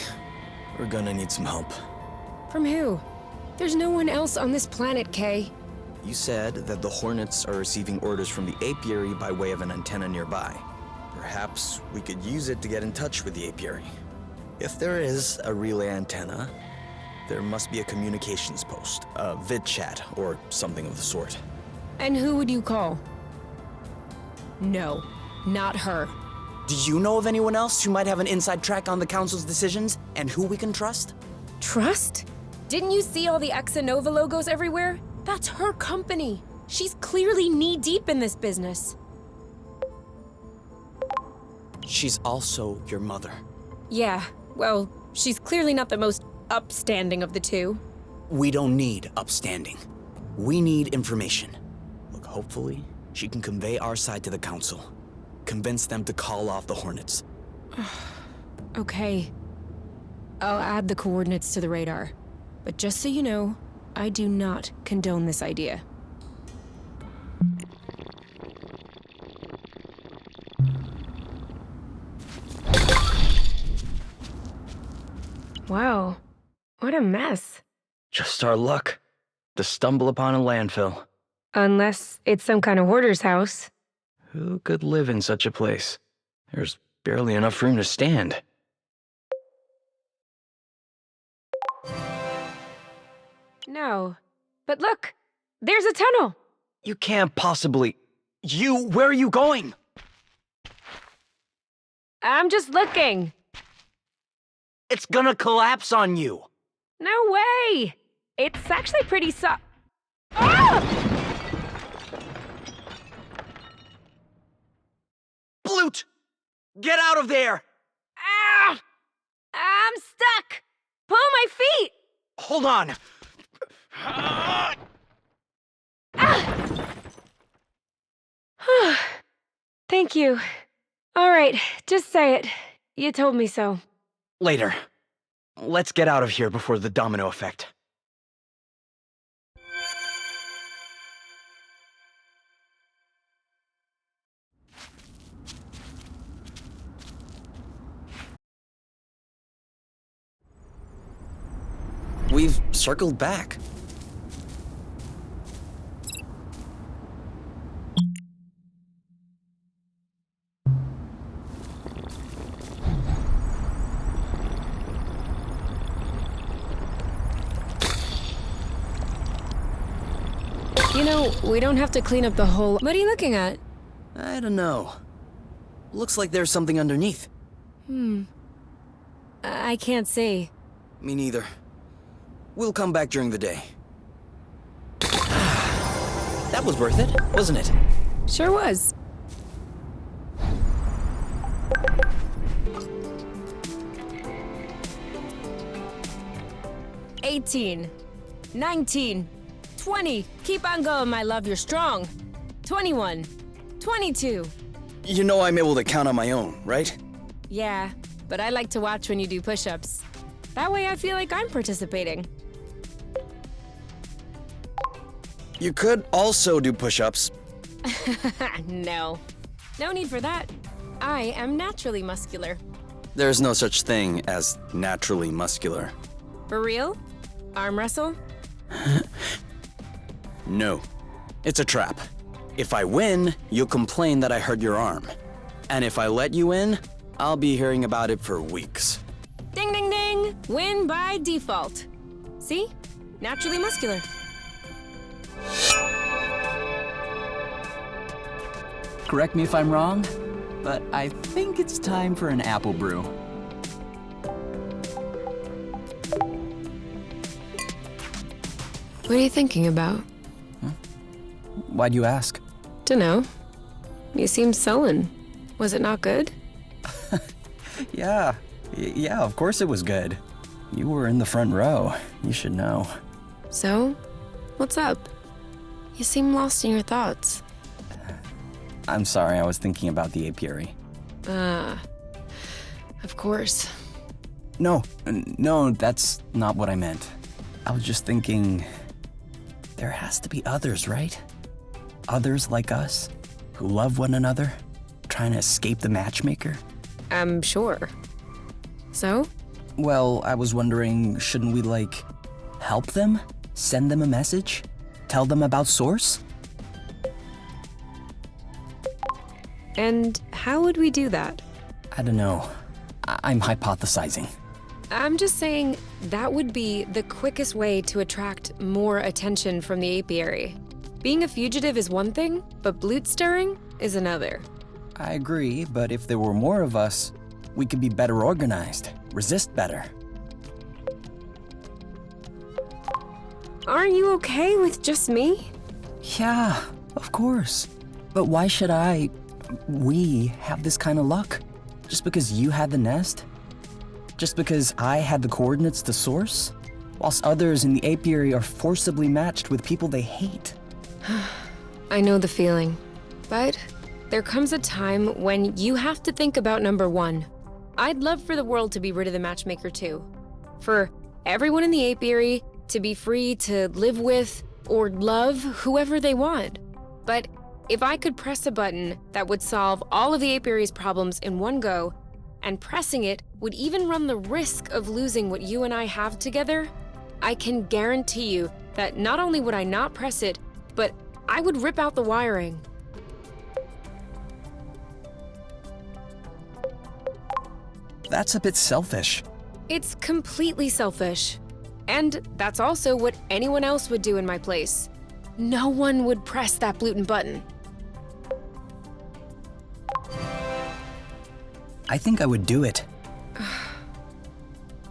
We're gonna need some help.
From who? There's no one else on this planet, Kay.
You said that the Hornets are receiving orders from the apiary by way of an antenna nearby. Perhaps we could use it to get in touch with the apiary. If there is a relay antenna, there must be a communications post, a vid chat, or something of the sort.
And who would you call? No, not her.
Do you know of anyone else who might have an inside track on the Council's decisions and who we can trust?
Trust? Didn't you see all the Exanova logos everywhere? That's her company. She's clearly knee-deep in this business.
She's also your mother.
Yeah, well, she's clearly not the most upstanding of the two.
We don't need upstanding. We need information. Look, hopefully, she can convey our side to the Council. Convince them to call off the Hornets.
Okay. I'll add the coordinates to the radar. But just so you know, I do not condone this idea. Wow, what a mess.
Just our luck to stumble upon a landfill.
Unless it's some kind of hoarder's house.
Who could live in such a place? There's barely enough room to stand.
No. But look, there's a tunnel.
You can't possibly... where are you going?
I'm just looking.
It's gonna collapse on you.
No way. It's actually pretty Ah!
Blute! Get out of there!
Ah! I'm stuck. Pull my feet.
Hold on.
Ah! Thank you. All right, just say it. You told me so.
Later. Let's get out of here before the domino effect. We've circled back.
You know, we don't have to clean up the whole... What are you looking at?
I don't know. Looks like there's something underneath.
I can't see.
Me neither. We'll come back during the day. That was worth it, wasn't it?
Sure was. $18, $19, $20. Keep on going, my love, you're strong. $21, $22.
You know I'm able to count on my own, right?
Yeah, but I like to watch when you do push-ups. That way I feel like I'm participating.
You could also do push-ups.
No. No need for that. I am naturally muscular.
There's no such thing as naturally muscular.
For real? Arm wrestle?
No. It's a trap. If I win, you'll complain that I hurt your arm. And if I let you in, I'll be hearing about it for weeks.
Ding, ding, ding! Win by default. See? Naturally muscular.
Correct me if I'm wrong, but I think it's time for an apple brew.
What are you thinking about?
Why'd you ask?
Dunno. You seem sullen. Was it not good?
Yeah, of course it was good. You were in the front row. You should know.
So? What's up? You seem lost in your thoughts.
I'm sorry, I was thinking about the apiary.
Of course.
No, that's not what I meant. I was just thinking, there has to be others, right? Others like us, who love one another, trying to escape the matchmaker?
I'm sure. So?
Well, I was wondering, shouldn't we, help them? Send them a message? Tell them about Source?
And how would we do that?
I don't know. I'm hypothesizing.
I'm just saying that would be the quickest way to attract more attention from the apiary. Being a fugitive is one thing, but blood stirring is another.
I agree, but if there were more of us, we could be better organized, resist better.
Aren't you okay with just me?
Yeah, of course. But why should we have this kind of luck? Just because you had the nest? Just because I had the coordinates to Source? Whilst others in the apiary are forcibly matched with people they hate.
I know the feeling. But there comes a time when you have to think about number one. I'd love for the world to be rid of the matchmaker too. For everyone in the apiary to be free to live with or love whoever they want. But if I could press a button that would solve all of the apiary's problems in one go, and pressing it would even run the risk of losing what you and I have together, I can guarantee you that not only would I not press it, but I would rip out the wiring.
That's a bit selfish.
It's completely selfish. And that's also what anyone else would do in my place. No one would press that gluten button.
I think I would do it.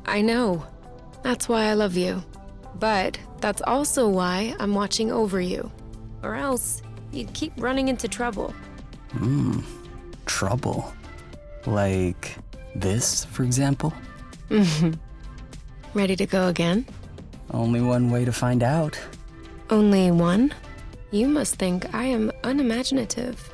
I know. That's why I love you. But that's also why I'm watching over you. Or else you'd keep running into trouble.
Trouble. Like this, for example?
Ready to go again?
Only one way to find out.
Only one? You must think I am unimaginative.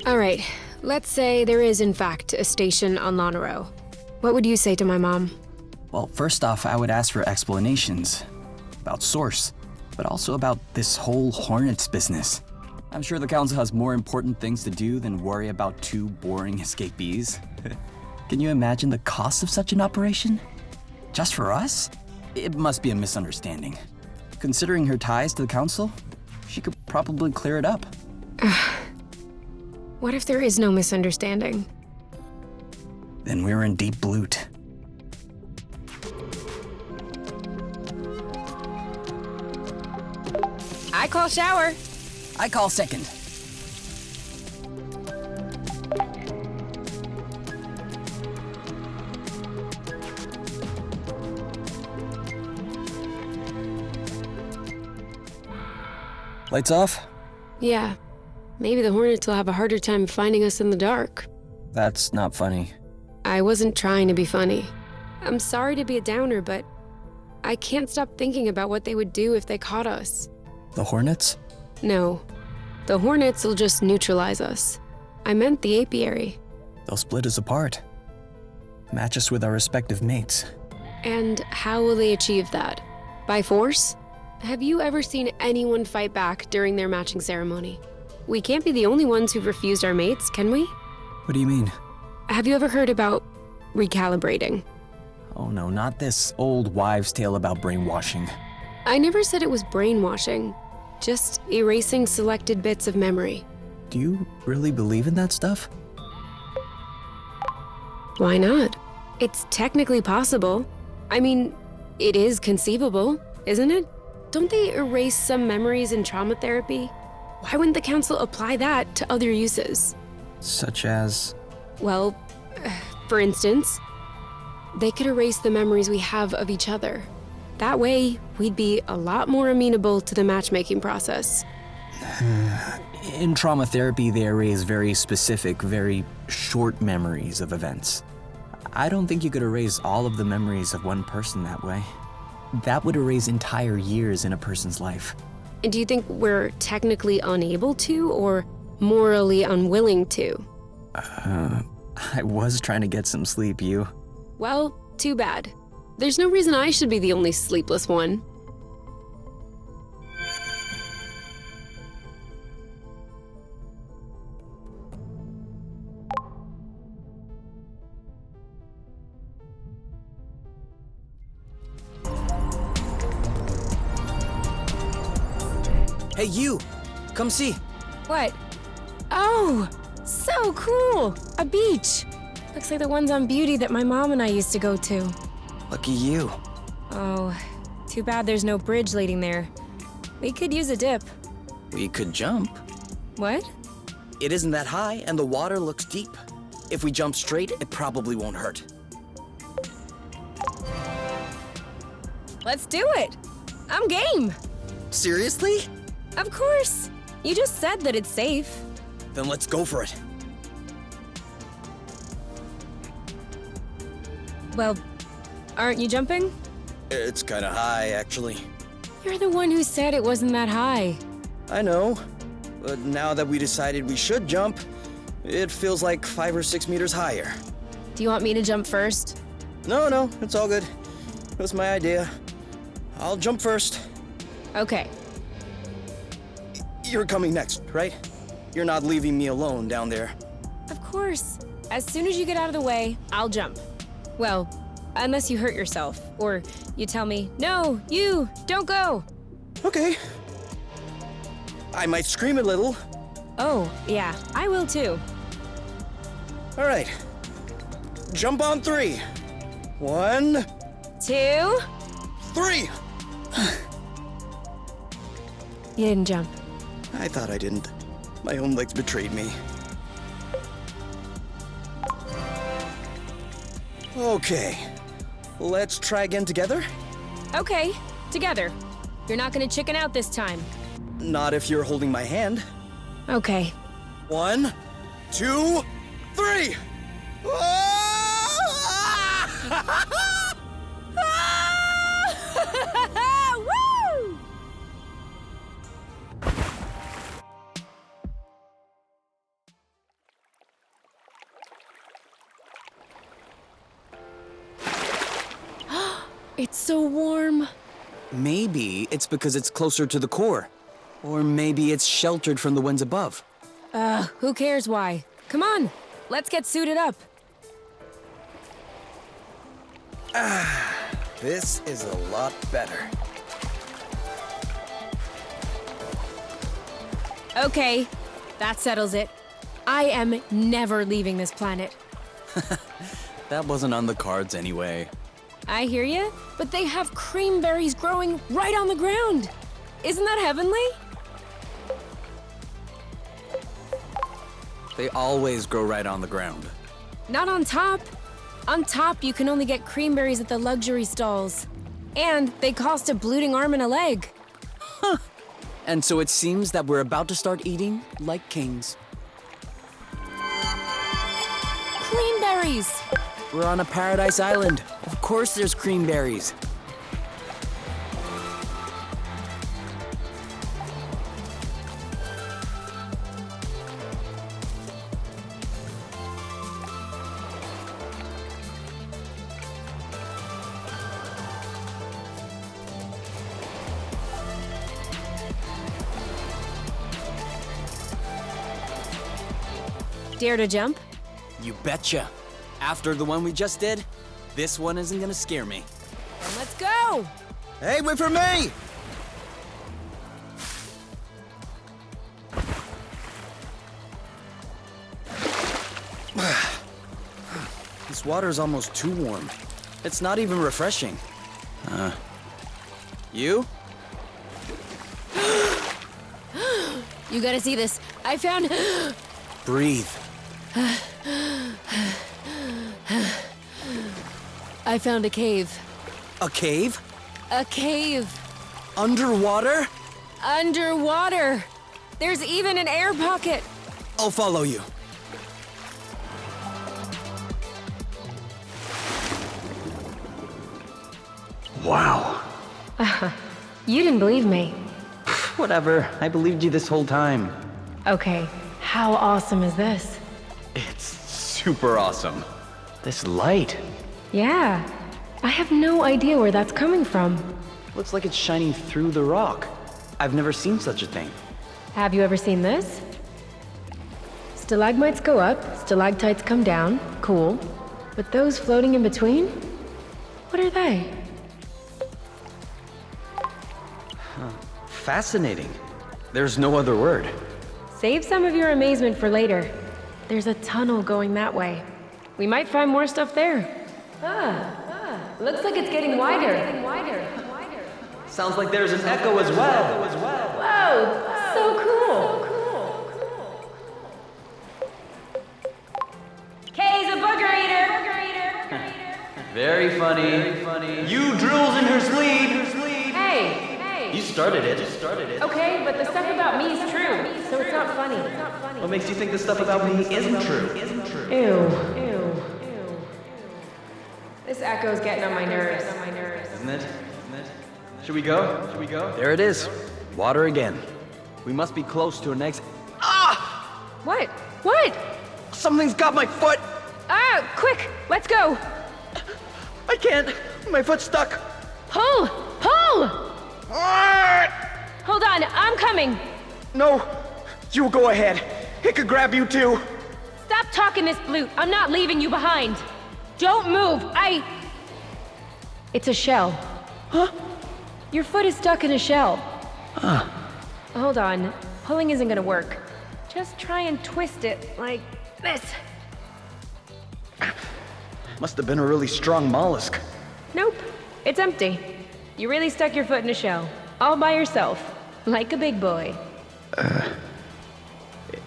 All right, let's say there is in fact a station on Lonero. What would you say to my mom?
Well, first off, I would ask for explanations about Source, but also about this whole Hornets business. I'm sure the Council has more important things to do than worry about two boring escapees. Can you imagine the cost of such an operation? Just for us? It must be a misunderstanding. Considering her ties to the council, she could probably clear it up.
What if there is no misunderstanding?
Then we're in deep loot.
I call shower.
I call second. Lights off?
Yeah. Maybe the Hornets will have a harder time finding us in the dark.
That's not funny.
I wasn't trying to be funny. I'm sorry to be a downer, but I can't stop thinking about what they would do if they caught us.
The Hornets?
No. The Hornets will just neutralize us. I meant the apiary.
They'll split us apart. Match us with our respective mates.
And how will they achieve that? By force? Have you ever seen anyone fight back during their matching ceremony? We can't be the only ones who've refused our mates, can we?
What do you mean?
Have you ever heard about recalibrating?
Oh no, not this old wives' tale about brainwashing.
I never said it was brainwashing, just erasing selected bits of memory.
Do you really believe in that stuff?
Why not? It's technically possible. I mean, it is conceivable, isn't it? Don't they erase some memories in trauma therapy? Why wouldn't the council apply that to other uses?
Such as?
Well, for instance, they could erase the memories we have of each other. That way, we'd be a lot more amenable to the matchmaking process.
In trauma therapy, they erase very specific, very short memories of events. I don't think you could erase all of the memories of one person that way. That would erase entire years in a person's life.
And do you think we're technically unable to, or morally unwilling to?
I was trying to get some sleep, you.
Well, too bad. There's no reason I should be the only sleepless one.
Hey, you! Come see!
What? Oh, so cool! A beach! Looks like the ones on Beauty that my mom and I used to go to.
Lucky you.
Oh, too bad there's no bridge leading there. We could use a dip.
We could jump.
What?
It isn't that high, and the water looks deep. If we jump straight, it probably won't hurt.
Let's do it! I'm game!
Seriously?
Of course! You just said that it's safe.
Then let's go for it.
Well, aren't you jumping?
It's kinda high, actually.
You're the one who said it wasn't that high.
I know, but now that we decided we should jump, it feels like 5 or 6 meters higher.
Do you want me to jump first?
No, it's all good. It was my idea. I'll jump first.
Okay.
You're coming next, right? You're not leaving me alone down there.
Of course. As soon as you get out of the way, I'll jump. Well, unless you hurt yourself, or you tell me, no, you, don't go.
Okay. I might scream a little.
Oh, yeah, I will too.
All right. Jump on 3. 1,
2.
3!
You didn't jump.
I thought I didn't. My own legs betrayed me. Okay. Let's try again together?
Okay, together. You're not gonna chicken out this time.
Not if you're holding my hand.
Okay.
1, 2, 3!
Woo! It's so warm.
Maybe it's because it's closer to the core. Or maybe it's sheltered from the winds above.
Who cares why? Come on, let's get suited up.
This is a lot better.
Okay, that settles it. I am never leaving this planet.
That wasn't on the cards anyway.
I hear ya, but they have cream berries growing right on the ground. Isn't that heavenly?
They always grow right on the ground.
Not on top. On top, you can only get cream berries at the luxury stalls. And they cost a bleeding arm and a leg.
And so it seems that we're about to start eating like kings.
Cream berries!
We're on a paradise island. Of course there's cream berries.
Dare to jump?
You betcha. After the one we just did, this one isn't gonna scare me.
Then let's go!
Hey, wait for me! This water is almost too warm. It's not even refreshing. You?
You gotta see this. I found...
Breathe.
I found a cave.
A cave?
A cave.
Underwater?
Underwater. There's even an air pocket.
I'll follow you.
Wow.
You didn't believe me.
Whatever, I believed you this whole time.
Okay, how awesome is this?
It's super awesome. This light.
Yeah, I have no idea where that's coming from.
Looks like it's shining through the rock. I've never seen such a thing.
Have you ever seen this? Stalagmites go up, stalactites come down, cool. But those floating in between? What are they?
Fascinating. There's no other word.
Save some of your amazement for later. There's a tunnel going that way. We might find more stuff there. Looks like it's getting wider.
Sounds like there's an echo as well.
Whoa, so cool. Kay's a booger eater.
Very funny. You drools in her sleeve.
Hey.
You started it.
Okay, but the stuff about me is true, so it's not funny.
What makes you think the stuff about me isn't true?
Ew. This echo's getting on my nerves.
Isn't it? Should we go? There it is. Water again. We must be close to an exit.
What?
Something's got my foot!
Quick, let's go.
I can't. My foot's stuck.
Pull! Hold on, I'm coming.
No, you go ahead. It could grab you too.
Stop talking this blute. I'm not leaving you behind. Don't move. It's a shell.
Huh?
Your foot is stuck in a shell. Hold on. Pulling isn't gonna work. Just try and twist it like this.
Must have been a really strong mollusk.
Nope. It's empty. You really stuck your foot in a shell. All by yourself. Like a big boy.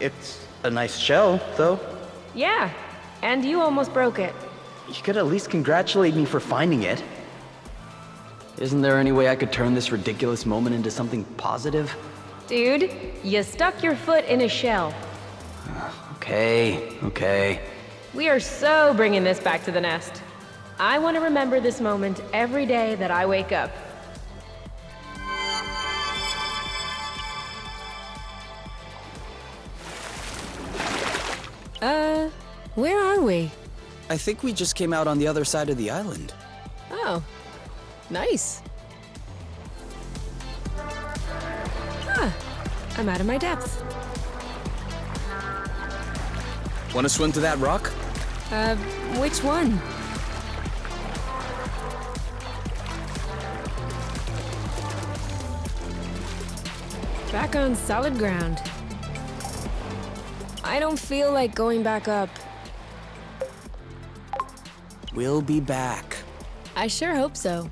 It's a nice shell, though.
Yeah. And you almost broke it.
You could at least congratulate me for finding it. Isn't there any way I could turn this ridiculous moment into something positive?
Dude, you stuck your foot in a shell.
Okay.
We are so bringing this back to the nest. I want to remember this moment every day that I wake up. Where are we?
I think we just came out on the other side of the island.
Oh, nice. I'm out of my depth.
Want to swim to that rock?
Which one? Back on solid ground. I don't feel like going back up.
We'll be back.
I sure hope so.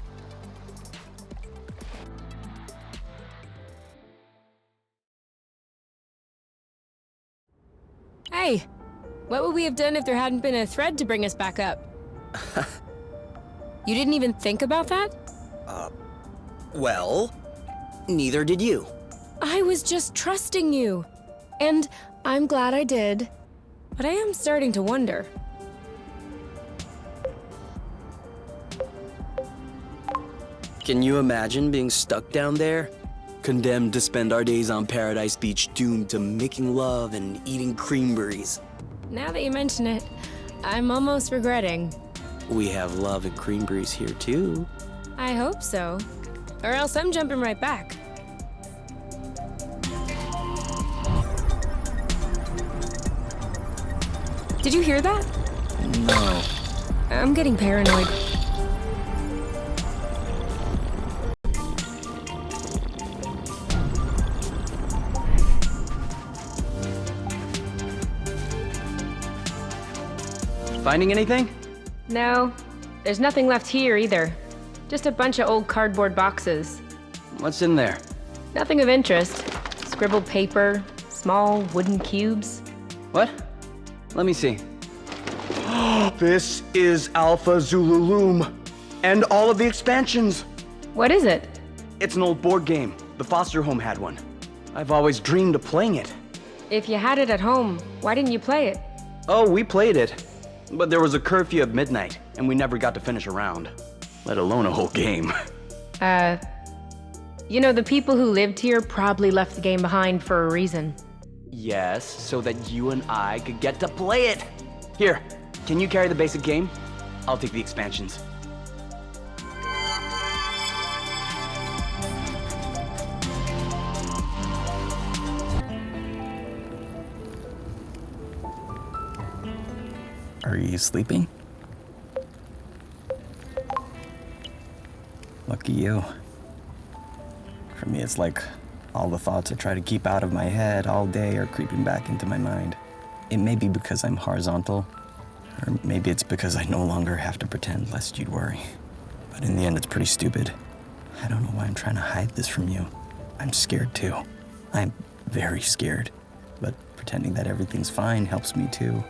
Hey, what would we have done if there hadn't been a thread to bring us back up? You didn't even think about that?
Well, neither did you.
I was just trusting you. And I'm glad I did. But I am starting to wonder.
Can you imagine being stuck down there? Condemned to spend our days on Paradise Beach, doomed to making love and eating creamberries.
Now that you mention it, I'm almost regretting.
We have love and creamberries here too.
I hope so. Or else I'm jumping right back. Did you hear that?
No.
I'm getting paranoid.
Finding anything?
No, there's nothing left here either. Just a bunch of old cardboard boxes.
What's in there?
Nothing of interest. Scribbled paper, small wooden cubes.
What? Let me see.
This is Alpha Zululum, and all of the expansions.
What is it?
It's an old board game. The foster home had one. I've always dreamed of playing it.
If you had it at home, why didn't you play it?
Oh, we played it. But there was a curfew at midnight, and we never got to finish a round, let alone a whole game.
You know, the people who lived here probably left the game behind for a reason.
Yes, so that you and I could get to play it. Here, can you carry the basic game? I'll take the expansions.
Are you sleeping? Lucky you. For me, it's like all the thoughts I try to keep out of my head all day are creeping back into my mind. It may be because I'm horizontal, or maybe it's because I no longer have to pretend lest you'd worry. But in the end, it's pretty stupid. I don't know why I'm trying to hide this from you. I'm scared too. I'm very scared. But pretending that everything's fine helps me too.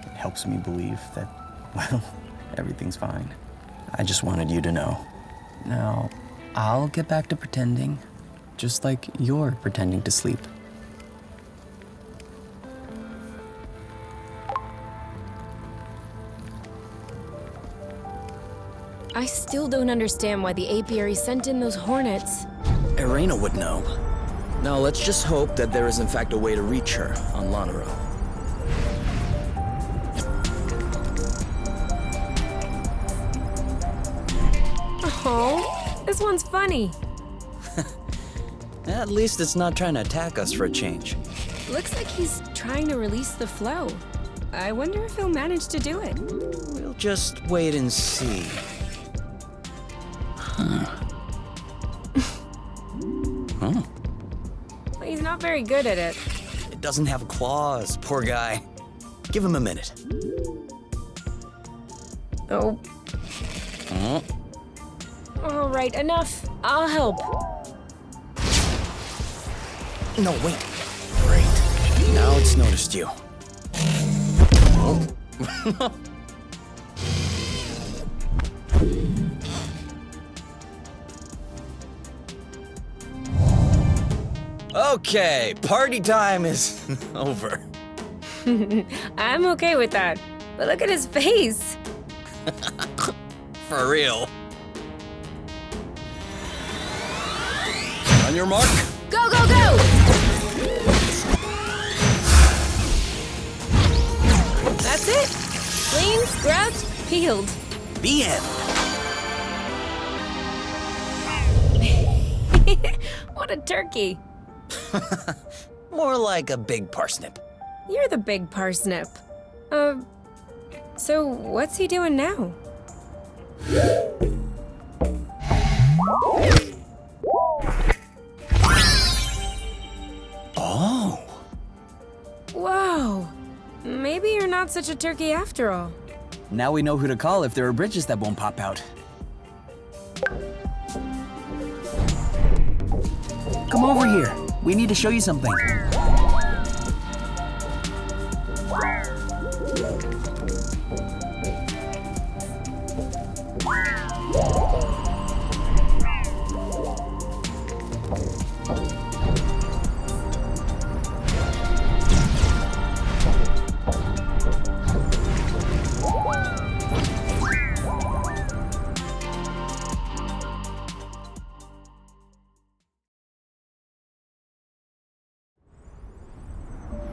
It helps me believe that, well, everything's fine. I just wanted you to know. Now, I'll get back to pretending, just like you're pretending to sleep.
I still don't understand why the apiary sent in those hornets.
Irena would know. Now let's just hope that there is in fact a way to reach her on Lanaro.
Oh, this one's funny.
At least it's not trying to attack us for a change.
Looks like he's trying to release the flow. I wonder if he'll manage to do it.
We'll just wait and see. Oh.
He's not very good at it.
It doesn't have claws, poor guy. Give him a minute.
Oh.
Oh.
All right, enough. I'll help.
No, wait. Great. Now it's noticed you. Oh. Okay, party time is over.
I'm okay with that. But look at his face.
For real. On your mark.
Go, go, go! That's it. Clean, scrubbed, peeled.
The end.
What a turkey.
More like a big parsnip.
You're the big parsnip. So what's he doing now?
Oh.
Whoa. Maybe you're not such a turkey after all.
Now we know who to call if there are bridges that won't pop out. Come over here. We need to show you something.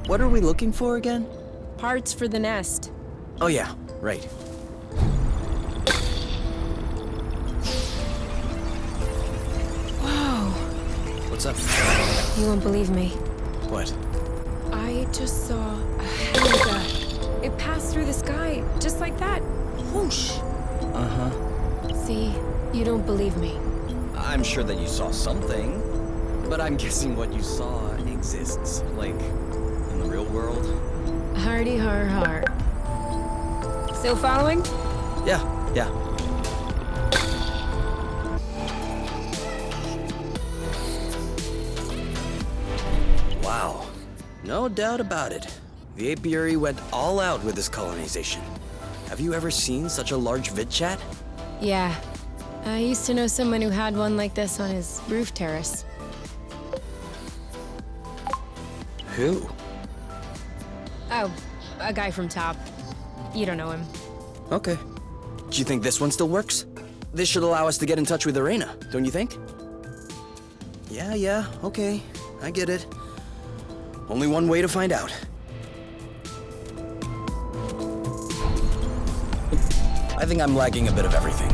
What are we looking for again?
Parts for the nest.
Oh yeah, right.
Whoa.
What's up?
You won't believe me.
What?
I just saw a helica. It passed through the sky, just like that. Whoosh.
Uh-huh.
See, you don't believe me.
I'm sure that you saw something, but I'm guessing what you saw exists, like, in the real world.
Hardy har har. Still following?
Yeah. Wow. No doubt about it. The apiary went all out with this colonization. Have you ever seen such a large vidchat?
Yeah. I used to know someone who had one like this on his roof terrace.
Who?
Oh, a guy from top. You don't know him.
Okay. Do you think this one still works? This should allow us to get in touch with Arena, don't you think? Yeah, okay. I get it. Only one way to find out. I think I'm lagging a bit of everything.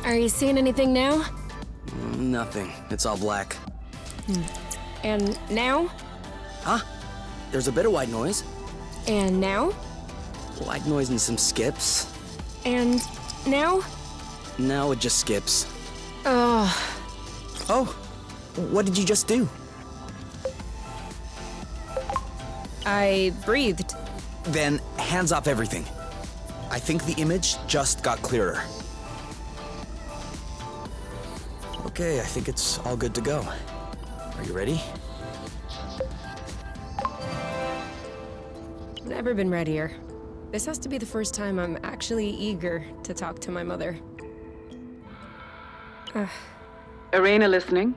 Are you seeing anything now?
Nothing. It's all black.
And now?
Huh? There's a bit of white noise.
And now?
White noise and some skips.
And now?
Now it just skips.
Ugh.
Oh, what did you just do?
I breathed.
Then hands off everything. I think the image just got clearer. Okay, I think it's all good to go. Are you ready?
Never been readier. This has to be the first time I'm actually eager to talk to my mother.
Arena listening?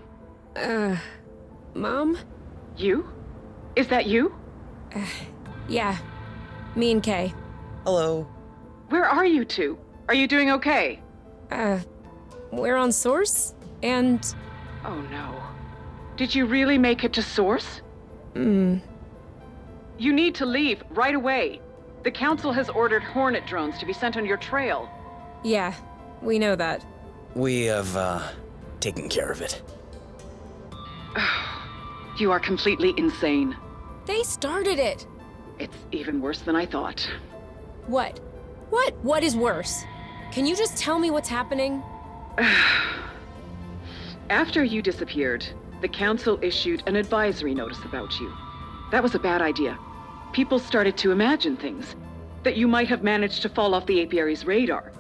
Mom?
You? Is that you?
Yeah. Me and Kay.
Hello.
Where are you two? Are you doing okay?
We're on Source, and...
Oh no. Did you really make it to Source? You need to leave right away. The Council has ordered Hornet drones to be sent on your trail.
Yeah, we know that.
We have, taken care of it.
You are completely insane.
They started it!
It's even worse than I thought.
What? What is worse? Can you just tell me what's happening?
After you disappeared, the Council issued an advisory notice about you. That was a bad idea. People started to imagine things. That you might have managed to fall off the apiary's radar.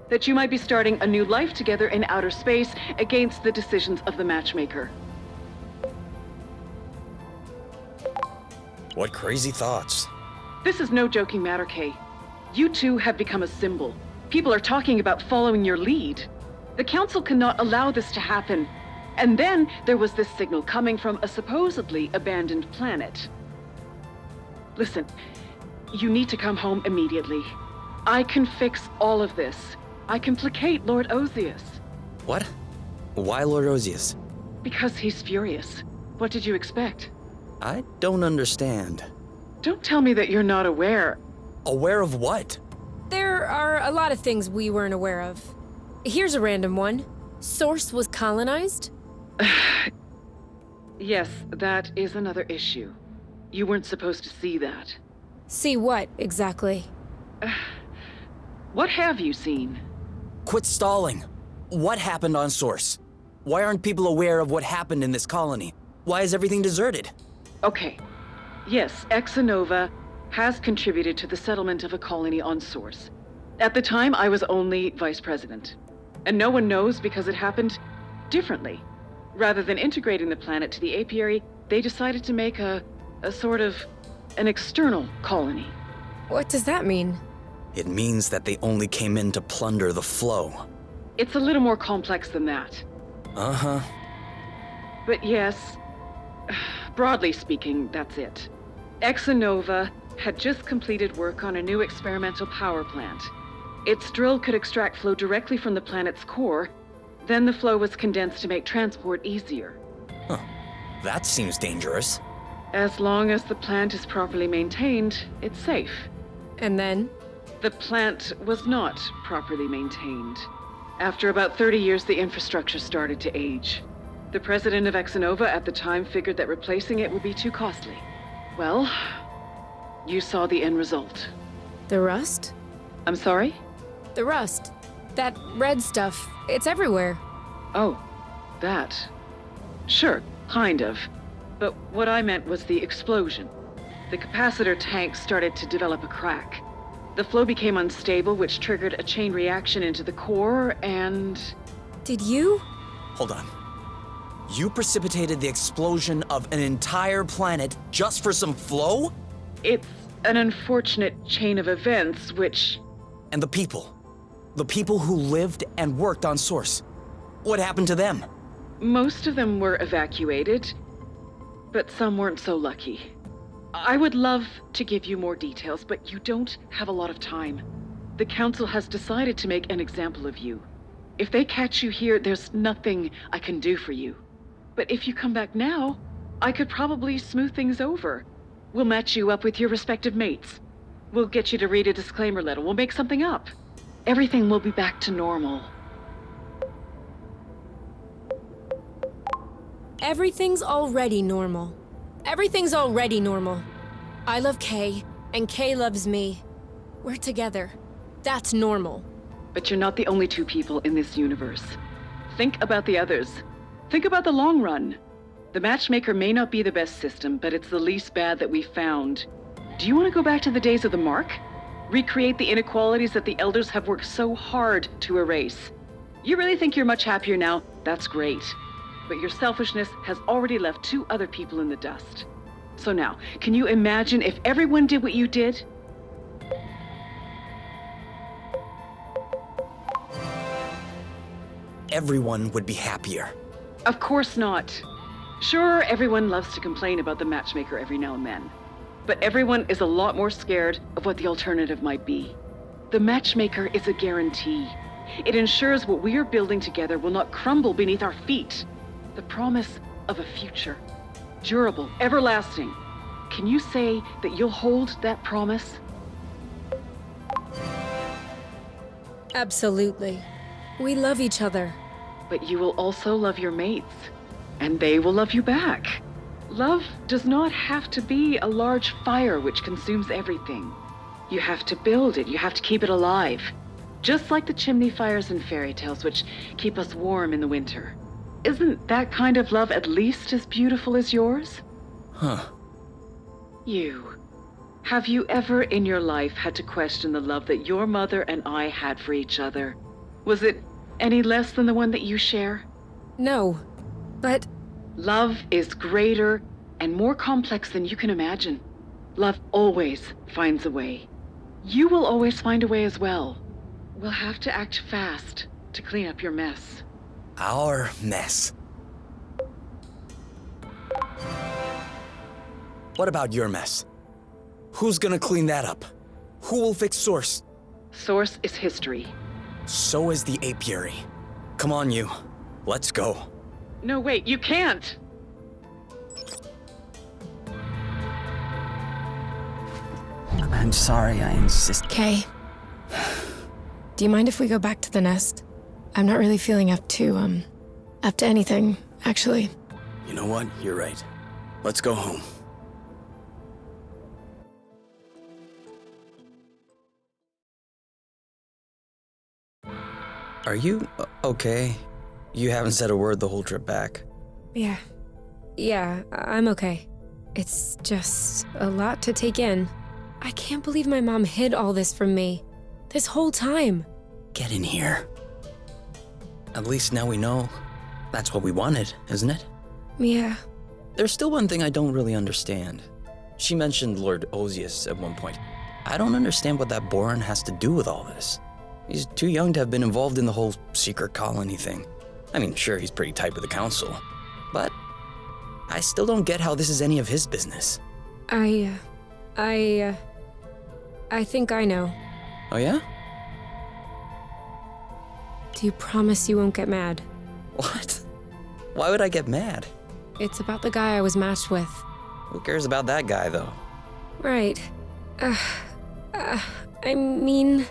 That you might be starting a new life together in outer space against the decisions of the matchmaker.
What crazy thoughts.
This is no joking matter, Kay. You two have become a symbol. People are talking about following your lead. The Council cannot allow this to happen. And then there was this signal coming from a supposedly abandoned planet. Listen, you need to come home immediately. I can fix all of this. I can placate Lord Ozius.
What? Why Lord Ozius?
Because he's furious. What did you expect?
I don't understand.
Don't tell me that you're not aware.
Aware of what?
There are a lot of things we weren't aware of. Here's a random one. Source was colonized?
Yes, that is another issue. You weren't supposed to see that.
See what, exactly?
What have you seen?
Quit stalling. What happened on Source? Why aren't people aware of what happened in this colony? Why is everything deserted?
Okay. Yes, Exanova has contributed to the settlement of a colony on Source. At the time, I was only vice president. And no one knows because it happened differently. Rather than integrating the planet to the apiary, they decided to make a sort of an external colony.
What does that mean?
It means that they only came in to plunder the flow.
It's a little more complex than that.
Uh-huh.
But yes, broadly speaking, that's it. Exanova had just completed work on a new experimental power plant. Its drill could extract flow directly from the planet's core. Then the flow was condensed to make transport easier.
Huh. That seems dangerous.
As long as the plant is properly maintained, it's safe.
And then?
The plant was not properly maintained. After about 30 years, the infrastructure started to age. The president of Exanova at the time figured that replacing it would be too costly. Well, you saw the end result.
The rust?
I'm sorry?
The rust. That red stuff. It's everywhere.
Oh, that. Sure, kind of. But what I meant was the explosion. The capacitor tank started to develop a crack. The flow became unstable, which triggered a chain reaction into the core, and...
Did you?
Hold on. You precipitated the explosion of an entire planet just for some flow?
It's an unfortunate chain of events, which...
And the people. The people who lived and worked on Source. What happened to them?
Most of them were evacuated, but some weren't so lucky. I would love to give you more details, but you don't have a lot of time. The Council has decided to make an example of you. If they catch you here, there's nothing I can do for you. But if you come back now, I could probably smooth things over. We'll match you up with your respective mates. We'll get you to read a disclaimer letter. We'll make something up. Everything will be back to normal.
Everything's already normal. Everything's already normal. I love Kay, and Kay loves me. We're together. That's normal.
But you're not the only two people in this universe. Think about the others. Think about the long run. The matchmaker may not be the best system, but it's the least bad that we found. Do you want to go back to the days of the Mark? Recreate the inequalities that the Elders have worked so hard to erase? You really think you're much happier now? That's great. But your selfishness has already left 2 other people in the dust. So now, can you imagine if everyone did what you did?
Everyone would be happier.
Of course not. Sure, everyone loves to complain about the matchmaker every now and then. But everyone is a lot more scared of what the alternative might be. The matchmaker is a guarantee. It ensures what we are building together will not crumble beneath our feet. The promise of a future. Durable, everlasting. Can you say that you'll hold that promise?
Absolutely. We love each other.
But you will also love your mates. And they will love you back. Love does not have to be a large fire which consumes everything. You have to build it, you have to keep it alive. Just like the chimney fires in fairy tales which keep us warm in the winter. Isn't that kind of love at least as beautiful as yours?
Huh.
Have you ever in your life had to question the love that your mother and I had for each other? Was it any less than the one that you share?
No, but...
Love is greater and more complex than you can imagine. Love always finds a way. You will always find a way as well. We'll have to act fast to clean up your mess.
Our mess. What about your mess? Who's gonna clean that up? Who will fix Source?
Source is history.
So is the apiary. Come on, you. Let's go.
No, wait, you can't!
I'm sorry, I insist.
Kay. Do you mind if we go back to the nest? I'm not really feeling up to anything, actually.
You know what? You're right. Let's go home. Are you okay? You haven't said a word the whole trip back.
Yeah, I'm okay. It's just a lot to take in. I can't believe my mom hid all this from me. This whole time.
Get in here. At least now we know. That's what we wanted, isn't it?
Yeah.
There's still one thing I don't really understand. She mentioned Lord Osius at one point. I don't understand what that Boran has to do with all this. He's too young to have been involved in the whole secret colony thing. I mean, sure, he's pretty tight with the council, but I still don't get how this is any of his business.
I think I know.
Oh yeah?
Do you promise you won't get mad?
What? Why would I get mad?
It's about the guy I was matched with.
Who cares about that guy, though?
Right. I mean...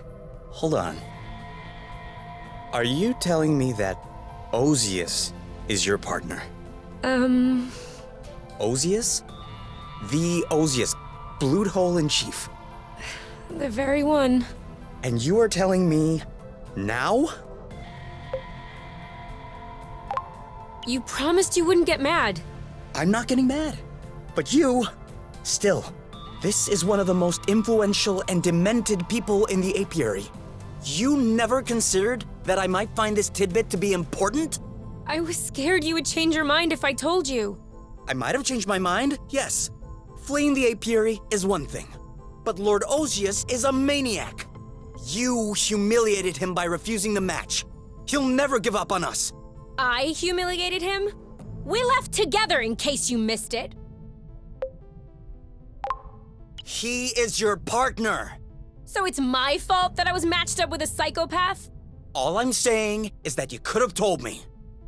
Hold on. Are you telling me that Osius is your partner? Osius? The Osius, Blood Hole in Chief.
The very one.
And you are telling me now?
You promised you wouldn't get mad.
I'm not getting mad. But you, still, this is one of the most influential and demented people in the apiary. You never considered that I might find this tidbit to be important?
I was scared you would change your mind if I told you.
I might have changed my mind, yes. Fleeing the apiary is one thing. But Lord Osius is a maniac. You humiliated him by refusing the match. He'll never give up on us.
I humiliated him? We left together in case you missed it.
He is your partner.
So it's my fault that I was matched up with a psychopath?
All I'm saying is that you could have told me.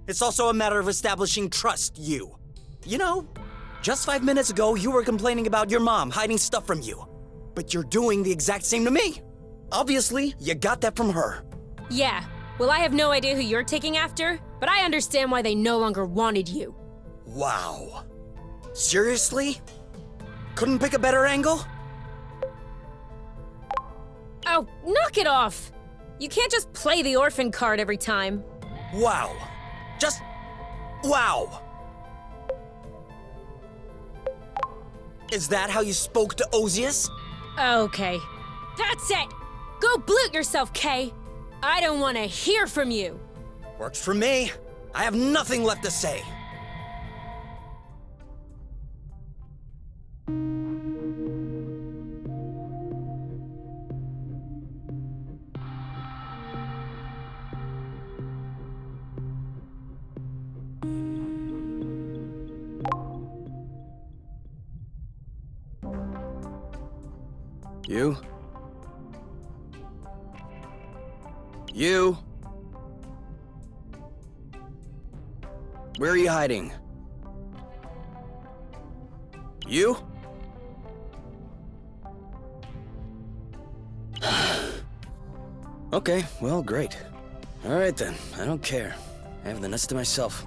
It's also a matter of establishing trust, you. You know, just 5 minutes ago, you were complaining about your mom hiding stuff from you. But you're doing the exact same to me. Obviously, you got that from her.
Yeah. Well, I have no idea who you're taking after, but I understand why they no longer wanted you.
Wow. Seriously? Couldn't pick a better angle?
Oh, knock it off! You can't just play the orphan card every time.
Wow. Just... wow. Is that how you spoke to Osius?
Okay. That's it! Go bloot yourself, Kay! I don't want to hear from you!
Works for me. I have nothing left to say. You? You? Where are you hiding? You? Okay, well, great. All right then, I don't care. I have the nuts to myself.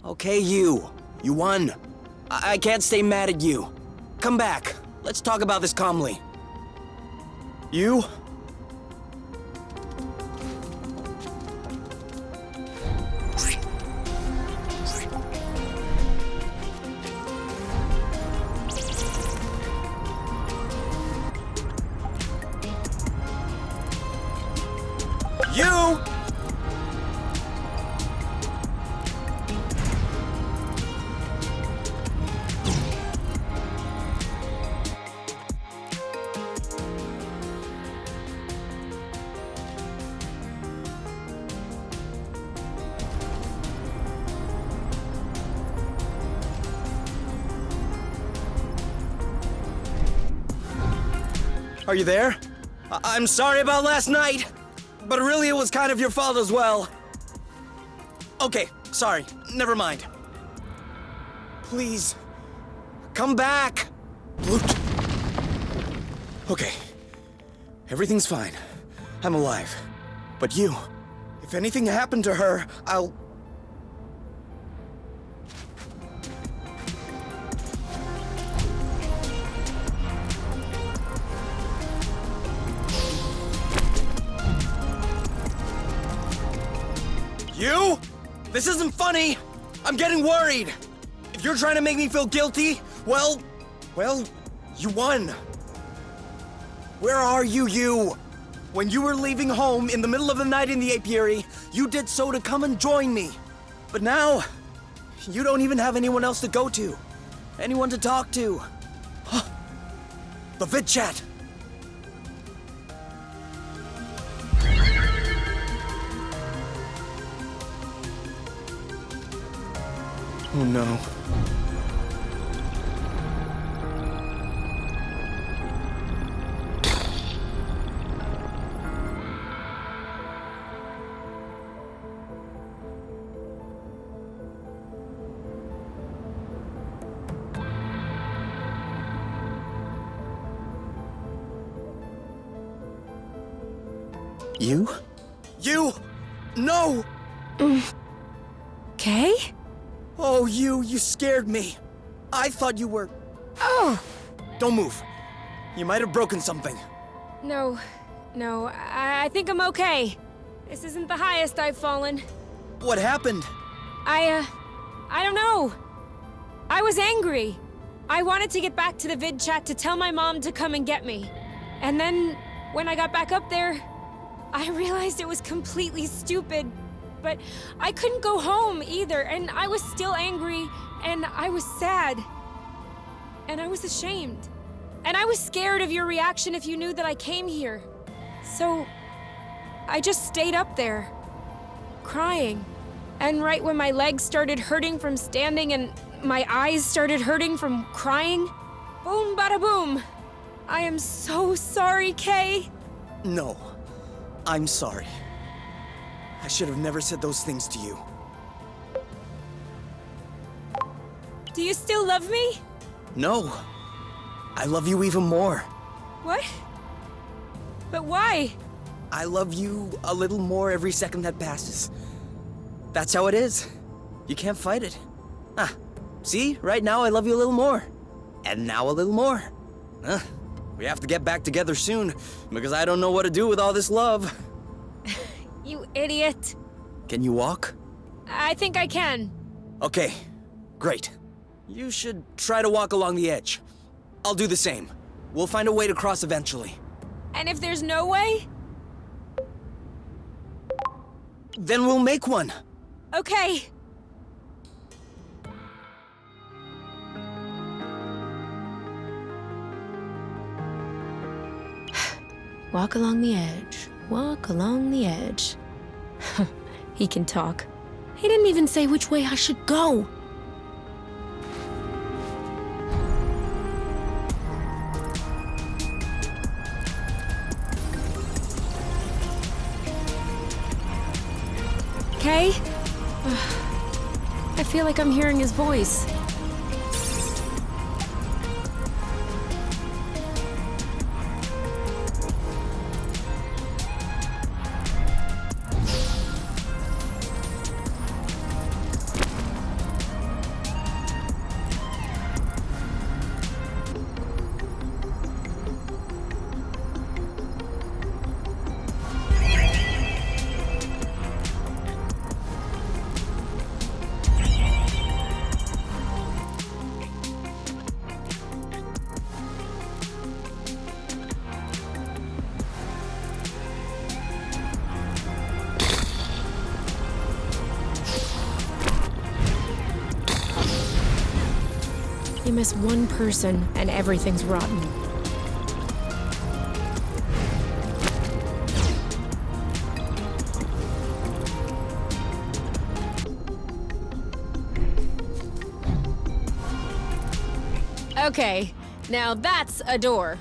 Okay, you. You won. I can't stay mad at you. Come back. Let's talk about this calmly. You? You! Are you there? I'm sorry about last night, but really it was kind of your fault as well. Okay, sorry, never mind. Please, come back. Bloot. Okay, everything's fine. I'm alive. But you, if anything happened to her, I'll...
This isn't funny! I'm getting worried! If you're trying to make me feel guilty, well, you won. Where are you? When you were leaving home in the middle of the night in the apiary, you did so to come and join me. But now, you don't even have anyone else to go to. Anyone to talk to. The vid chat. Oh no. You? You! No!
Kay?
Oh, you scared me. I thought you were...
Oh!
Don't move. You might have broken something.
No, I think I'm okay. This isn't the highest I've fallen.
What happened?
I don't know. I was angry. I wanted to get back to the vid chat to tell my mom to come and get me. And then, when I got back up there, I realized it was completely stupid. But I couldn't go home either, and I was still angry, and I was sad. And I was ashamed. And I was scared of your reaction if you knew that I came here. So, I just stayed up there, crying. And right when my legs started hurting from standing and my eyes started hurting from crying, boom bada boom. I am so sorry, Kay.
No, I'm sorry. I should have never said those things to you.
Do you still love me?
No. I love you even more.
What? But why?
I love you a little more every second that passes. That's how it is. You can't fight it. See? Right now I love you a little more. And now a little more. We have to get back together soon, because I don't know what to do with all this love.
You idiot.
Can you walk?
I think I can.
Okay, great. You should try to walk along the edge. I'll do the same. We'll find a way to cross eventually.
And if there's no way?
Then we'll make one.
Okay. Walk along the edge. Walk along the edge. He can talk. He didn't even say which way I should go. Kay? I feel like I'm hearing his voice. You miss one person, and everything's rotten. Okay, now that's a door.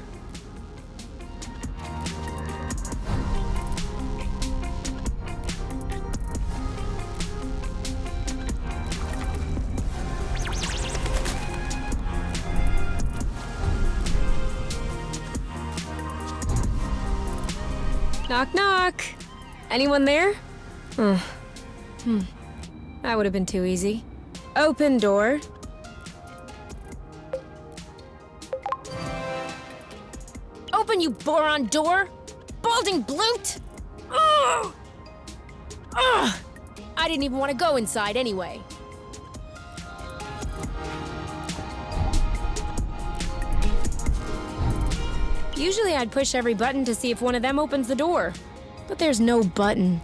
Knock, knock. Anyone there? That would have been too easy. Open door. Open, you boron door! Balding bloot! Ugh! Ugh!
I didn't even want to go inside anyway.
Usually I'd push every button to see if one of them opens the door. But there's no button.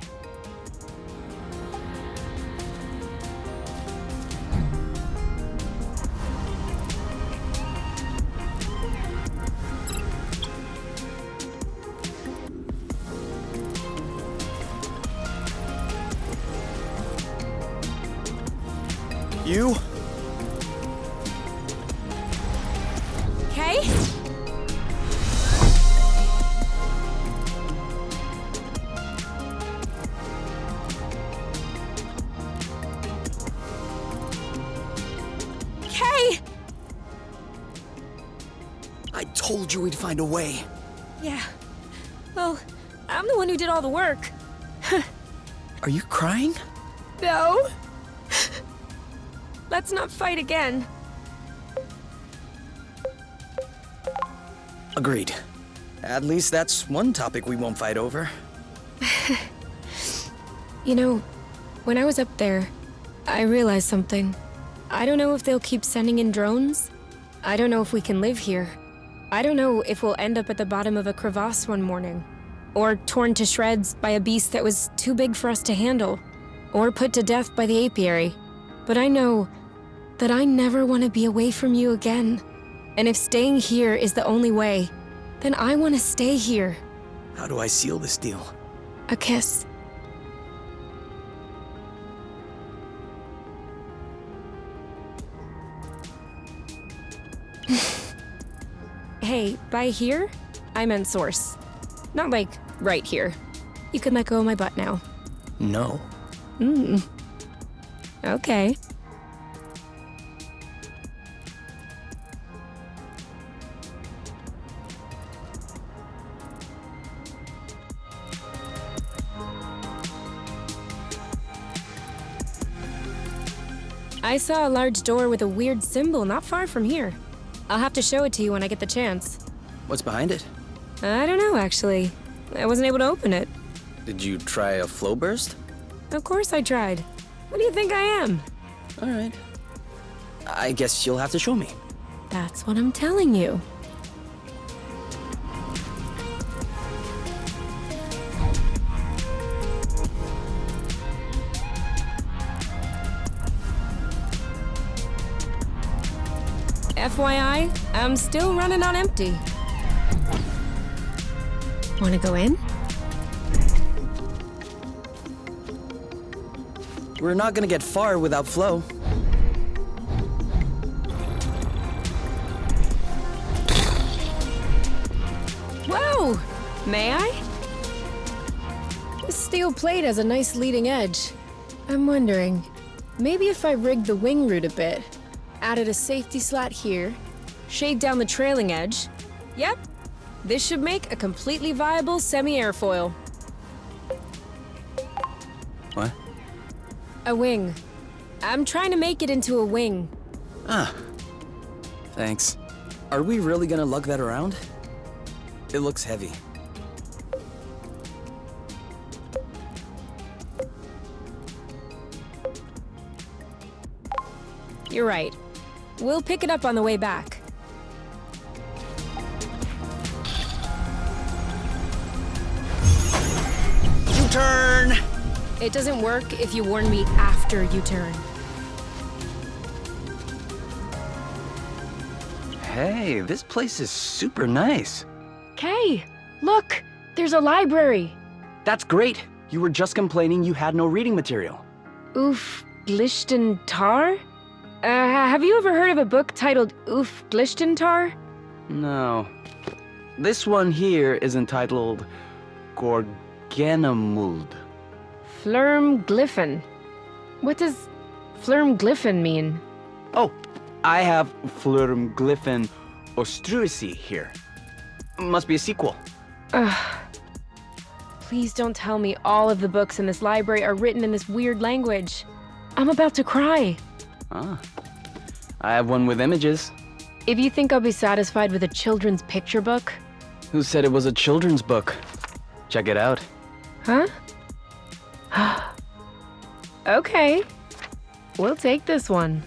You?
Okay? Okay!
I told you we'd find a way.
Yeah. Well, I'm the one who did all the work.
Are you crying?
No. Let's not fight again.
Agreed. At least that's one topic we won't fight over.
You know, when I was up there, I realized something. I don't know if they'll keep sending in drones. I don't know if we can live here. I don't know if we'll end up at the bottom of a crevasse one morning. Or torn to shreds by a beast that was too big for us to handle. Or put to death by the apiary. But I know that I never want to be away from you again. And if staying here is the only way, then I want to stay here.
How do I seal this deal?
A kiss. Hey, by here, I meant source. Not like right here. You can let go of my butt now.
No.
Okay. I saw a large door with a weird symbol not far from here. I'll have to show it to you when I get the chance.
What's behind it?
I don't know, actually. I wasn't able to open it.
Did you try a flow burst?
Of course I tried. What do you think I am?
All right. I guess you'll have to show me.
That's what I'm telling you. FYI, I'm still running on empty. Want to go in?
We're not gonna get far without flow.
Whoa! May I? This steel plate has a nice leading edge. I'm wondering, maybe if I rigged the wing root a bit, added a safety slat here, shaved down the trailing edge. Yep, this should make a completely viable semi-airfoil.
What?
A wing. I'm trying to make it into a wing.
Ah. Thanks. Are we really gonna lug that around? It looks heavy.
You're right. We'll pick it up on the way back.
U-turn!
It doesn't work if you warn me after you turn.
Hey, this place is super nice.
Kay, look! There's a library!
That's great. You were just complaining you had no reading material.
Oof, Glishtentar? Have you ever heard of a book titled Oof, Glishtentar?
No. This one here is entitled Gorganamuld.
Flurmglyphin. What does Flurmglyphin mean?
Oh, I have Flurmglyphin Ostruisi here. Must be a sequel.
Ugh. Please don't tell me all of the books in this library are written in this weird language. I'm about to cry.
Ah. I have one with images.
If you think I'll be satisfied with a children's picture book...
Who said it was a children's book? Check it out.
Huh? Okay. We'll take this one.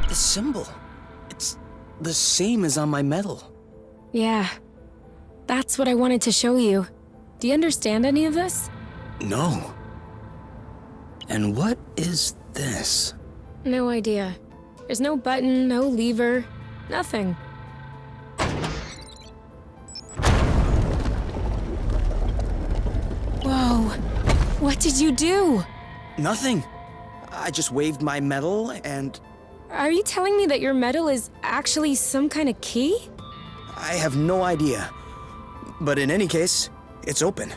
The symbol. It's the same as on my medal.
Yeah. That's what I wanted to show you. Do you understand any of this?
No. And what is this?
No idea. There's no button, no lever, nothing. Whoa. What did you do?
Nothing. I just waved my medal and
Are you telling me that your medal is actually some kind of key?
I have no idea. But in any case, it's open.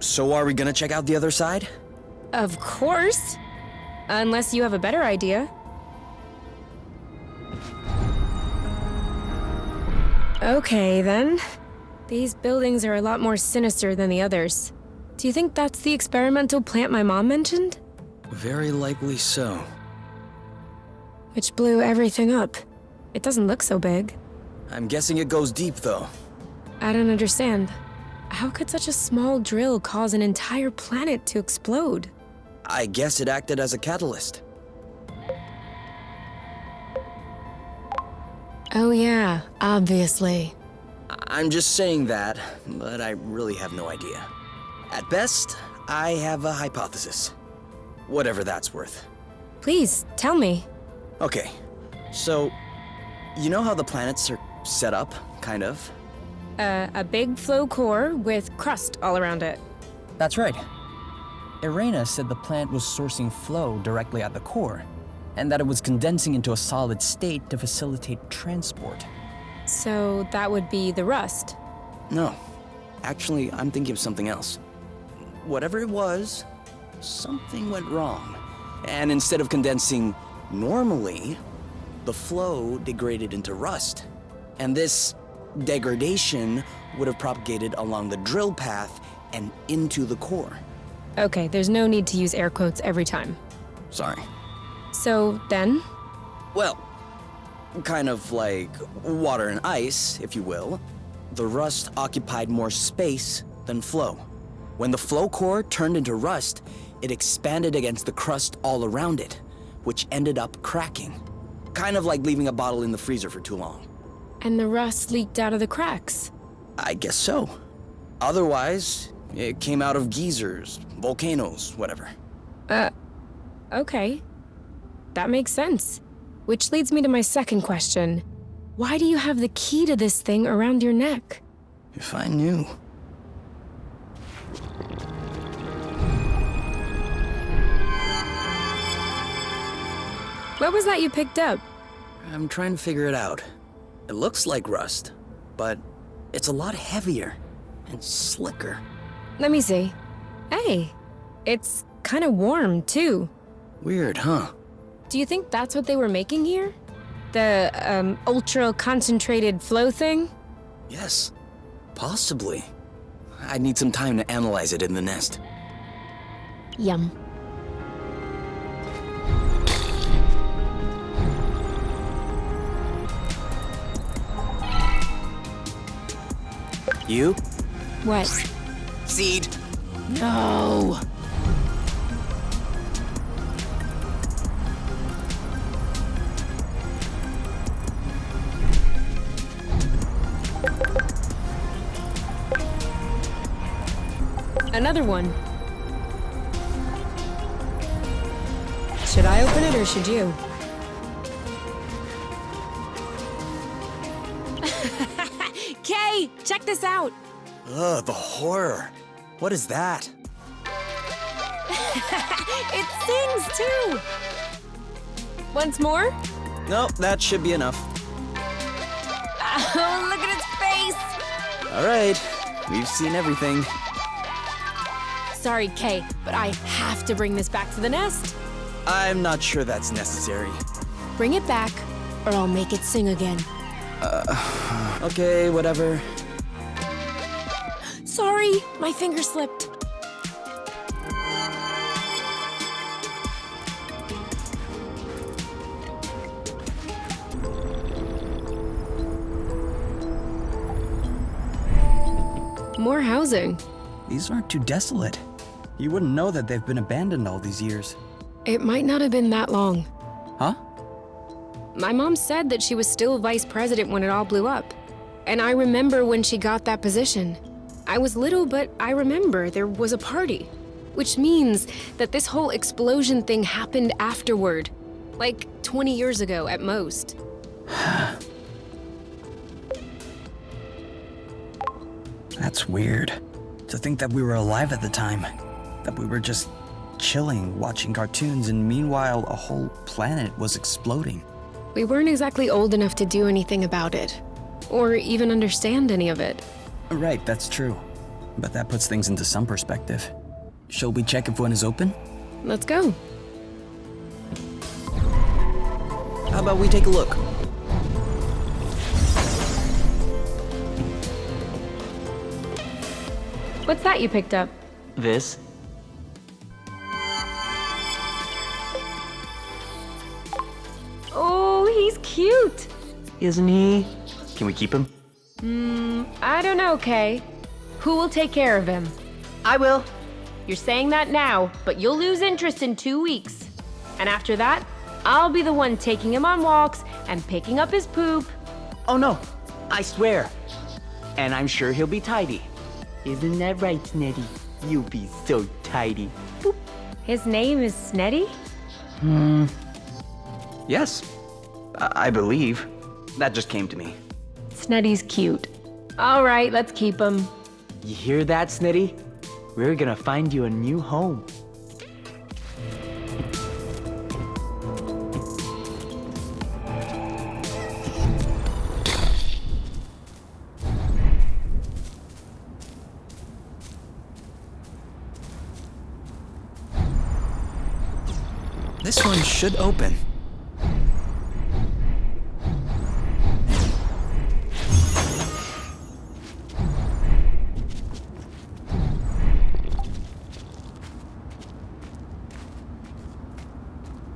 So are we gonna check out the other side?
Of course. Unless you have a better idea. Okay, then. These buildings are a lot more sinister than the others. Do you think that's the experimental plant my mom mentioned?
Very likely so.
Which blew everything up. It doesn't look so big.
I'm guessing it goes deep, though.
I don't understand. How could such a small drill cause an entire planet to explode?
I guess it acted as a catalyst.
Oh yeah, obviously.
I'm just saying that, but I really have no idea. At best, I have a hypothesis. Whatever that's worth.
Please, tell me.
Okay, so, you know how the planets are set up, kind of?
A big flow core with crust all around it.
That's right. Irena said the plant was sourcing flow directly at the core, and that it was condensing into a solid state to facilitate transport.
So that would be the rust.
No. Actually, I'm thinking of something else. Whatever it was, something went wrong. And instead of condensing normally, the flow degraded into rust. And this degradation would have propagated along the drill path and into the core.
Okay, there's no need to use air quotes every time.
Sorry.
So then?
Well, kind of like water and ice, if you will. The rust occupied more space than flow. When the flow core turned into rust, it expanded against the crust all around it, which ended up cracking. Kind of like leaving a bottle in the freezer for too long.
And the rust leaked out of the cracks.
I guess so. Otherwise, it came out of geysers, volcanoes, whatever.
Okay. That makes sense. Which leads me to my second question. Why do you have the key to this thing around your neck?
If I knew.
What was that you picked up?
I'm trying to figure it out. It looks like rust, but it's a lot heavier and slicker.
Let me see. Hey, it's kind of warm, too.
Weird, huh?
Do you think that's what they were making here? The, ultra-concentrated flow thing?
Yes, possibly. I'd need some time to analyze it in the nest.
Yum.
You?
What?
Seed.
No! Another one. Should I open it or should you? Kay, check this out.
Ugh, the horror. What is that?
It sings too. Once more?
Nope, that should be enough.
Oh, look at its face.
All right, we've seen everything.
Sorry, Kay, but I have to bring this back to the nest.
I'm not sure that's necessary.
Bring it back, or I'll make it sing again.
Okay, whatever.
Sorry, my finger slipped. More housing.
These aren't too desolate. You wouldn't know that they've been abandoned all these years.
It might not have been that long.
Huh?
My mom said that she was still vice president when it all blew up. And I remember when she got that position. I was little, but I remember there was a party. Which means that this whole explosion thing happened afterward. Like 20 years ago at most.
That's weird. To think that we were alive at the time. That we were just chilling, watching cartoons, and meanwhile a whole planet was exploding.
We weren't exactly old enough to do anything about it. Or even understand any of it.
Right, that's true. But that puts things into some perspective. Shall we check if one is open?
Let's go.
How about we take a look?
What's that you picked up?
This?
Oh, he's cute.
Isn't he? Can we keep him?
I don't know, Kay. Who will take care of him?
I will.
You're saying that now, but you'll lose interest in 2 weeks. And after that, I'll be the one taking him on walks and picking up his poop.
Oh no, I swear. And I'm sure he'll be tidy. Isn't that right, Snetty? You'll be so tidy. Boop.
His name is Snetty?
Yes, I believe. That just came to me.
Snetty's cute. All right, let's keep him.
You hear that, Snetty? We're gonna find you a new home.
This one should open.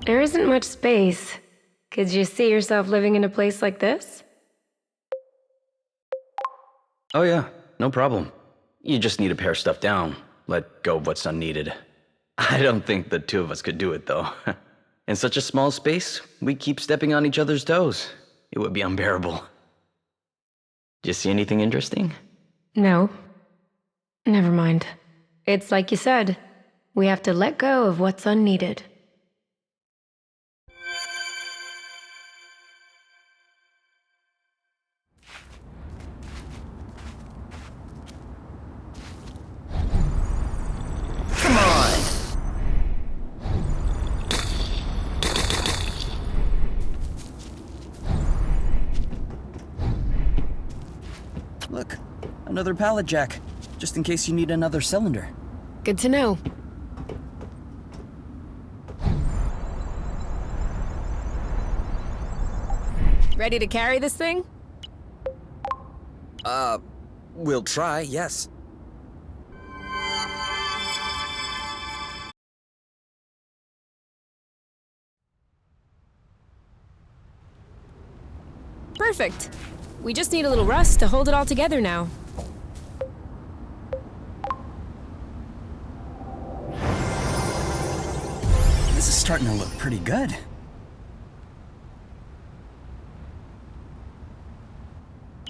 There isn't much space. Could you see yourself living in a place like this?
Oh yeah, no problem. You just need to pare stuff down. Let go of what's unneeded. I don't think the two of us could do it, though. In such a small space, we keep stepping on each other's toes. It would be unbearable. Did you see anything interesting?
No. Never mind. It's like you said. We have to let go of what's unneeded.
Come on! Look, another pallet jack, just in case you need another cylinder.
Good to know. Ready to carry this thing?
We'll try, yes.
Perfect. We just need a little rust to hold it all together now.
This is starting to look pretty good.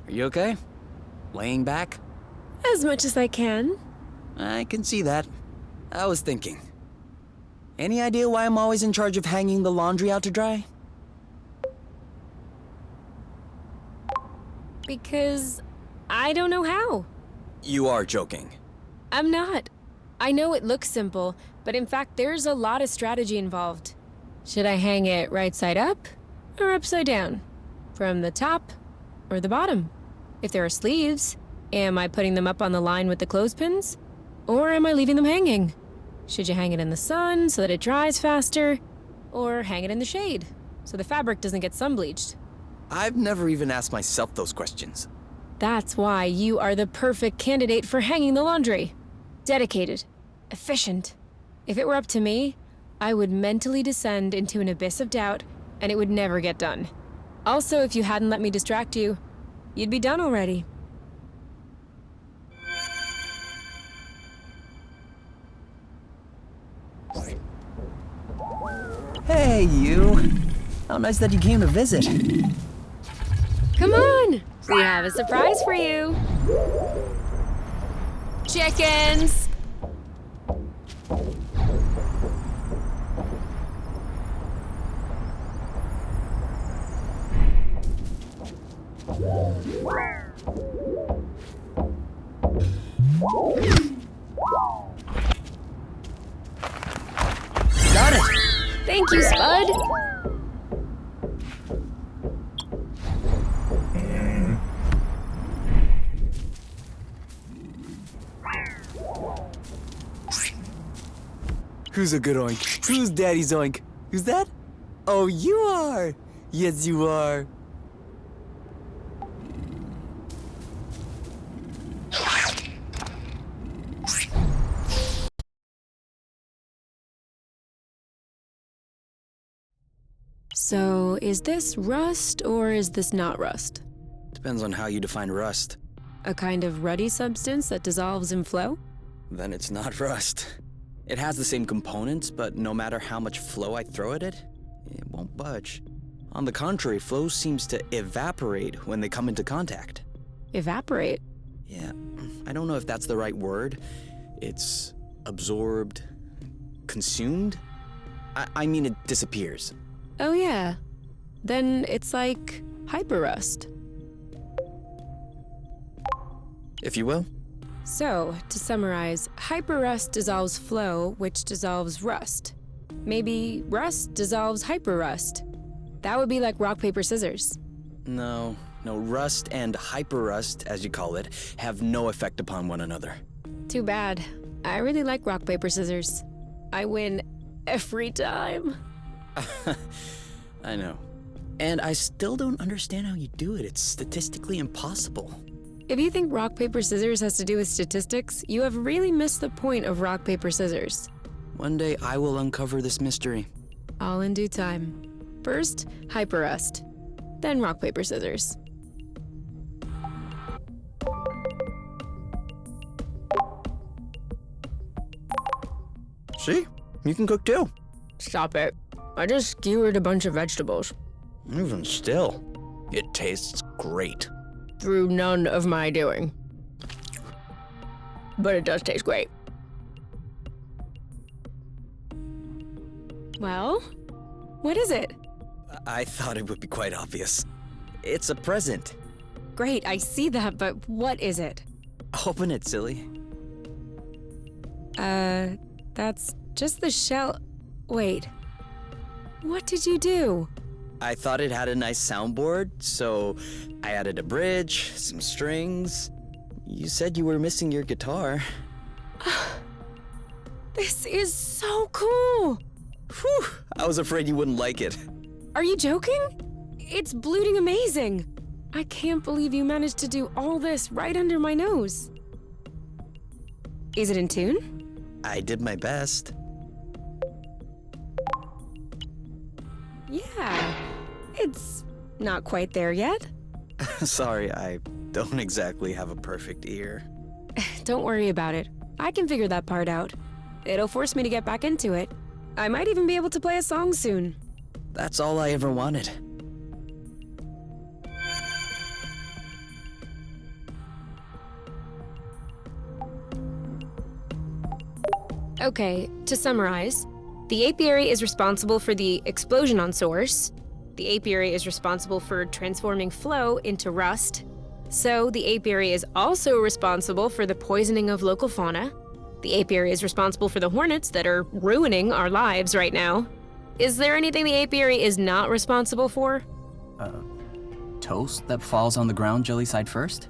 Are you okay? Laying back?
As much as I can.
I can see that. I was thinking. Any idea why I'm always in charge of hanging the laundry out to dry?
Because I don't know how.
You are joking.
I'm not. I know it looks simple, but in fact there's a lot of strategy involved. Should I hang it right side up or upside down? From the top or the bottom? If there are sleeves, am I putting them up on the line with the clothespins? Or am I leaving them hanging? Should you hang it in the sun so that it dries faster? Or hang it in the shade so the fabric doesn't get sun-bleached?
I've never even asked myself those questions.
That's why you are the perfect candidate for hanging the laundry. Dedicated, efficient. If it were up to me, I would mentally descend into an abyss of doubt and it would never get done. Also, if you hadn't let me distract you, you'd be done already.
Hey, you. How nice that you came to visit.
Come on! We have a surprise for you. Chickens!
Got it.
Thank you, Spud.
Who's a good oink? Who's daddy's oink? Who's that? Oh, you are! Yes, you are.
So, is this rust or is this not rust?
Depends on how you define rust.
A kind of ruddy substance that dissolves in flow?
Then it's not rust. It has the same components, but no matter how much flow I throw at it, it won't budge. On the contrary, flow seems to evaporate when they come into contact.
Evaporate?
Yeah, I don't know if that's the right word. It's absorbed, consumed? I mean, it disappears.
Oh yeah. Then it's like hyperrust.
If you will.
So, to summarize, hyperrust dissolves flow, which dissolves rust. Maybe rust dissolves hyperrust. That would be like rock, paper, scissors.
No, rust and hyperrust, as you call it, have no effect upon one another.
Too bad. I really like rock, paper, scissors. I win every time.
I know. And I still don't understand how you do it. It's statistically impossible.
If you think rock, paper, scissors has to do with statistics, you have really missed the point of rock, paper, scissors.
One day I will uncover this mystery.
All in due time. First, hyperrust. Then rock, paper, scissors.
See? You can cook too.
Stop it. I just skewered a bunch of vegetables.
Even still, it tastes great.
Through none of my doing. But it does taste great. Well, what is it?
I thought it would be quite obvious. It's a present.
Great, I see that, but what is it?
Open it, silly.
That's just the shell. Wait. What did you do?
I thought it had a nice soundboard, so I added a bridge, some strings. You said you were missing your guitar.
This is so cool!
Whew, I was afraid you wouldn't like it.
Are you joking? It's blooting amazing! I can't believe you managed to do all this right under my nose. Is it in tune?
I did my best.
Yeah, it's not quite there yet.
Sorry, I don't exactly have a perfect ear.
Don't worry about it. I can figure that part out. It'll force me to get back into it. I might even be able to play a song soon.
That's all I ever wanted.
Okay, to summarize, the apiary is responsible for the explosion on source. The apiary is responsible for transforming flow into rust. So the apiary is also responsible for the poisoning of local fauna. The apiary is responsible for the hornets that are ruining our lives right now. Is there anything the apiary is not responsible for?
Toast that falls on the ground jelly side first?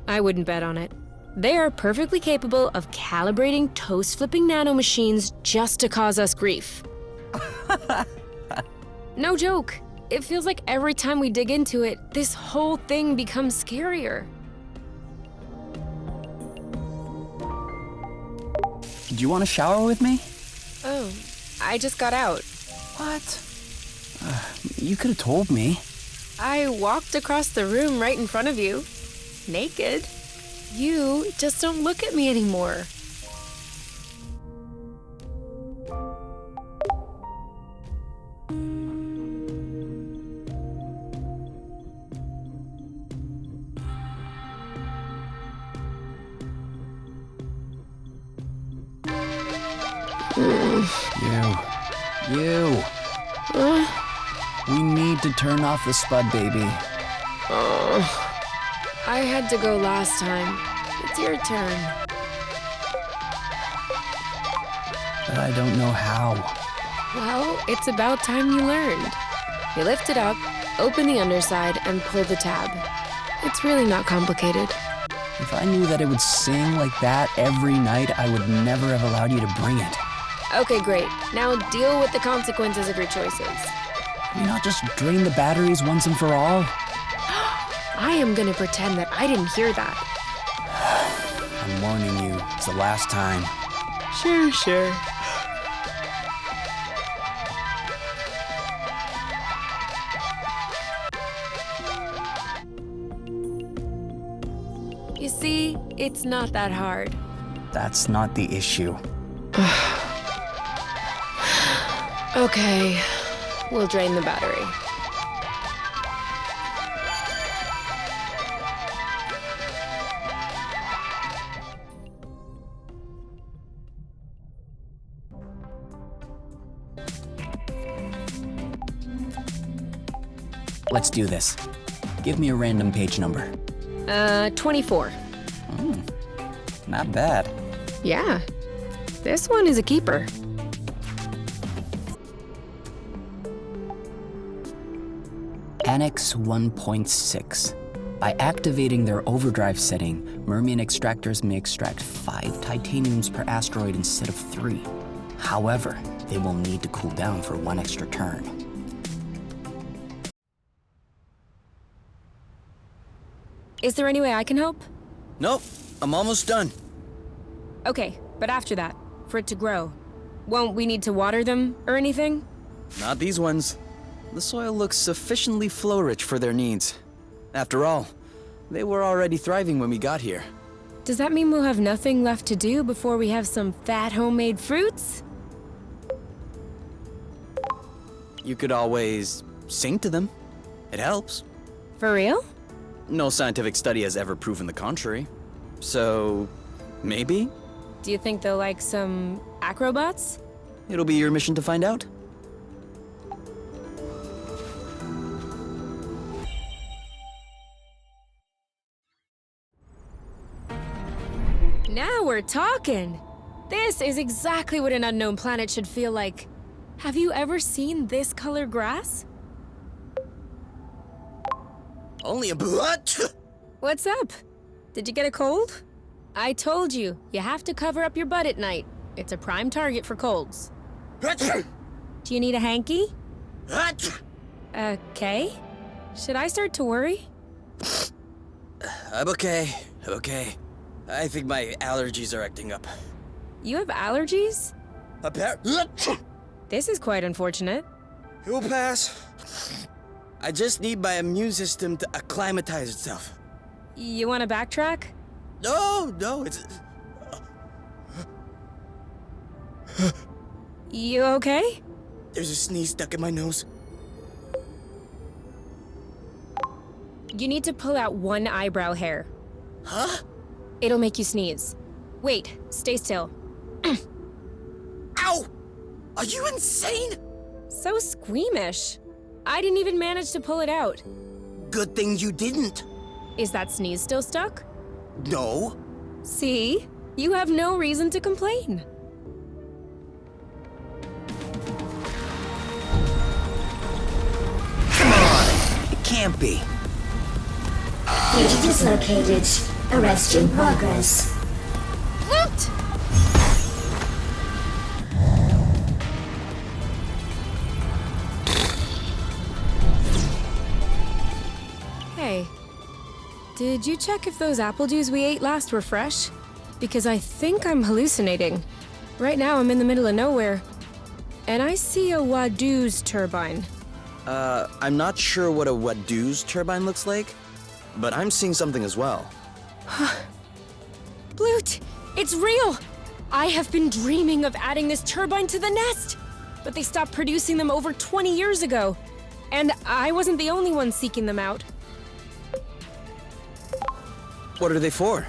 I wouldn't bet on it. They are perfectly capable of calibrating toast-flipping nanomachines just to cause us grief. No joke. It feels like every time we dig into it, this whole thing becomes scarier.
Do you want to shower with me?
Oh, I just got out.
What? You could have told me.
I walked across the room right in front of you, naked. You just don't look at me anymore.
You. We need to turn off the spud, baby.
I had to go last time. It's your turn.
But I don't know how.
Well, it's about time you learned. You lift it up, open the underside, and pull the tab. It's really not complicated.
If I knew that it would sing like that every night, I would never have allowed you to bring it.
Okay, great. Now deal with the consequences of your choices.
Can we not just drain the batteries once and for all?
I am gonna pretend that I didn't hear that.
I'm warning you, it's the last time.
Sure. You see, it's not that hard.
That's not the issue.
Okay, we'll drain the battery.
Let's do this. Give me a random page number.
24.
Not bad.
Yeah, this one is a keeper.
Annex 1.6. By activating their overdrive setting, Mermian extractors may extract 5 titaniums per asteroid instead of 3. However, they will need to cool down for 1 extra turn.
Is there any way I can help?
Nope, I'm almost done.
Okay, but after that, for it to grow, won't we need to water them or anything?
Not these ones. The soil looks sufficiently flow-rich for their needs. After all, they were already thriving when we got here.
Does that mean we'll have nothing left to do before we have some fat homemade fruits?
You could always sing to them. It helps.
For real?
No scientific study has ever proven the contrary. So, maybe?
Do you think they'll like some acrobats?
It'll be your mission to find out.
Now we're talking! This is exactly what an unknown planet should feel like. Have you ever seen this color grass?
Only a what?
What's up? Did you get a cold? I told you, you have to cover up your butt at night. It's a prime target for colds. Do you need a hanky? Okay. Should I start to worry?
I'm okay. I think my allergies are acting up.
You have allergies?
It
This is quite unfortunate.
will pass. I just need my immune system to acclimatize itself.
You want to backtrack?
No, it's...
You okay?
There's a sneeze stuck in my nose.
You need to pull out 1 eyebrow hair.
Huh?
It'll make you sneeze. Wait, stay still.
Ow! Are you insane?
So squeamish. I didn't even manage to pull it out.
Good thing you didn't.
Is that sneeze still stuck?
No.
See? You have no reason to complain.
Come on! It can't be.
Agent dislocated. Arrest in progress.
Loot! Hey, did you check if those apple juice we ate last were fresh? Because I think I'm hallucinating. Right now I'm in the middle of nowhere, and I see a Wadoo's turbine.
I'm not sure what a Wadoo's turbine looks like, but I'm seeing something as well.
Bloot, it's real! I have been dreaming of adding this turbine to the nest, but they stopped producing them over 20 years ago, and I wasn't the only one seeking them out.
What are they for?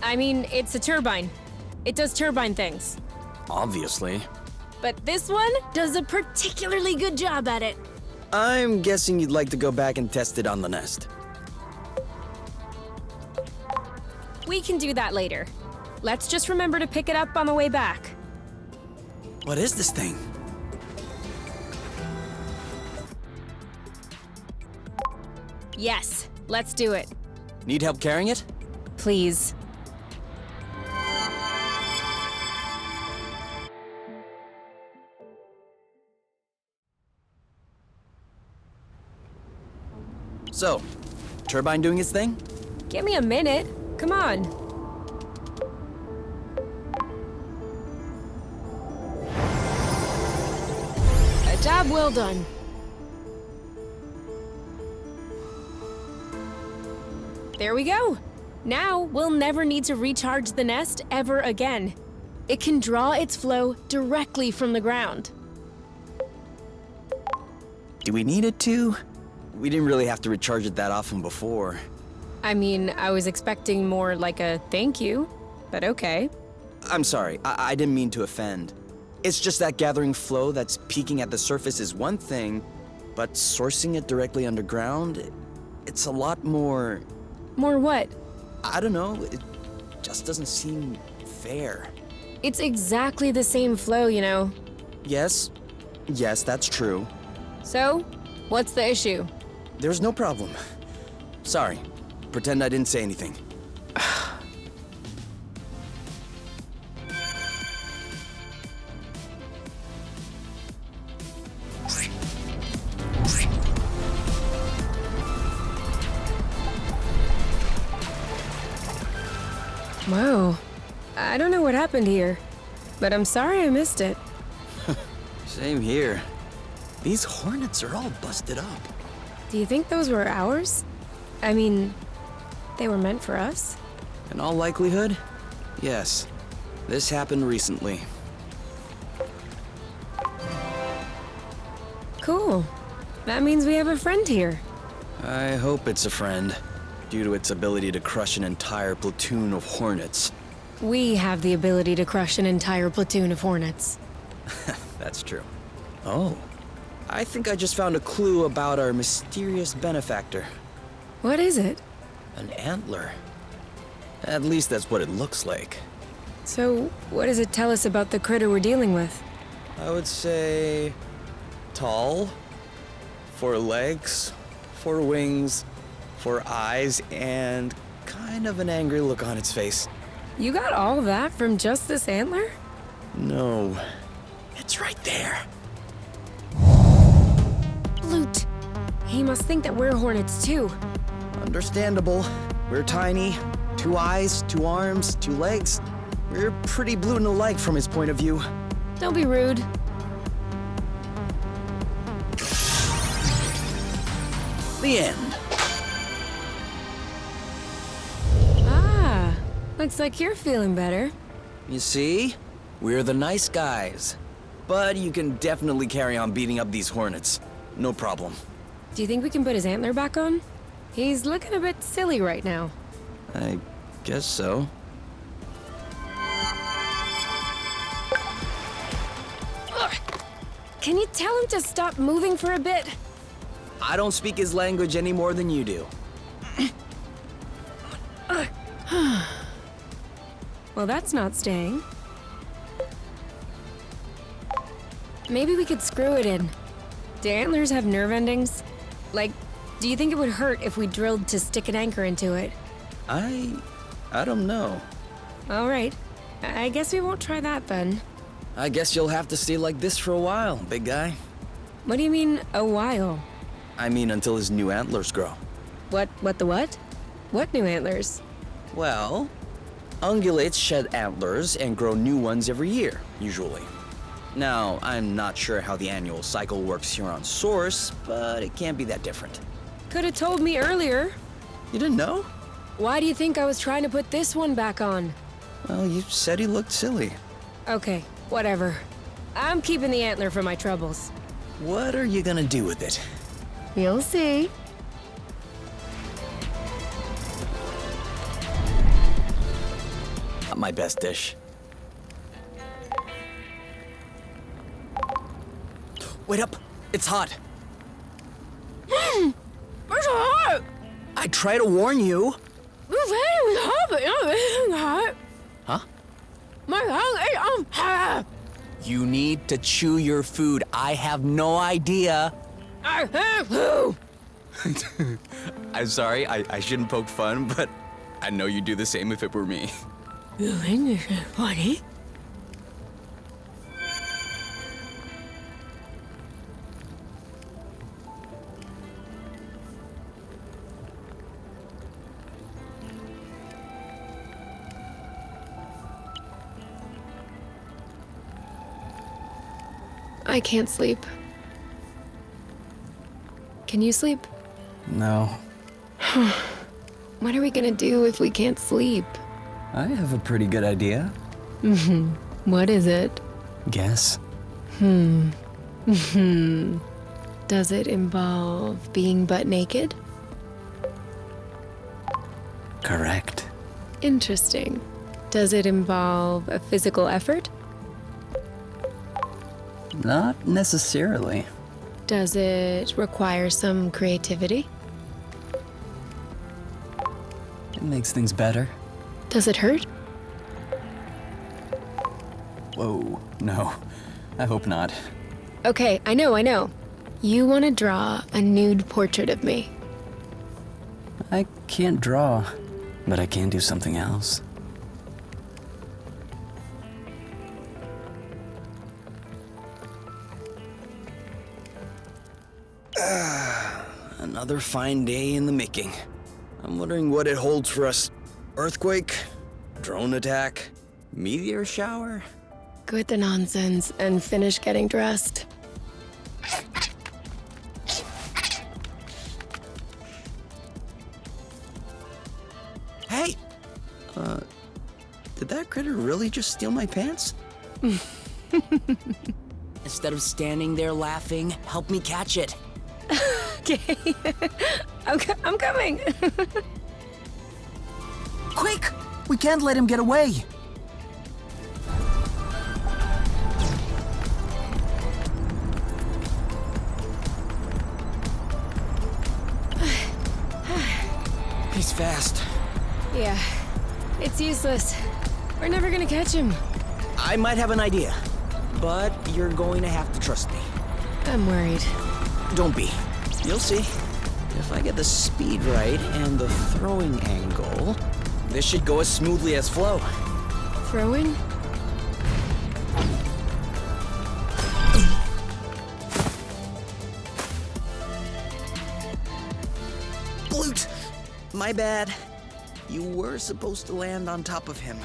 I mean, it's a turbine. It does turbine things.
Obviously.
but this one does a particularly good job at it.
I'm guessing you'd like to go back and test it on the nest.
We can do that later. Let's just remember to pick it up on the way back.
What is this thing?
Yes, let's do it.
Need help carrying it?
Please.
So, turbine doing its thing?
Give me a minute. Come on.
A job well done.
There we go. Now we'll never need to recharge the nest ever again. It can draw its flow directly from the ground.
Do we need it to? We didn't really have to recharge it that often before.
I mean, I was expecting more like a thank you, but okay.
I'm sorry, I didn't mean to offend. It's just that gathering flow that's peaking at the surface is one thing, but sourcing it directly underground, it's a lot more...
More what?
I don't know, it just doesn't seem fair.
It's exactly the same flow, you know.
Yes, that's true.
So, what's the issue?
There's no problem. Sorry, pretend I didn't say anything.
Whoa. I don't know what happened here, but I'm sorry I missed it.
Same here. These hornets are all busted up.
Do you think those were ours? I mean, they were meant for us?
In all likelihood, yes. This happened recently.
Cool. That means we have a friend here.
I hope it's a friend, due to its ability to crush an entire platoon of hornets.
We have the ability to crush an entire platoon of hornets.
That's true. Oh, I think I just found a clue about our mysterious benefactor.
What is it?
An antler. At least that's what it looks like.
So, what does it tell us about the critter we're dealing with?
I would say... tall, 4 legs, 4 wings, 4 eyes, and kind of an angry look on its face.
You got all that from just this antler?
No. It's right there.
Loot. He must think that we're hornets too.
Understandable. We're tiny. 2 eyes, 2 arms, 2 legs. We're pretty blue and alike from his point of view.
Don't be rude.
The end.
Ah, looks like you're feeling better.
You see? We're the nice guys. But you can definitely carry on beating up these hornets. No problem.
Do you think we can put his antler back on? He's looking a bit silly right now.
I guess so.
Ugh. Can you tell him to stop moving for a bit?
I don't speak his language any more than you do.
Well, that's not staying. Maybe we could screw it in. Do antlers have nerve endings? Like, do you think it would hurt if we drilled to stick an anchor into it?
I don't know.
All right. I guess we won't try that then.
I guess you'll have to stay like this for a while, big guy.
What do you mean, a while?
I mean, until his new antlers grow.
What the what? What new antlers?
Well, ungulates shed antlers and grow new ones every year, usually. Now, I'm not sure how the annual cycle works here on Source, but it can't be that different.
Could have told me earlier.
You didn't know?
Why do you think I was trying to put this one back on?
Well, you said he looked silly.
Okay, whatever. I'm keeping the antler for my troubles.
What are you gonna do with it?
You'll see.
Not my best dish. Wait up! It's hot!
It's hot!
I try to warn you!
It's very hot, but not very hot.
Huh?
My tongue is hot.
You need to chew your food. I have no idea.
I have to.
I'm sorry, I shouldn't poke fun, but I know you'd do the same if it were me.
You think this is funny?
I can't sleep. Can you sleep?
No.
What are we gonna do if we can't sleep?
I have a pretty good idea.
What is it?
Guess.
Does it involve being butt naked?
Correct.
Interesting. Does it involve a physical effort?
Not necessarily.
Does it require some creativity?
It makes things better.
Does it hurt?
Whoa, no. I hope not.
Okay, I know. You want to draw a nude portrait of me.
I can't draw, but I can do something else.
Another fine day in the making. I'm wondering what it holds for us. Earthquake? Drone attack? Meteor shower?
Quit the nonsense and finish getting dressed.
Hey! Did that critter really just steal my pants? Instead of standing there laughing, help me catch it.
Okay. I'm coming.
Quick! We can't let him get away!
He's fast.
Yeah, it's useless. We're never gonna catch him.
I might have an idea, but you're going to have to trust me.
I'm worried.
Don't be. You'll see. If I get the speed right and the throwing angle, this should go as smoothly as flow.
Throwing?
Blute! My bad. You were supposed to land on top of him.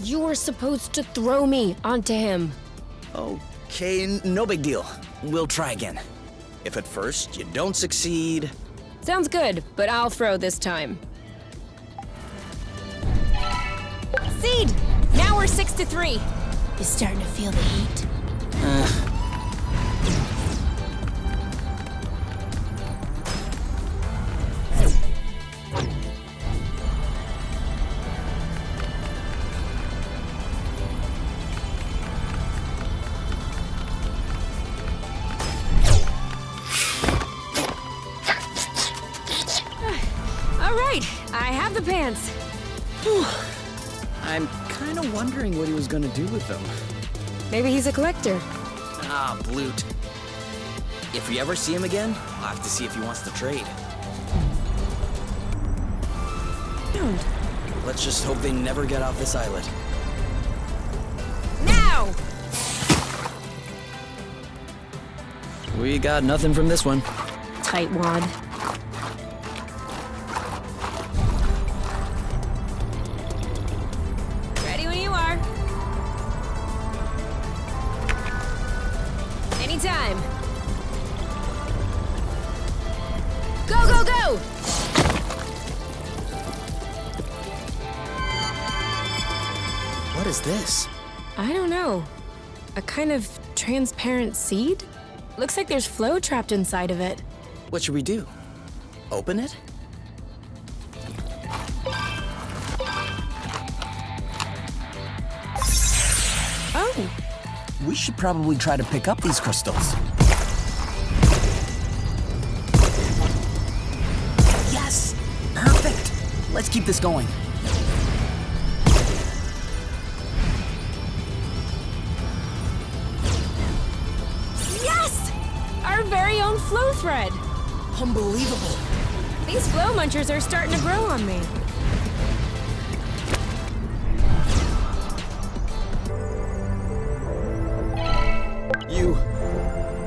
You were supposed to throw me onto him.
Okay, no big deal. We'll try again. If at first you don't succeed...
Sounds good, but I'll throw this time. Seed! Now we're 6-3.
You're starting to feel the heat.
All right, I have the pants.
I'm kind of wondering what he was gonna do with them.
Maybe he's a collector.
Ah, Blute. If we ever see him again, I'll have to see if he wants to trade. Let's just hope they never get off this islet.
Now!
We got nothing from this one.
Tightwad. Ready when you are. Anytime. Go, go, go!
What is this?
I don't know. A kind of transparent seed? Looks like there's flow trapped inside of it.
What should we do? Open it?
Oh,
We should probably try to pick up these crystals. Let's keep this going.
Yes! Our very own flow thread!
Unbelievable.
These flow munchers are starting to grow on me.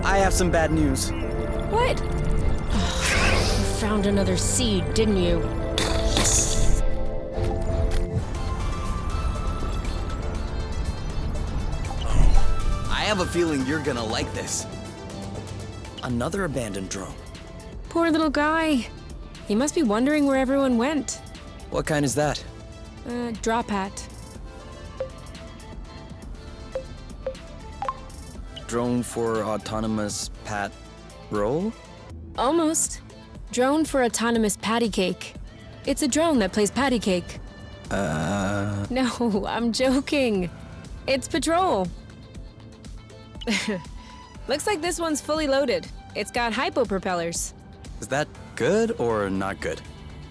I have some bad news.
What? You found another seed, didn't you?
I have a feeling you're gonna like this. Another abandoned drone.
Poor little guy. He must be wondering where everyone went.
What kind is that?
Drop hat.
Drone for autonomous pat roll?
Almost. Drone for autonomous patty cake. It's a drone that plays patty cake. No, I'm joking. It's patrol. Looks like this one's fully loaded. It's got hypo propellers.
Is that good or not good?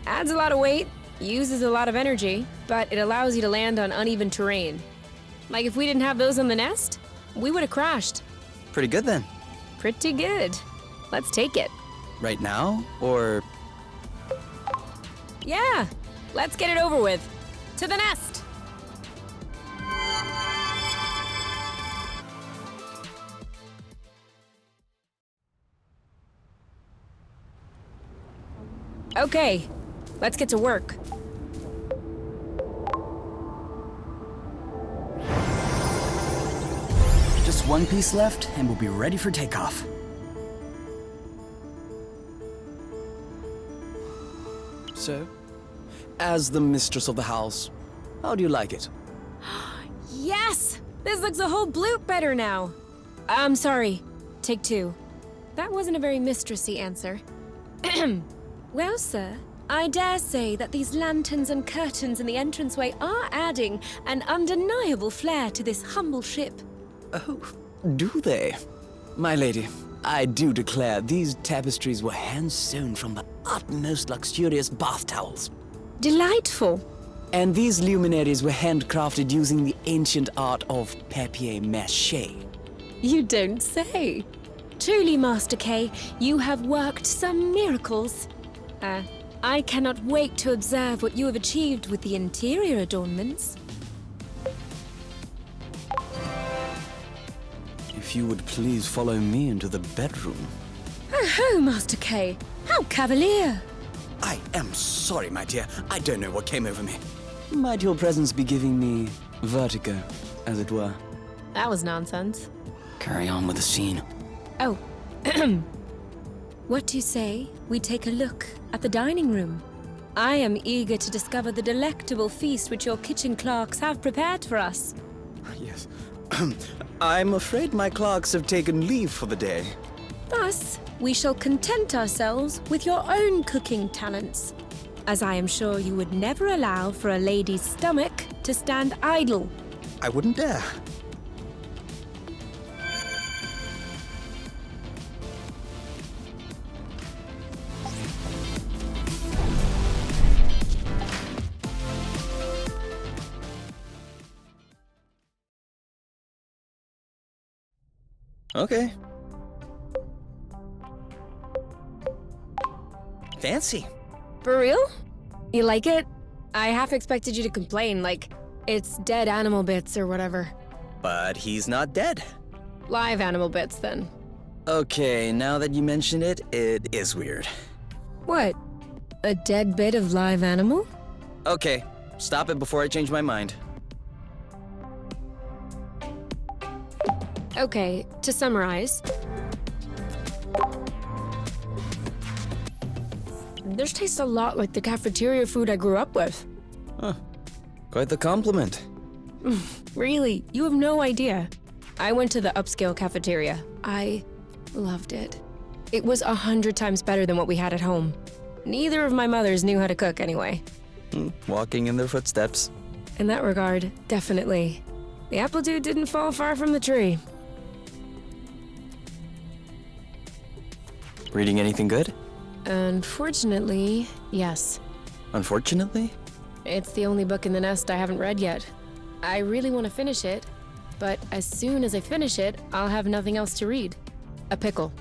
Adds a lot of weight, uses a lot of energy, but it allows you to land on uneven terrain. Like if we didn't have those on the nest, we would have crashed.
Pretty good then.
Pretty good. Let's take it.
Right now, or?
Yeah, let's get it over with. To the nest. Okay, let's get to work.
Just one piece left, and we'll be ready for takeoff.
So, as the mistress of the house, how do you like it?
Yes! This looks a whole bloop better now. I'm sorry. Take two. That wasn't a very mistressy answer. Well, sir, I dare say that these lanterns and curtains in the entranceway are adding an undeniable flair to this humble ship.
Oh, do they? My lady, I do declare these tapestries were hand-sewn from the utmost luxurious bath towels.
Delightful.
And these luminaries were handcrafted using the ancient art of papier-mâché.
You don't say. Truly, Master K, you have worked some miracles. I cannot wait to observe what you have achieved with the interior adornments.
If you would please follow me into the bedroom.
Oh, Master K, how cavalier!
I am sorry, my dear. I don't know what came over me. Might your presence be giving me vertigo, as it were?
That was nonsense.
Carry on with the scene.
Oh, what do you say we take a look at the dining room? I am eager to discover the delectable feast which your kitchen clerks have prepared for us.
Yes. I'm afraid my clerks have taken leave for the day.
Thus, we shall content ourselves with your own cooking talents, as I am sure you would never allow for a lady's stomach to stand idle.
I wouldn't dare. Okay. Fancy.
For real? You like it? I half expected you to complain, like it's dead animal bits or whatever.
But he's not dead.
Live animal bits, then.
Okay, now that you mention it, it is weird.
What? A dead bit of live animal?
Okay, stop it before I change my mind.
Okay, to summarize. This tastes a lot like the cafeteria food I grew up with.
Huh. Quite the compliment.
Really, you have no idea. I went to the upscale cafeteria. I loved it. It was 100 times better than what we had at home. Neither of my mothers knew how to cook anyway.
Walking in their footsteps.
In that regard, definitely. The apple dude didn't fall far from the tree.
Reading anything good?
Unfortunately, yes.
Unfortunately?
It's the only book in the nest I haven't read yet. I really want to finish it, but as soon as I finish it, I'll have nothing else to read. A pickle.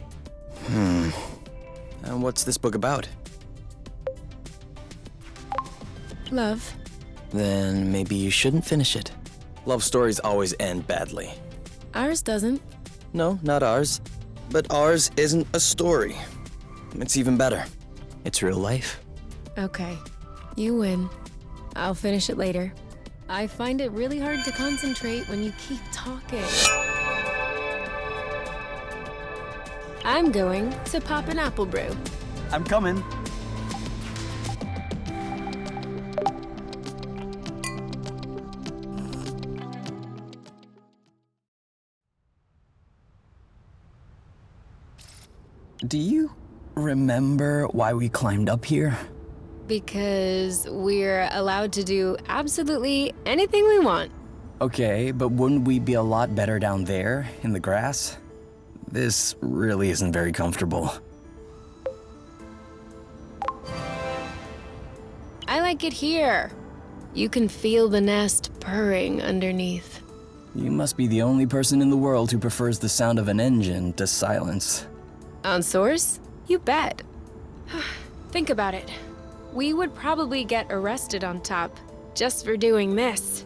And what's this book about?
Love.
Then maybe you shouldn't finish it. Love stories always end badly.
Ours doesn't.
No, not ours. But ours isn't a story. It's even better. It's real life.
Okay. You win. I'll finish it later. I find it really hard to concentrate when you keep talking. I'm going to pop an apple brew.
I'm coming.
Do you remember why we climbed up here?
Because we're allowed to do absolutely anything we want.
Okay, but wouldn't we be a lot better down there, in the grass? This really isn't very comfortable.
I like it here. You can feel the nest purring underneath.
You must be the only person in the world who prefers the sound of an engine to silence.
On Source? You bet. Think about it. We would probably get arrested on top just for doing this.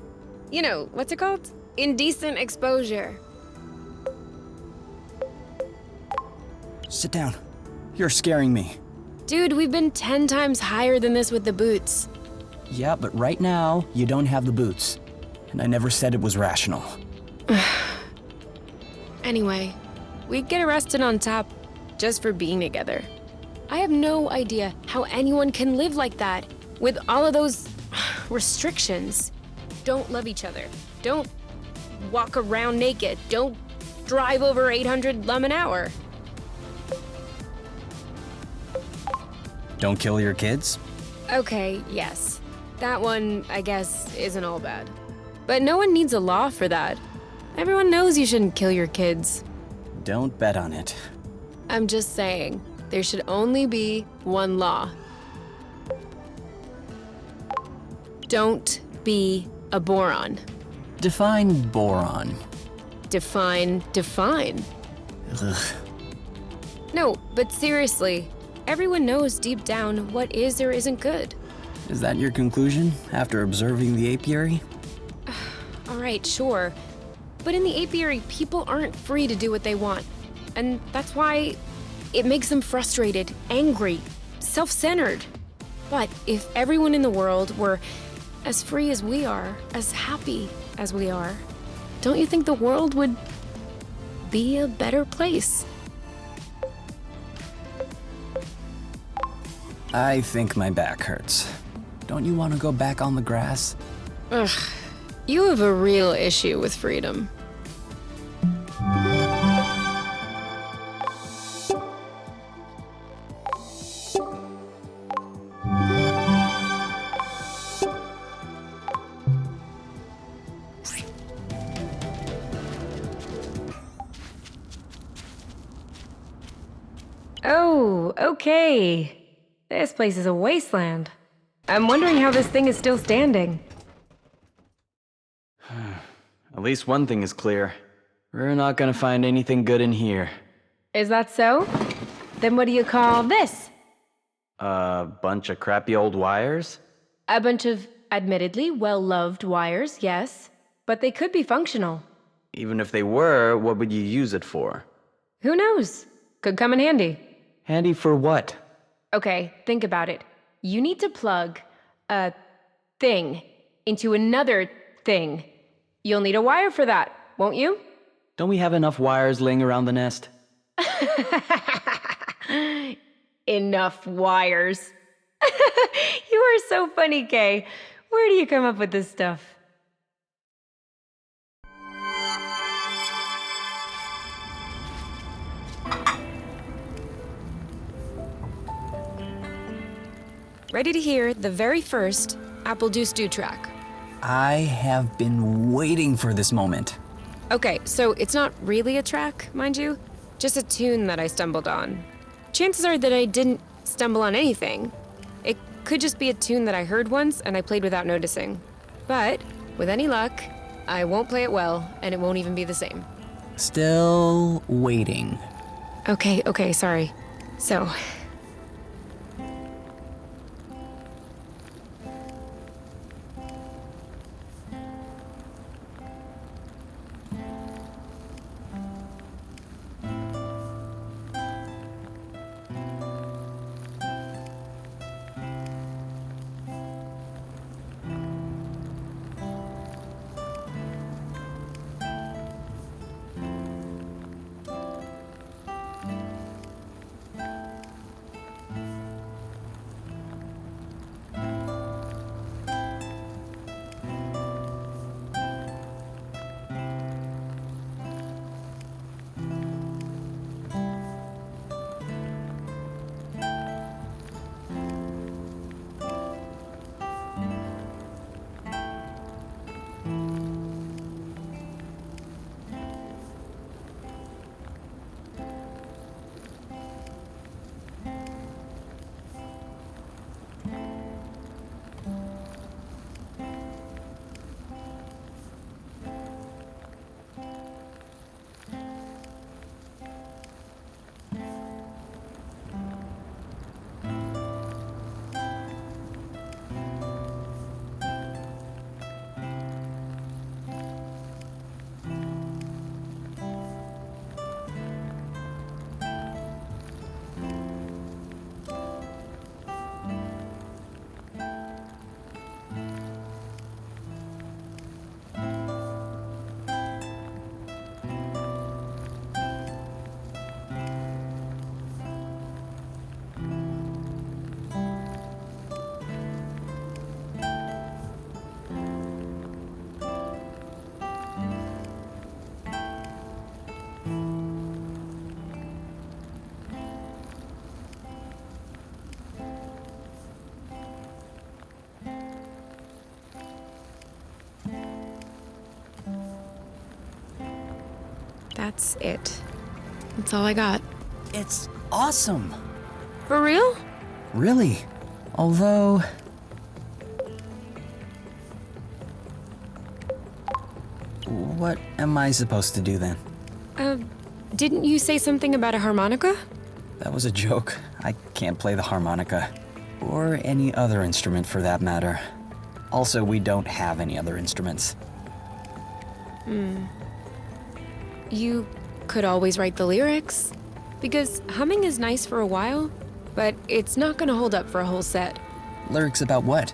You know, what's it called? Indecent exposure.
Sit down. You're scaring me.
Dude, we've been 10 times higher than this with the boots.
Yeah, but right now, you don't have the boots. And I never said it was rational.
Anyway, we'd get arrested on top just for being together. I have no idea how anyone can live like that with all of those restrictions. Don't love each other. Don't walk around naked. Don't drive over 800 lum an hour.
Don't kill your kids?
Okay, yes. That one, I guess, isn't all bad. But no one needs a law for that. Everyone knows you shouldn't kill your kids.
Don't bet on it.
I'm just saying, there should only be one law. Don't be a boron.
Define boron.
Define.
Ugh.
No, but seriously, everyone knows deep down what is or isn't good.
Is that your conclusion after observing the apiary?
All right, sure. But in the apiary, people aren't free to do what they want. And that's why it makes them frustrated, angry, self-centered. But if everyone in the world were as free as we are, as happy as we are, don't you think the world would be a better place?
I think my back hurts. Don't you want to go back on the grass?
Ugh, you have a real issue with freedom. Oh, okay. This place is a wasteland. I'm wondering how this thing is still standing.
At least one thing is clear. We're not gonna find anything good in here.
Is that so? Then what do you call this?
A bunch of crappy old wires?
A bunch of admittedly well-loved wires, yes. But they could be functional.
Even if they were, what would you use it for?
Who knows? Could come in handy.
Handy for what?
Okay, think about it. You need to plug a thing into another thing. You'll need a wire for that, won't you?
Don't we have enough wires laying around the nest?
Enough wires. You are so funny, Kay. Where do you come up with this stuff? Ready to hear the very first Apple Juice Do track.
I have been waiting for this moment.
Okay, so it's not really a track, mind you, just a tune that I stumbled on. Chances are that I didn't stumble on anything. It could just be a tune that I heard once and I played without noticing. But, with any luck, I won't play it well, and it won't even be the same.
Still waiting.
Okay, sorry. So, that's it. That's all I got.
It's awesome.
For real?
Really. Although... what am I supposed to do then?
Didn't you say something about a harmonica?
That was a joke. I can't play the harmonica. Or any other instrument for that matter. Also, we don't have any other instruments.
You could always write the lyrics. Because humming is nice for a while, but it's not gonna hold up for a whole set.
Lyrics about what?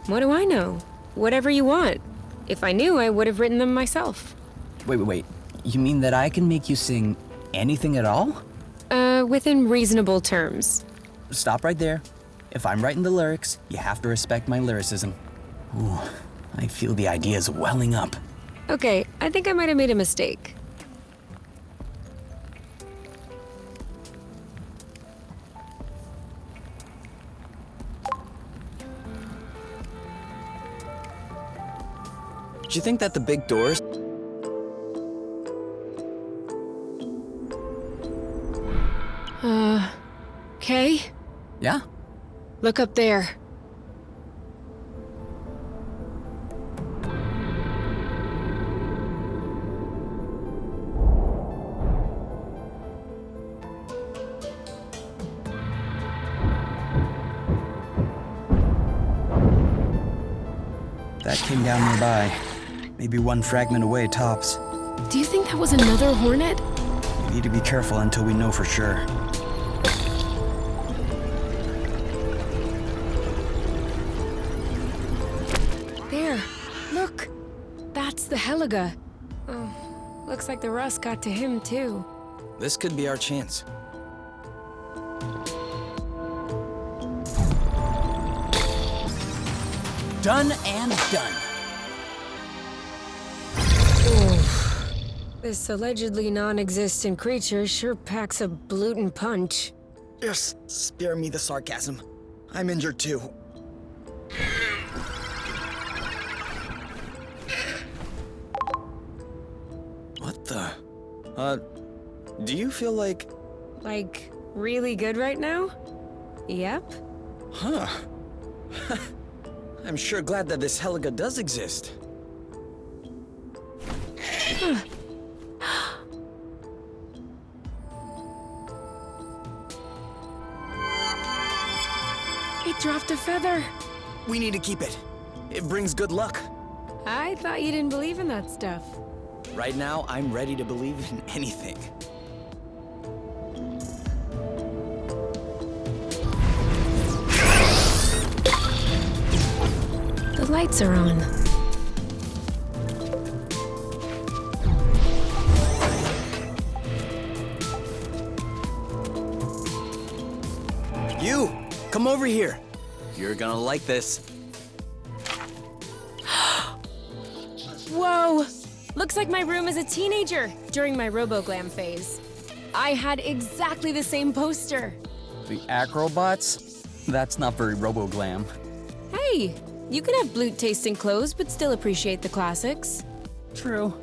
What do I know? Whatever you want. If I knew, I would have written them myself.
Wait. You mean that I can make you sing anything at all?
Within reasonable terms.
Stop right there. If I'm writing the lyrics, you have to respect my lyricism. Ooh, I feel the ideas welling up.
Okay, I think I might have made a mistake.
Do you think that the big doors...
Okay?
Yeah?
Look up there.
That came down nearby. Maybe one fragment away, tops.
Do you think that was another hornet?
We need to be careful until we know for sure.
There. Look. That's the Heliga. Oh, looks like the rust got to him, too.
This could be our chance.
Done and done.
Oof. This allegedly non-existent creature sure packs a blootin' punch.
Just spare me the sarcasm. I'm injured too. What the? Do you feel like...
Like, really good right now? Yep.
Huh.
I'm sure glad that this Heliga does exist.
It dropped a feather.
We need to keep it. It brings good luck.
I thought you didn't believe in that stuff.
Right now, I'm ready to believe in anything.
The lights are on.
You! Come over here. You're gonna like this.
Whoa! Looks like my room as a teenager during my RoboGlam phase. I had exactly the same poster.
The acrobats? That's not very RoboGlam.
Hey, you can have blute-tasting clothes but still appreciate the classics.
True.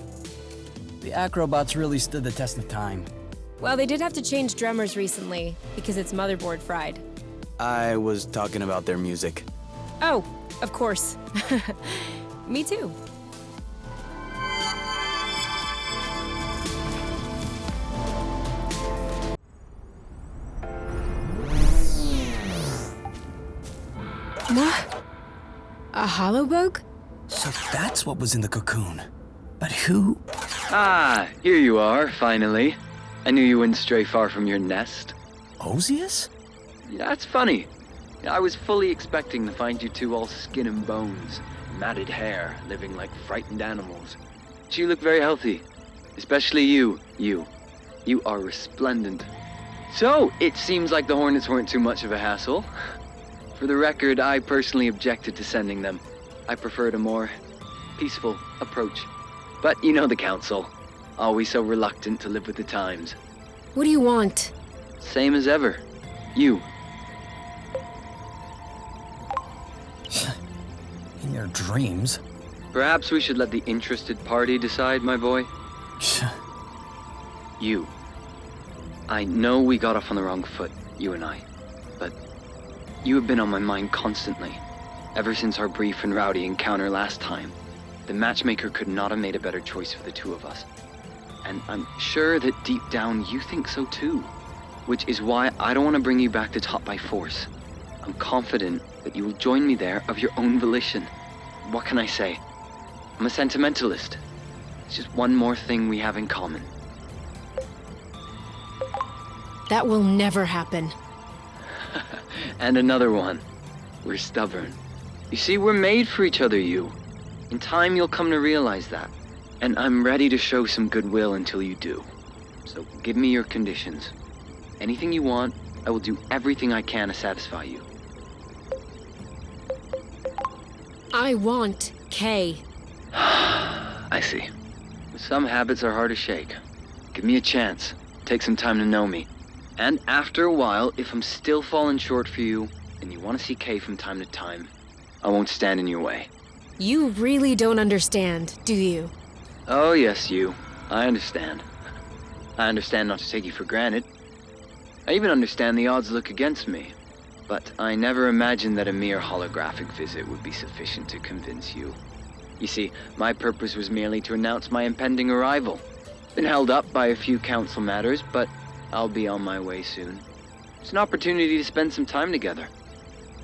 The acrobats really stood the test of time.
Well, they did have to change drummers recently because its motherboard fried.
I was talking about their music.
Oh, of course. Me too. What? A hollow bug?
So that's what was in the cocoon. But who?
Ah, here you are, finally. I knew you wouldn't stray far from your nest.
Osius?
That's funny. I was fully expecting to find you two all skin and bones, matted hair, living like frightened animals. But you look very healthy. Especially you. You are resplendent. So, it seems like the Hornets weren't too much of a hassle. For the record, I personally objected to sending them. I preferred a more peaceful approach. But you know the Council. Always so reluctant to live with the times.
What do you want?
Same as ever. You.
In your dreams?
Perhaps we should let the interested party decide, my boy. You. I know we got off on the wrong foot, you and I. But you have been on my mind constantly. Ever since our brief and rowdy encounter last time. The matchmaker could not have made a better choice for the two of us. And I'm sure that deep down you think so too. Which is why I don't want to bring you back to top by force. I'm confident that you will join me there of your own volition. What can I say? I'm a sentimentalist. It's just one more thing we have in common.
That will never happen.
And another one. We're stubborn. You see, we're made for each other, you. In time, you'll come to realize that. And I'm ready to show some goodwill until you do. So give me your conditions. Anything you want, I will do everything I can to satisfy you.
I want Kay.
I see. Some habits are hard to shake. Give me a chance. Take some time to know me. And after a while, if I'm still falling short for you, and you want to see Kay from time to time, I won't stand in your way.
You really don't understand, do you?
Oh yes, you. I understand. I understand not to take you for granted. I even understand the odds look against me. But I never imagined that a mere holographic visit would be sufficient to convince you. You see, my purpose was merely to announce my impending arrival. Been held up by a few council matters, but I'll be on my way soon. It's an opportunity to spend some time together.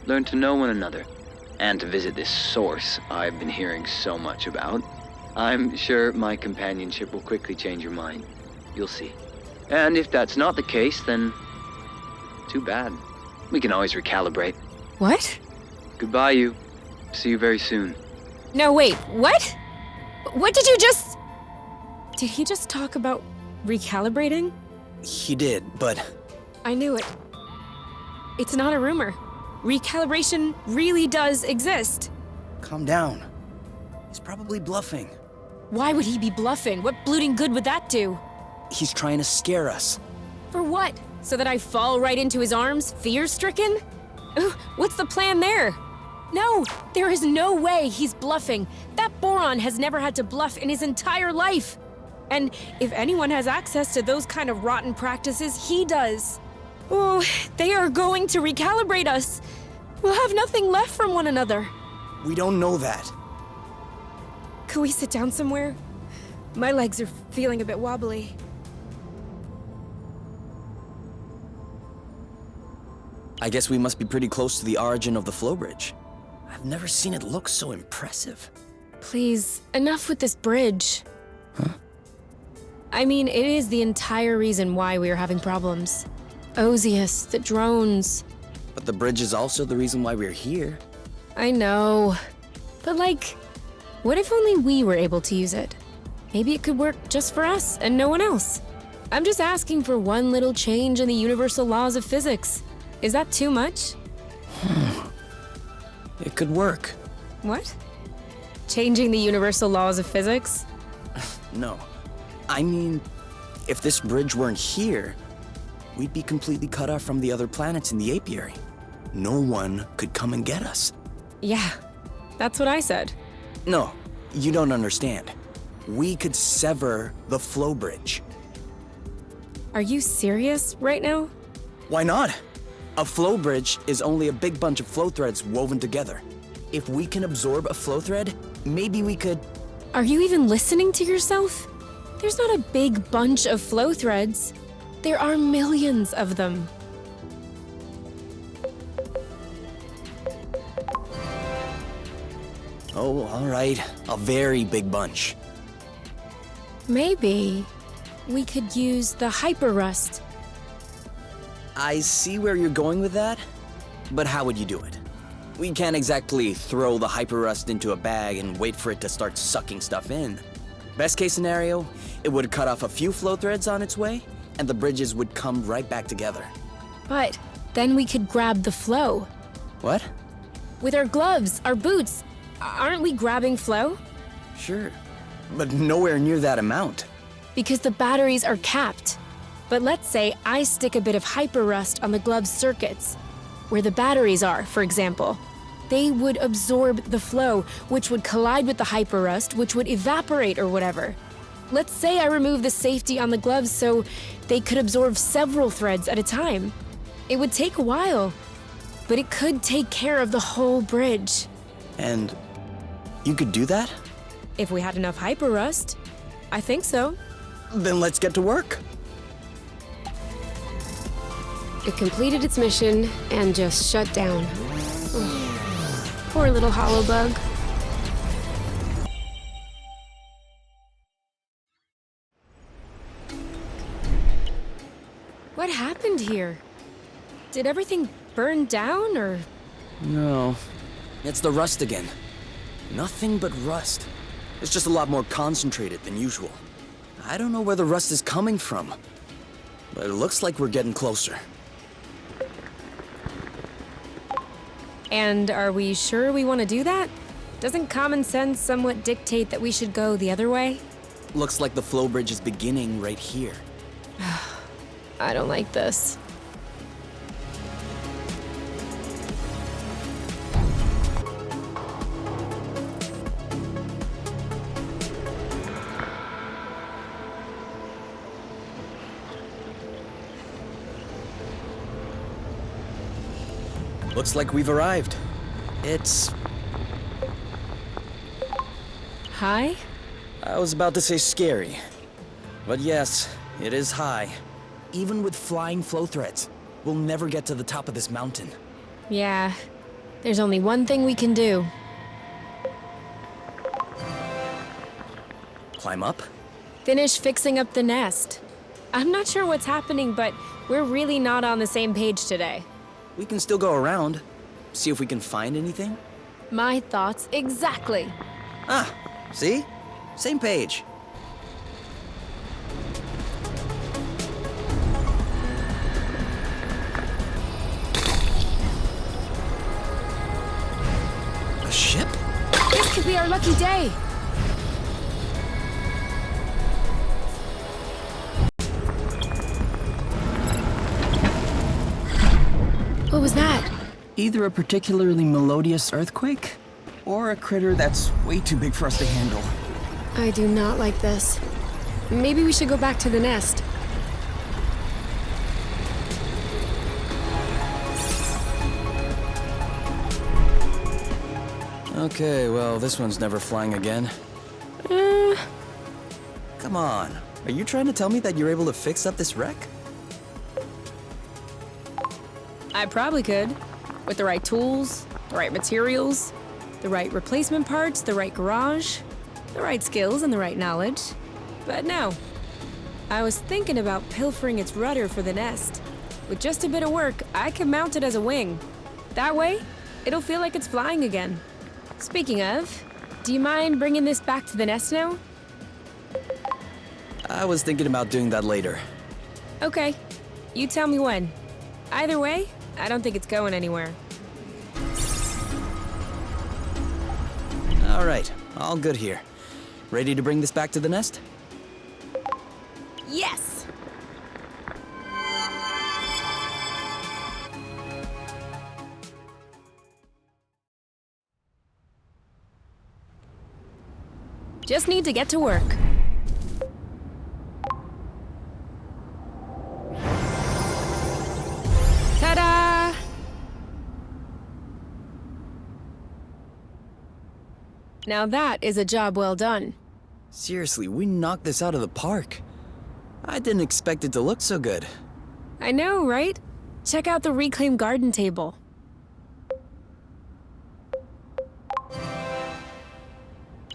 Learn to know one another. And to visit this source I've been hearing so much about. I'm sure my companionship will quickly change your mind. You'll see. And if that's not the case, then too bad. We can always recalibrate.
What?
Goodbye, you. See you very soon.
No, wait, what? What did you just... Did he just talk about recalibrating?
He did, but...
I knew it. It's not a rumor. Recalibration really does exist.
Calm down. He's probably bluffing.
Why would he be bluffing? What blooting good would that do?
He's trying to scare us.
For what? So that I fall right into his arms, fear-stricken? What's the plan there? No, there is no way he's bluffing. That Boron has never had to bluff in his entire life. And if anyone has access to those kind of rotten practices, he does. Oh, they are going to recalibrate us.
We'll have nothing left from one another.
We don't know that.
Could we sit down somewhere? My legs are feeling a bit wobbly.
I guess we must be pretty close to the origin of the flow bridge. I've never seen it look so impressive.
Please, enough with this bridge.
Huh?
I mean, it is the entire reason why we are having problems. Osius, the drones.
But the bridge is also the reason why we're here.
I know. But like, what if only we were able to use it? Maybe it could work just for us and no one else. I'm just asking for one little change in the universal laws of physics. Is that too much?
It could work.
What? Changing the universal laws of physics?
No. I mean, if this bridge weren't here, we'd be completely cut off from the other planets in the apiary. No one could come and get us.
Yeah, that's what I said.
No, you don't understand. We could sever the flow bridge.
Are you serious right now?
Why not? A flow bridge is only a big bunch of flow threads woven together. If we can absorb a flow thread, maybe we could...
Are you even listening to yourself? There's not a big bunch of flow threads. There are millions of them.
Oh, all right. A very big bunch.
Maybe we could use the hyper rust.
I see where you're going with that, but how would you do it? We can't exactly throw the hyperrust into a bag and wait for it to start sucking stuff in. Best case scenario, it would cut off a few flow threads on its way, and the bridges would come right back together.
But then we could grab the flow.
What?
With our gloves, our boots. Aren't we grabbing flow?
Sure, but nowhere near that amount.
Because the batteries are capped. But let's say I stick a bit of hyper rust on the glove's circuits, where the batteries are, for example. They would absorb the flow, which would collide with the hyper rust, which would evaporate or whatever. Let's say I remove the safety on the gloves so they could absorb several threads at a time. It would take a while, but it could take care of the whole bridge.
And you could do that?
If we had enough hyper rust, I think so.
Then let's get to work.
It completed its mission and just shut down. Poor little hollow bug. What happened here? Did everything burn down, or?
No, it's the rust again. Nothing but rust. It's just a lot more concentrated than usual. I don't know where the rust is coming from, but it looks like we're getting closer.
And are we sure we want to do that? Doesn't common sense somewhat dictate that we should go the other way?
Looks like the flow bridge is beginning right here.
I don't like this.
Looks like we've arrived. It's...
Hi?
I was about to say scary. But yes, it is high. Even with flying flow threads, we'll never get to the top of this mountain.
Yeah. There's only one thing we can do.
Climb up?
Finish fixing up the nest. I'm not sure what's happening, but we're really not on the same page today.
We can still go around, see if we can find anything.
My thoughts exactly.
Ah, see? Same page. A ship?
This could be our lucky day. What was that?
Either a particularly melodious earthquake, or a critter that's way too big for us to handle.
I do not like this. Maybe we should go back to the nest.
Okay, well, this one's never flying again. Come on. Are you trying to tell me that you're able to fix up this wreck?
I probably could. With the right tools, the right materials, the right replacement parts, the right garage, the right skills, and the right knowledge. But no. I was thinking about pilfering its rudder for the nest. With just a bit of work, I can mount it as a wing. That way, it'll feel like it's flying again. Speaking of, do you mind bringing this back to the nest now?
I was thinking about doing that later.
Okay. You tell me when. Either way, I don't think it's going anywhere.
All right, all good here. Ready to bring this back to the nest?
Yes! Just need to get to work. Ta-da! Now that is a job well done.
Seriously, we knocked this out of the park. I didn't expect it to look so good.
I know, right? Check out the reclaimed garden table.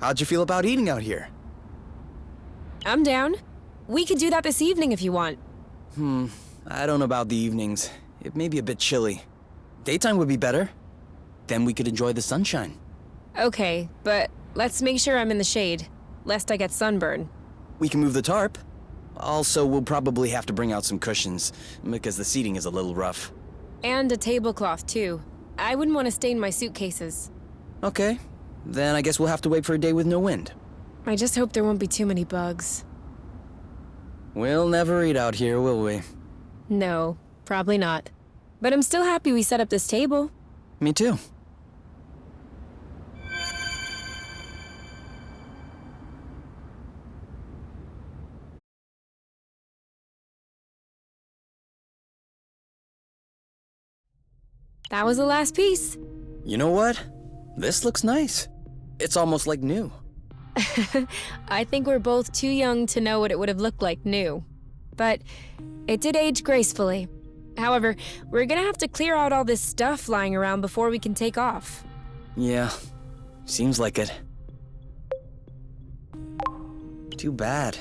How'd you feel about eating out here?
I'm down. We could do that this evening if you want.
I don't know about the evenings. It may be a bit chilly. Daytime would be better. Then we could enjoy the sunshine.
Okay, but let's make sure I'm in the shade, lest I get sunburned.
We can move the tarp. Also, we'll probably have to bring out some cushions, because the seating is a little rough.
And a tablecloth, too. I wouldn't want to stain my suitcases.
Okay, then I guess we'll have to wait for a day with no wind.
I just hope there won't be too many bugs.
We'll never eat out here, will we?
No, probably not. But I'm still happy we set up this table.
Me too.
That was the last piece.
You know what? This looks nice. It's almost like new.
I think we're both too young to know what it would have looked like new. But it did age gracefully. However, we're gonna have to clear out all this stuff lying around before we can take off.
Yeah, seems like it. Too bad.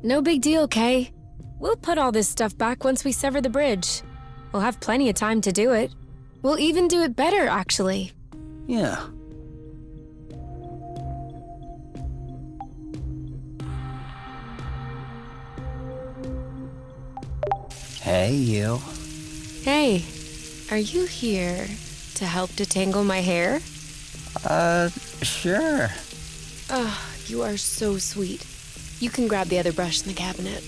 No big deal, Kay. We'll put all this stuff back once we sever the bridge. We'll have plenty of time to do it. We'll even do it better, actually.
Yeah.
Hey, you.
Hey, are you here to help detangle my hair?
Sure.
Oh, you are so sweet. You can grab the other brush in the cabinet.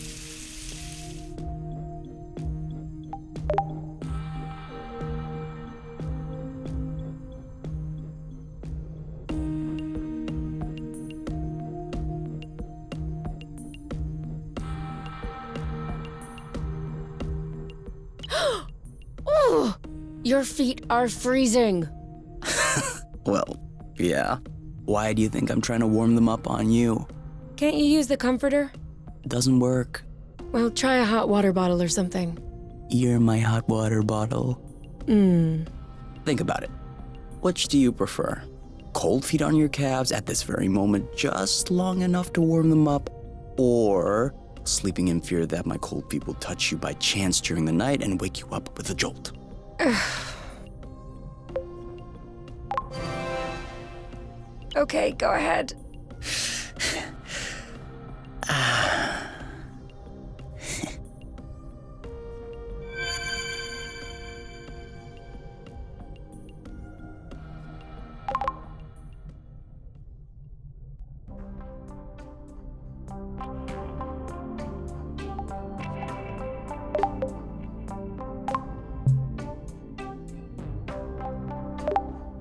Oh, your feet are freezing.
Well, yeah. Why do you think I'm trying to warm them up on you?
Can't you use the comforter?
Doesn't work.
Well, try a hot water bottle or something.
You're my hot water bottle. Think about it. Which do you prefer? Cold feet on your calves at this very moment, just long enough to warm them up, or sleeping in fear that my cold feet will touch you by chance during the night and wake you up with a jolt?
Okay, go ahead.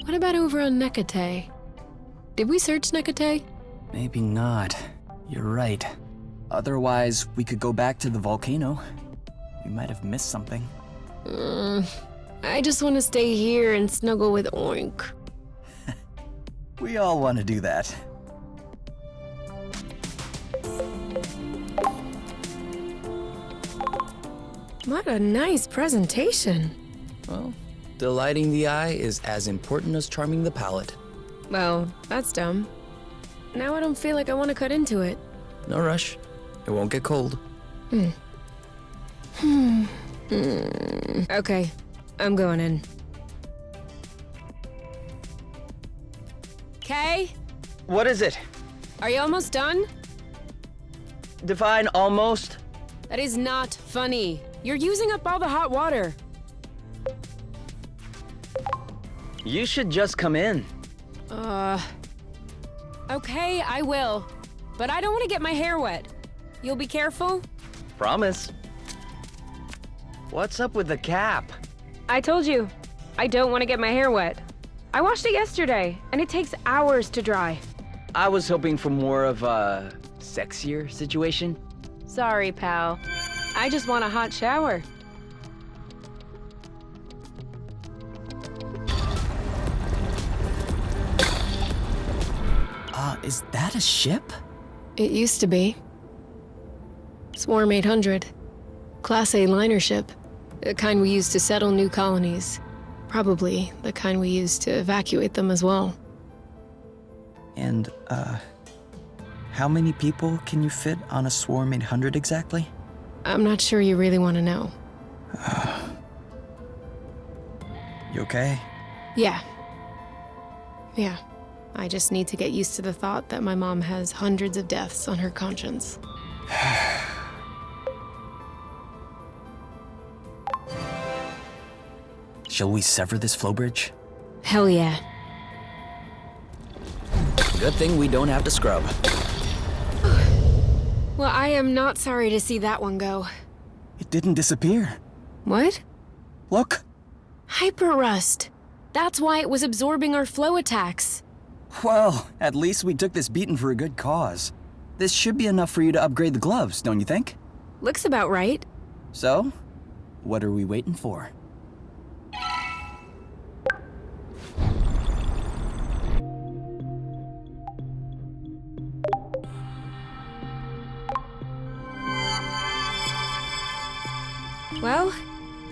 What about over on Nekate? Did we search Nekate?
Maybe not. You're right. Otherwise, we could go back to the volcano. We might have missed something.
I just want to stay here and snuggle with Oink.
We all want to do that.
What a nice presentation.
Well, delighting the eye is as important as charming the palate.
Well, that's dumb. Now I don't feel like I want to cut into it.
No rush. It won't get cold.
Okay, I'm going in. Kay,
What is it?
are you almost done?
Define almost?
That is not funny. You're using up all the hot water.
You should just come in.
Okay, I will. But I don't want to get my hair wet. You'll be careful?
Promise. What's up with the cap?
I told you, I don't want to get my hair wet. I washed it yesterday, and it takes hours to dry.
I was hoping for more of a sexier situation.
Sorry, pal. I just want a hot shower.
Is that a ship?
It used to be. Swarm 800. Class A liner ship. The kind we use to settle new colonies. Probably the kind we use to evacuate them as well.
And, how many people can you fit on a Swarm 800 exactly?
I'm not sure you really want to know.
You okay?
Yeah. Yeah. I just need to get used to the thought that my mom has hundreds of deaths on her conscience.
Shall we sever this flow bridge?
Hell yeah.
Good thing we don't have to scrub.
Well, I am not sorry to see that one go.
It didn't disappear.
What?
Look!
Hyper rust. That's why it was absorbing our flow attacks.
Well, at least we took this beating for a good cause. This should be enough for you to upgrade the gloves, don't you think?
Looks about right.
So, what are we waiting for?
Well,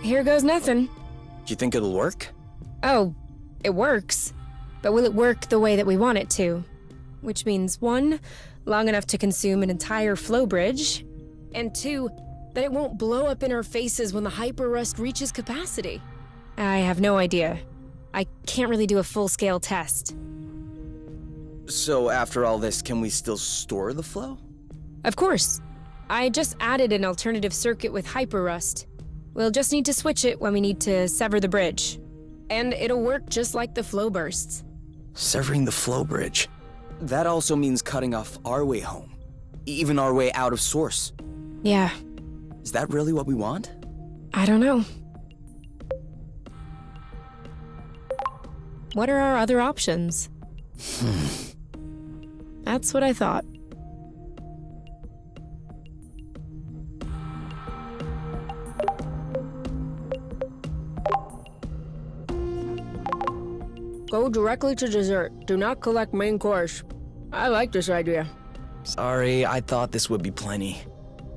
here goes nothing.
Do you think it'll work?
Oh, it works. But will it work the way that we want it to? Which means 1, long enough to consume an entire flow bridge, and 2, that it won't blow up in our faces when the hyper rust reaches capacity. I have no idea. I can't really do a full-scale test.
So after all this, can we still store the flow?
Of course. I just added an alternative circuit with hyper rust. We'll just need to switch it when we need to sever the bridge. And it'll work just like the flow bursts.
Severing the flow bridge. That also means cutting off our way home. Even our way out of source.
Yeah,
Is that really what we want?
I don't know. What are our other options? That's what I thought. Go directly to dessert. Do not collect main course. I like this idea.
Sorry, I thought this would be plenty.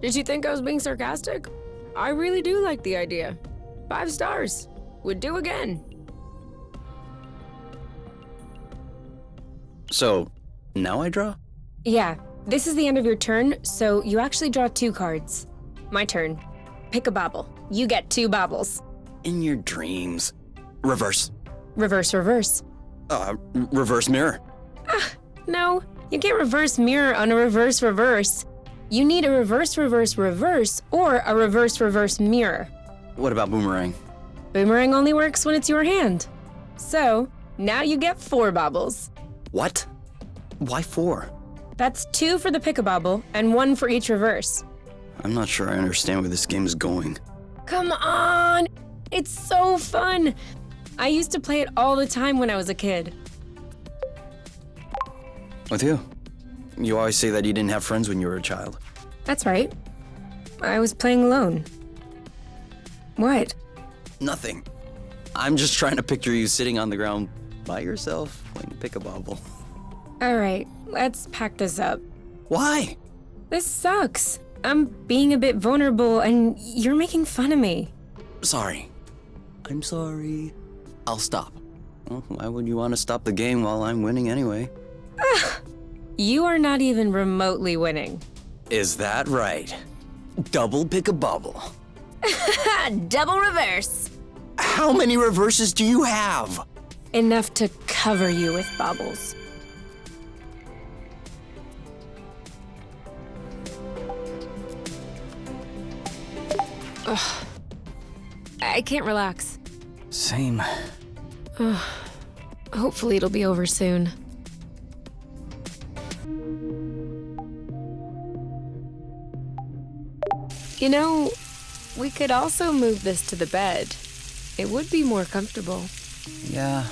Did you think I was being sarcastic? I really do like the idea. 5 stars. Would do again.
So, now I draw?
Yeah, this is the end of your turn, so you actually draw 2 cards. My turn. Pick a bauble. You get 2 baubles.
In your dreams. Reverse.
Reverse, reverse.
Reverse mirror.
No, you can't reverse mirror on a reverse, reverse. You need a reverse, reverse, reverse, or a reverse, reverse mirror.
What about boomerang?
Boomerang only works when it's your hand. So, now you get 4 baubles.
What? Why 4?
That's 2 for the pick-a-bobble, and 1 for each reverse.
I'm not sure I understand where this game is going.
Come on! It's so fun! I used to play it all the time when I was a kid.
With you? You always say that you didn't have friends when you were a child.
That's right. I was playing alone. What?
Nothing. I'm just trying to picture you sitting on the ground by yourself playing pick-a-bobble.
Alright, let's pack this up.
Why?
This sucks. I'm being a bit vulnerable and you're making fun of me.
Sorry. I'm sorry. I'll stop. Well, why would you want to stop the game while I'm winning anyway?
You are not even remotely winning.
Is that right? Double pick a bubble.
Double reverse.
How many reverses do you have?
Enough to cover you with bubbles. Ugh. I can't relax.
Same.
Hopefully it'll be over soon. You know, we could also move this to the bed. It would be more comfortable.
Yeah.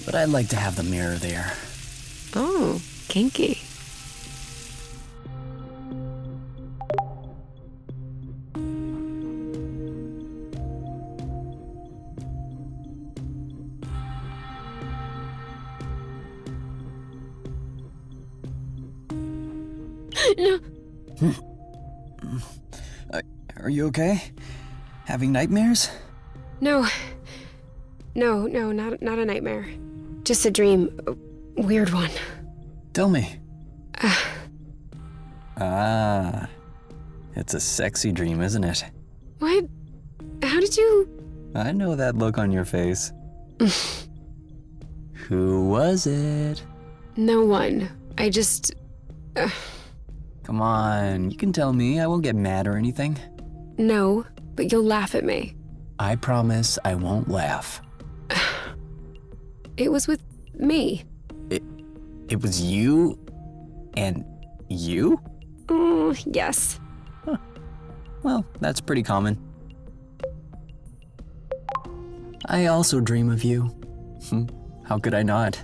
But I'd like to have the mirror there.
Oh, kinky. No.
Are you okay? Having nightmares?
No, not a nightmare. Just a dream. A weird one.
Tell me. It's a sexy dream, isn't it?
What? How did you...
I know that look on your face. Who was it?
No one. I just...
Come on, you can tell me. I won't get mad or anything.
No, but you'll laugh at me.
I promise I won't laugh.
It was with me.
It was you? And you?
Yes.
Huh. Well, that's pretty common. I also dream of you. How could I not?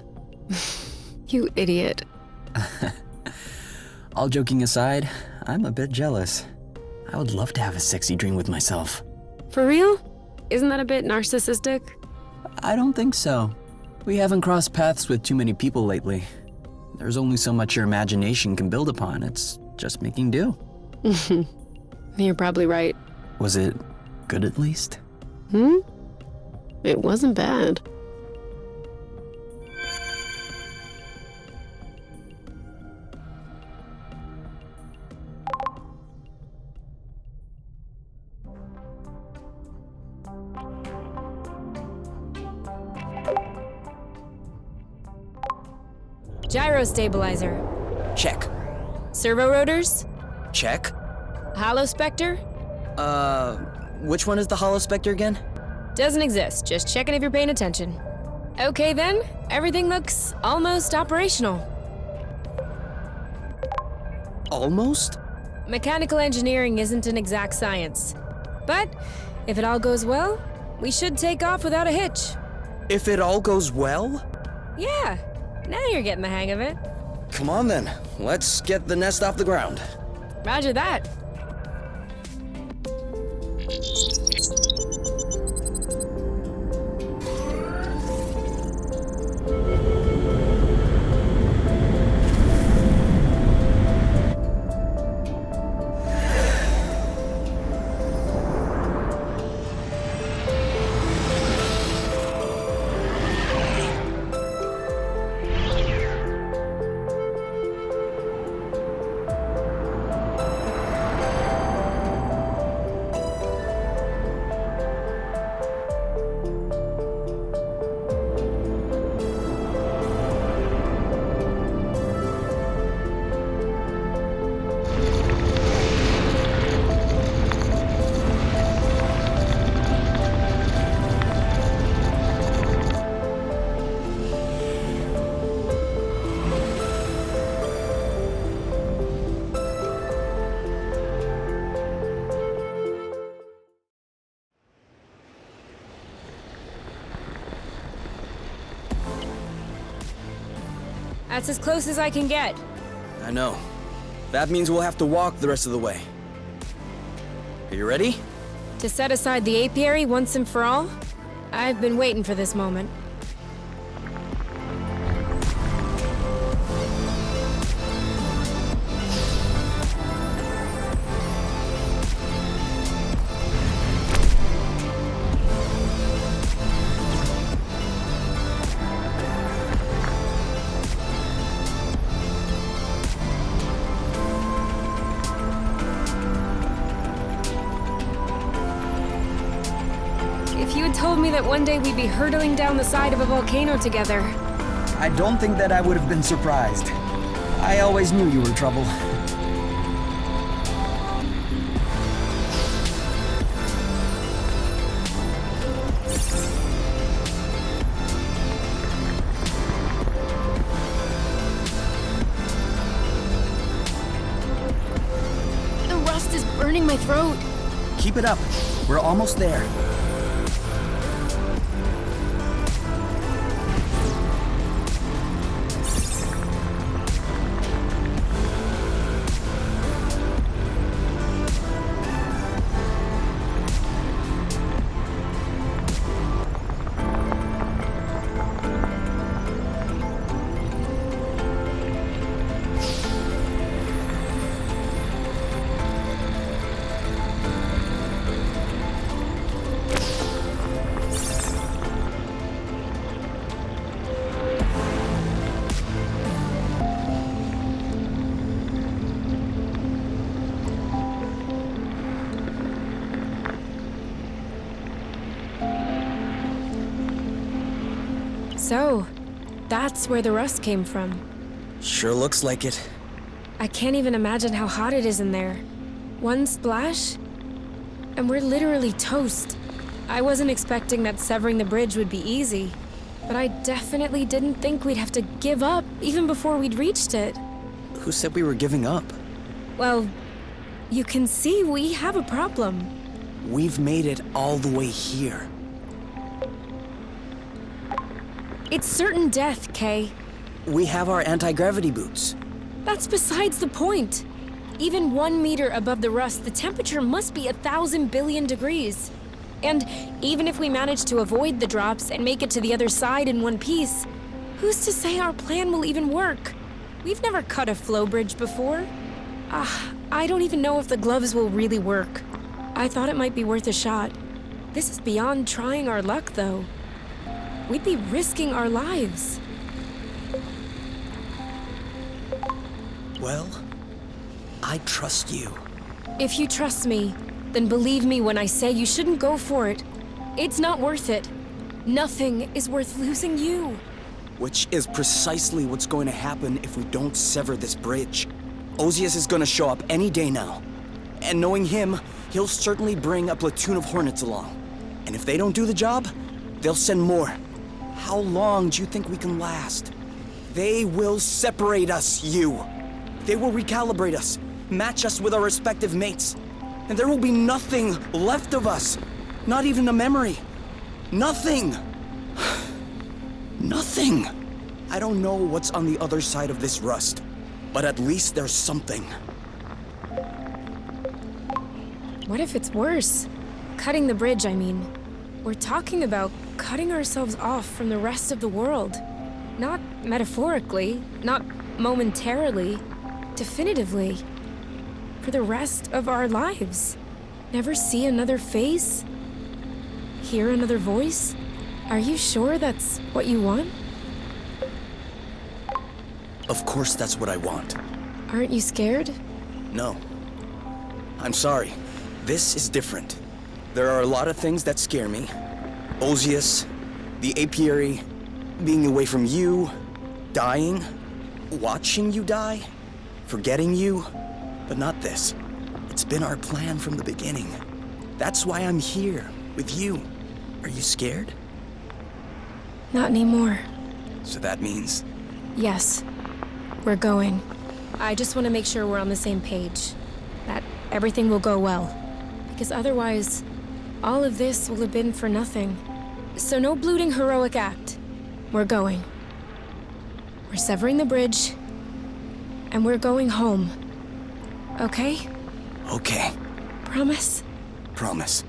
You idiot.
All joking aside, I'm a bit jealous. I would love to have a sexy dream with myself.
For real? Isn't that a bit narcissistic?
I don't think so. We haven't crossed paths with too many people lately. There's only so much your imagination can build upon. It's just making do.
You're probably right.
Was it good at least?
It wasn't bad. Gyro stabilizer.
Check.
Servo rotors.
Check.
Holospector.
Which one is the Holospector again?
Doesn't exist. Just checking if you're paying attention. Okay then, everything looks almost operational.
Almost?
Mechanical engineering isn't an exact science. But if it all goes well, we should take off without a hitch.
If it all goes well?
Yeah, now you're getting the hang of it.
Come on then, let's get the nest off the ground.
Roger that. That's as close as I can get.
I know. That means we'll have to walk the rest of the way. Are you ready?
To set aside the apiary once and for all? I've been waiting for this moment. told me that one day we'd be hurtling down the side of a volcano together.
I don't think that I would have been surprised. I always knew you were trouble.
The rust is burning my throat.
Keep it up. We're almost there.
So, that's where the rust came from.
Sure looks like it.
I can't even imagine how hot it is in there. One splash, and we're literally toast. I wasn't expecting that severing the bridge would be easy, but I definitely didn't think we'd have to give up even before we'd reached it.
Who said we were giving up?
Well, you can see we have a problem.
We've made it all the way here.
It's certain death, Kay.
We have our anti-gravity boots.
That's besides the point. Even 1 meter above the rust, the temperature must be 1,000 billion degrees. And even if we manage to avoid the drops and make it to the other side in one piece, who's to say our plan will even work? We've never cut a flow bridge before. I don't even know if the gloves will really work. I thought it might be worth a shot. This is beyond trying our luck, though. We'd be risking our lives.
Well, I trust you.
If you trust me, then believe me when I say you shouldn't go for it. It's not worth it. Nothing is worth losing you.
Which is precisely what's going to happen if we don't sever this bridge. Ozius is going to show up any day now. And knowing him, he'll certainly bring a platoon of Hornets along. And if they don't do the job, they'll send more. How long do you think we can last? They will separate us, you. They will recalibrate us, match us with our respective mates. And there will be nothing left of us. Not even a memory. Nothing. Nothing. I don't know what's on the other side of this rust, but at least there's something.
What if it's worse? Cutting the bridge, I mean. We're talking about cutting ourselves off from the rest of the world. Not metaphorically, not momentarily, definitively. For the rest of our lives. Never see another face? Hear another voice? Are you sure that's what you want?
Of course that's what I want.
Aren't you scared?
No. I'm sorry. This is different. There are a lot of things that scare me. Ozius, the apiary, being away from you, dying, watching you die, forgetting you, but not this. It's been our plan from the beginning. That's why I'm here, with you. Are you scared?
Not anymore.
So that means...
Yes. We're going. I just want to make sure we're on the same page. That everything will go well. Because otherwise, all of this will have been for nothing. So no bloating heroic act. We're going. We're severing the bridge. And we're going home. Okay?
Okay.
Promise?
Promise.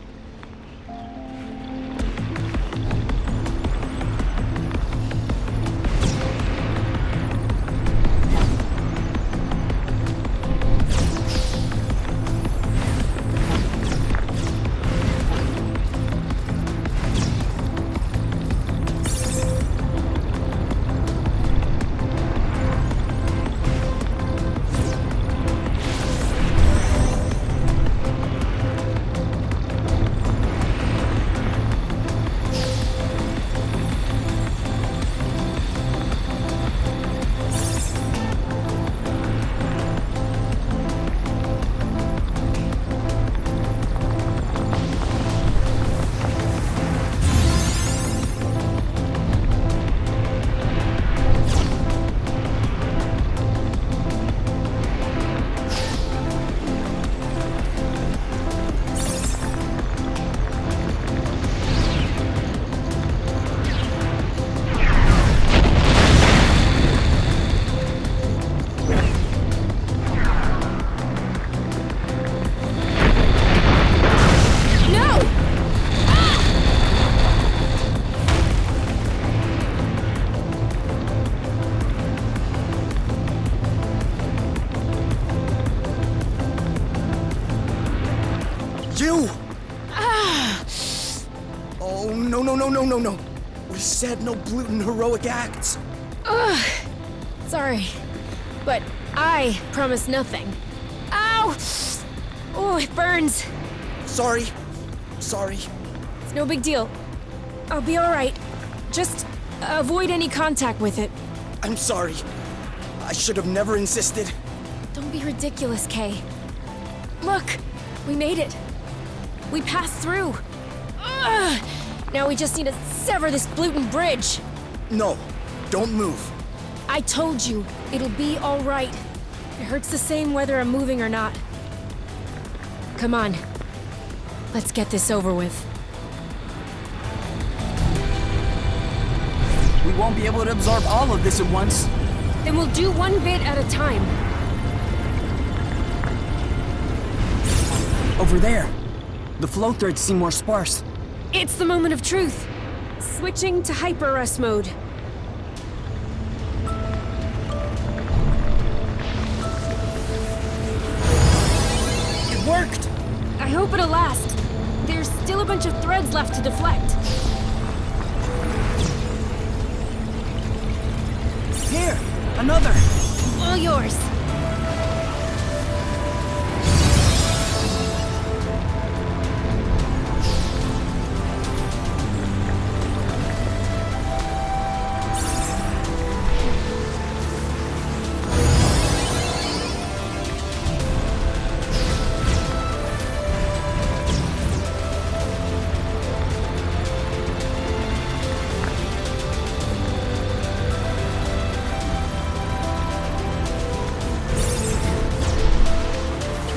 You! Oh, no. We said no gluten heroic acts.
Ugh. Sorry, but I promise nothing. Ow! Oh, it burns.
Sorry.
It's no big deal. I'll be all right. Just avoid any contact with it.
I'm sorry. I should have never insisted.
Don't be ridiculous, Kay. Look, we made it. We passed through. Ugh. Now we just need to sever this gluten bridge.
No, don't move.
I told you, it'll be all right. It hurts the same whether I'm moving or not. Come on. Let's get this over with.
We won't be able to absorb all of this at once.
Then we'll do one bit at a time.
Over there. The flow threads seem more sparse.
It's the moment of truth. Switching to hyper-rust mode.
It worked!
I hope it'll last. There's still a bunch of threads left to deflect.
Here! Another!
All yours.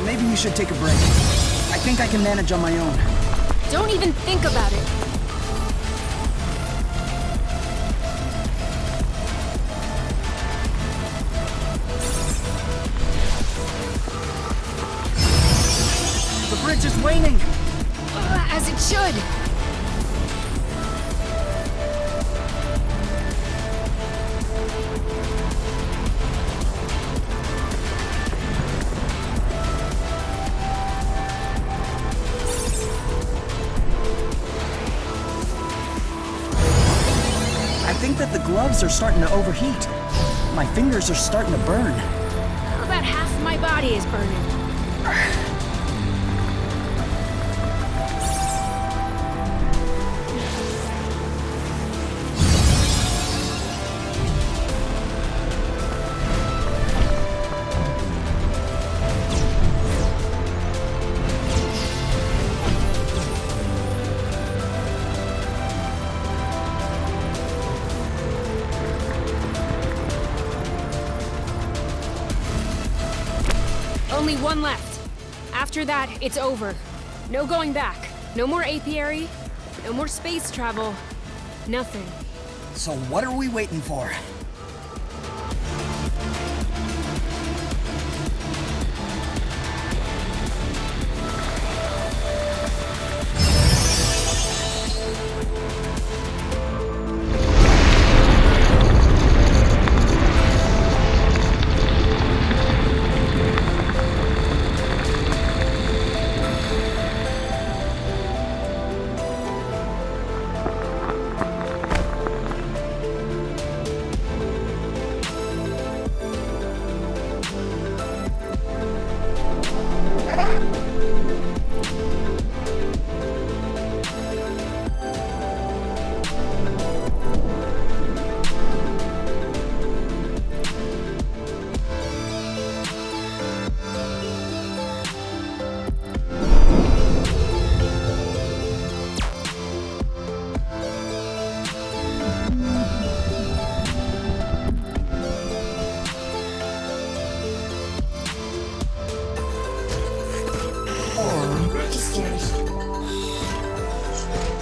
Maybe you should take a break. I think I can manage on my own.
Don't even think about it.
The bridge is waning!
As it should.
I think that the gloves are starting to overheat. My fingers are starting to burn.
About half my body is burning. Only one left. After that, it's over. No going back. No more apiary. No more space travel. Nothing.
So what are we waiting for?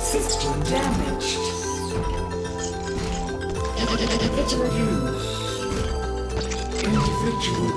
System damaged. Individual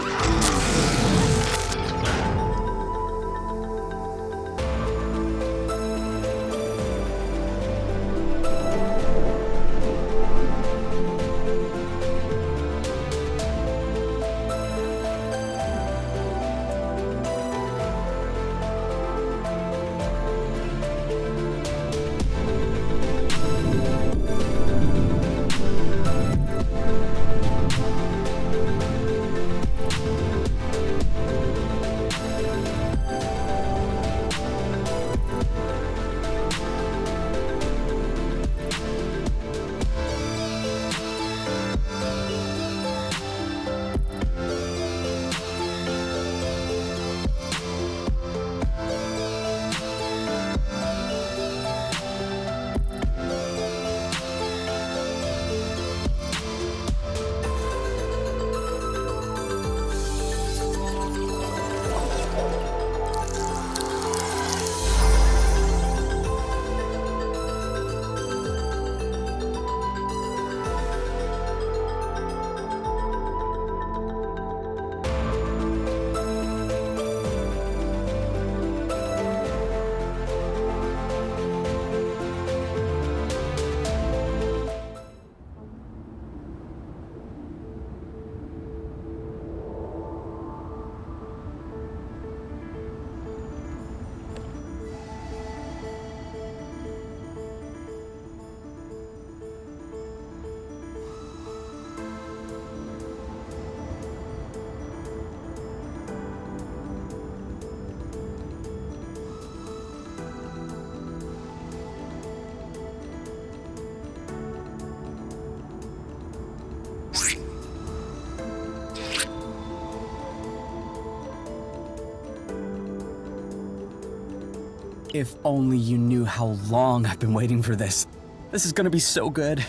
If only you knew how long I've been waiting for this. This is gonna be so good.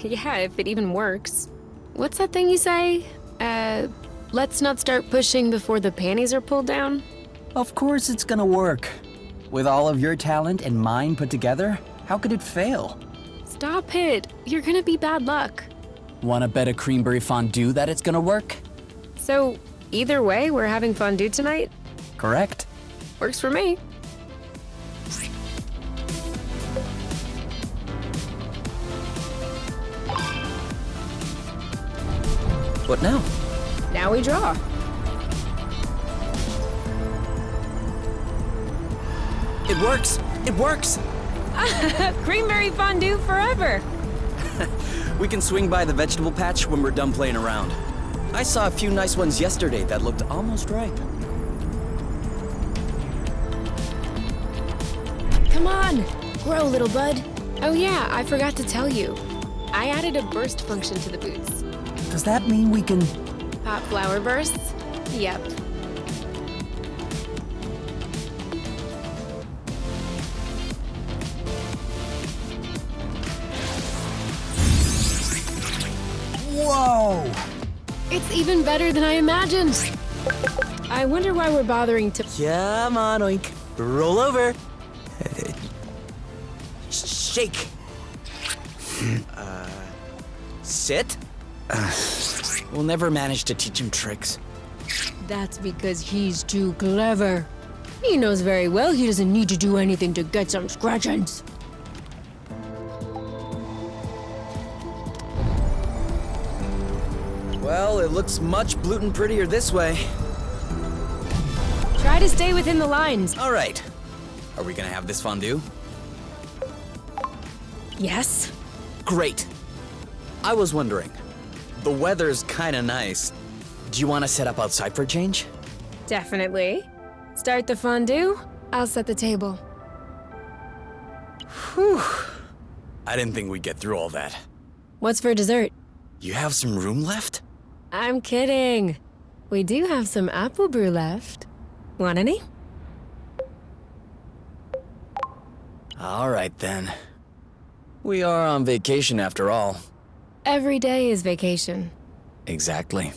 Yeah, if it even works. What's that thing you say? Let's not start pushing before the panties are pulled down?
Of course it's gonna work. With all of your talent and mine put together, how could it fail?
Stop it. You're gonna be bad luck.
Wanna bet a creamberry fondue that it's gonna work?
So, either way, we're having fondue tonight?
Correct.
Works for me.
What now?
Now we draw.
It works! It works!
Creamberry fondue forever.
We can swing by the vegetable patch when we're done playing around. I saw a few nice ones yesterday that looked almost ripe.
Come on, grow, little bud. Oh yeah, I forgot to tell you. I added a burst function to the boots.
Does that mean we can...
Pop flower bursts? Yep.
Whoa!
It's even better than I imagined. I wonder why we're bothering to...
Come on, Oink. Roll over. Shake. Sit? We'll never manage to teach him tricks.
That's because he's too clever. He knows very well he doesn't need to do anything to get some scratchings.
Well, it looks much blootin' prettier this way.
Try to stay within the lines.
All right. Are we gonna have this fondue?
Yes.
Great. I was wondering, the weather's kinda nice. Do you want to set up outside for a change?
Definitely. Start the fondue. I'll set the table.
Whew. I didn't think we'd get through all that.
What's for dessert?
You have some room left?
I'm kidding. We do have some apple brew left. Want any?
All right then. We are on vacation after all.
Every day is vacation.
Exactly.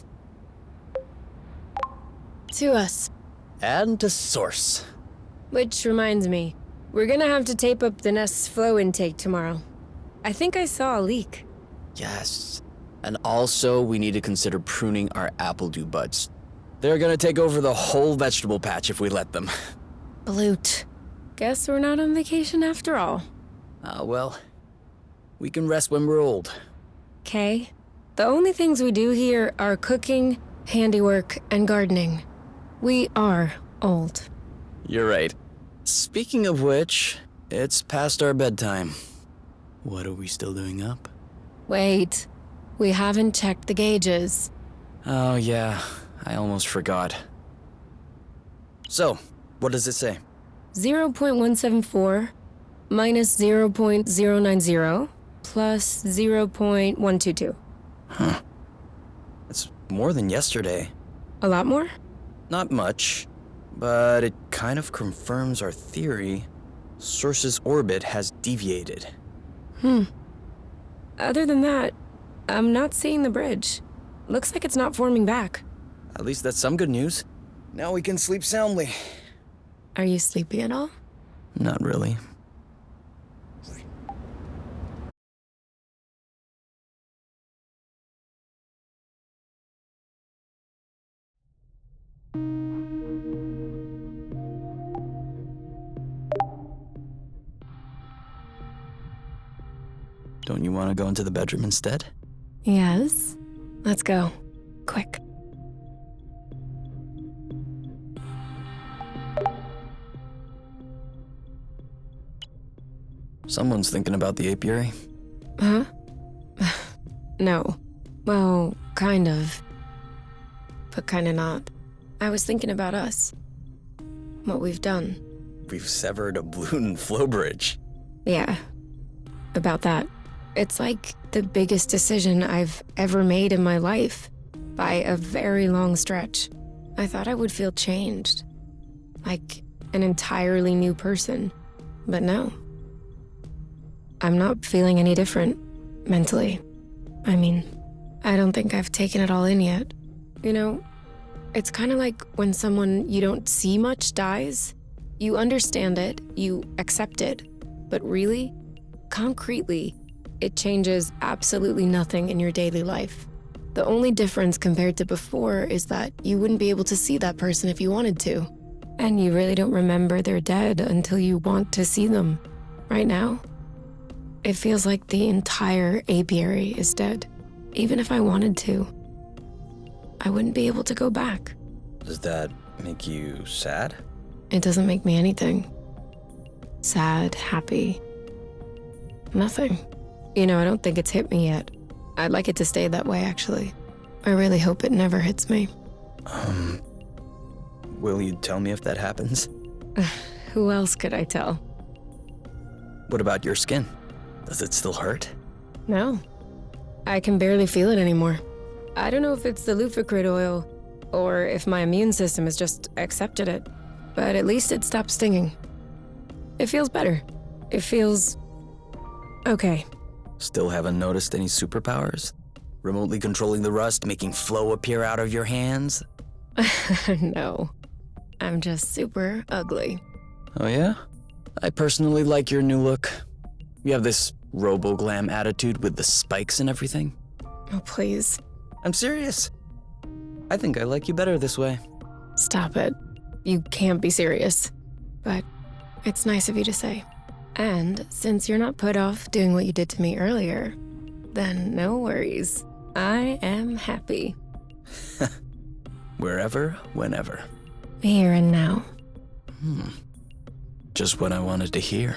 To us.
And to source.
Which reminds me, we're gonna have to tape up the nest's flow intake tomorrow. I think I saw a leak.
Yes. And also, we need to consider pruning our apple dew buds. They're gonna take over the whole vegetable patch if we let them.
Bloot. Guess we're not on vacation after all.
Well, we can rest when we're old.
Okay. The only things we do here are cooking, handiwork, and gardening. We are old.
You're right. Speaking of which, it's past our bedtime. What are we still doing up?
Wait. We haven't checked the gauges.
Oh yeah, I almost forgot. So, what does it say?
0.174 minus 0.090 plus 0.122.
Huh. It's more than yesterday.
A lot more?
Not much, but it kind of confirms our theory. Source's orbit has deviated.
Other than that, I'm not seeing the bridge. Looks like it's not forming back.
At least that's some good news. Now we can sleep soundly.
Are you sleepy at all?
Not really. Don't you want to go into the bedroom instead?
Yes. Let's go. Quick.
Someone's thinking about the apiary.
Huh? No. Well, kind of. But kinda not. I was thinking about us. What we've done.
We've severed a balloon flow bridge.
Yeah. About that. It's like the biggest decision I've ever made in my life. By a very long stretch. I thought I would feel changed. Like
an entirely new person. But no. I'm not feeling any different, mentally. I mean, I don't think I've taken it all in yet. You know, it's kind of like when someone you don't see much dies. You understand it, you accept it, but really, concretely, it changes absolutely nothing in your daily life. The only difference compared to before is that you wouldn't be able to see that person if you wanted to. And you really don't remember they're dead until you want to see them. Right now, it feels like the entire apiary is dead. Even if I wanted to, I wouldn't be able to go back.
Does that make you sad?
It doesn't make me anything. Sad, happy. Nothing. You know, I don't think it's hit me yet. I'd like it to stay that way, actually. I really hope it never hits me.
Will you tell me if that happens?
Who else could I tell?
What about your skin? Does it still hurt?
No. I can barely feel it anymore. I don't know if it's the Lufacrid oil, or if my immune system has just accepted it, but at least it stopped stinging. It feels better. It feels... okay.
Still haven't noticed any superpowers? Remotely controlling the rust, making flow appear out of your hands?
No. I'm just super ugly.
Oh yeah? I personally like your new look. You have this robo-glam attitude with the spikes and everything.
Oh, please.
I'm serious. I think I like you better this way.
Stop it. You can't be serious. But it's nice of you to say. And since you're not put off doing what you did to me earlier, then no worries. I am happy.
Wherever, whenever.
Here and now.
Just what I wanted to hear.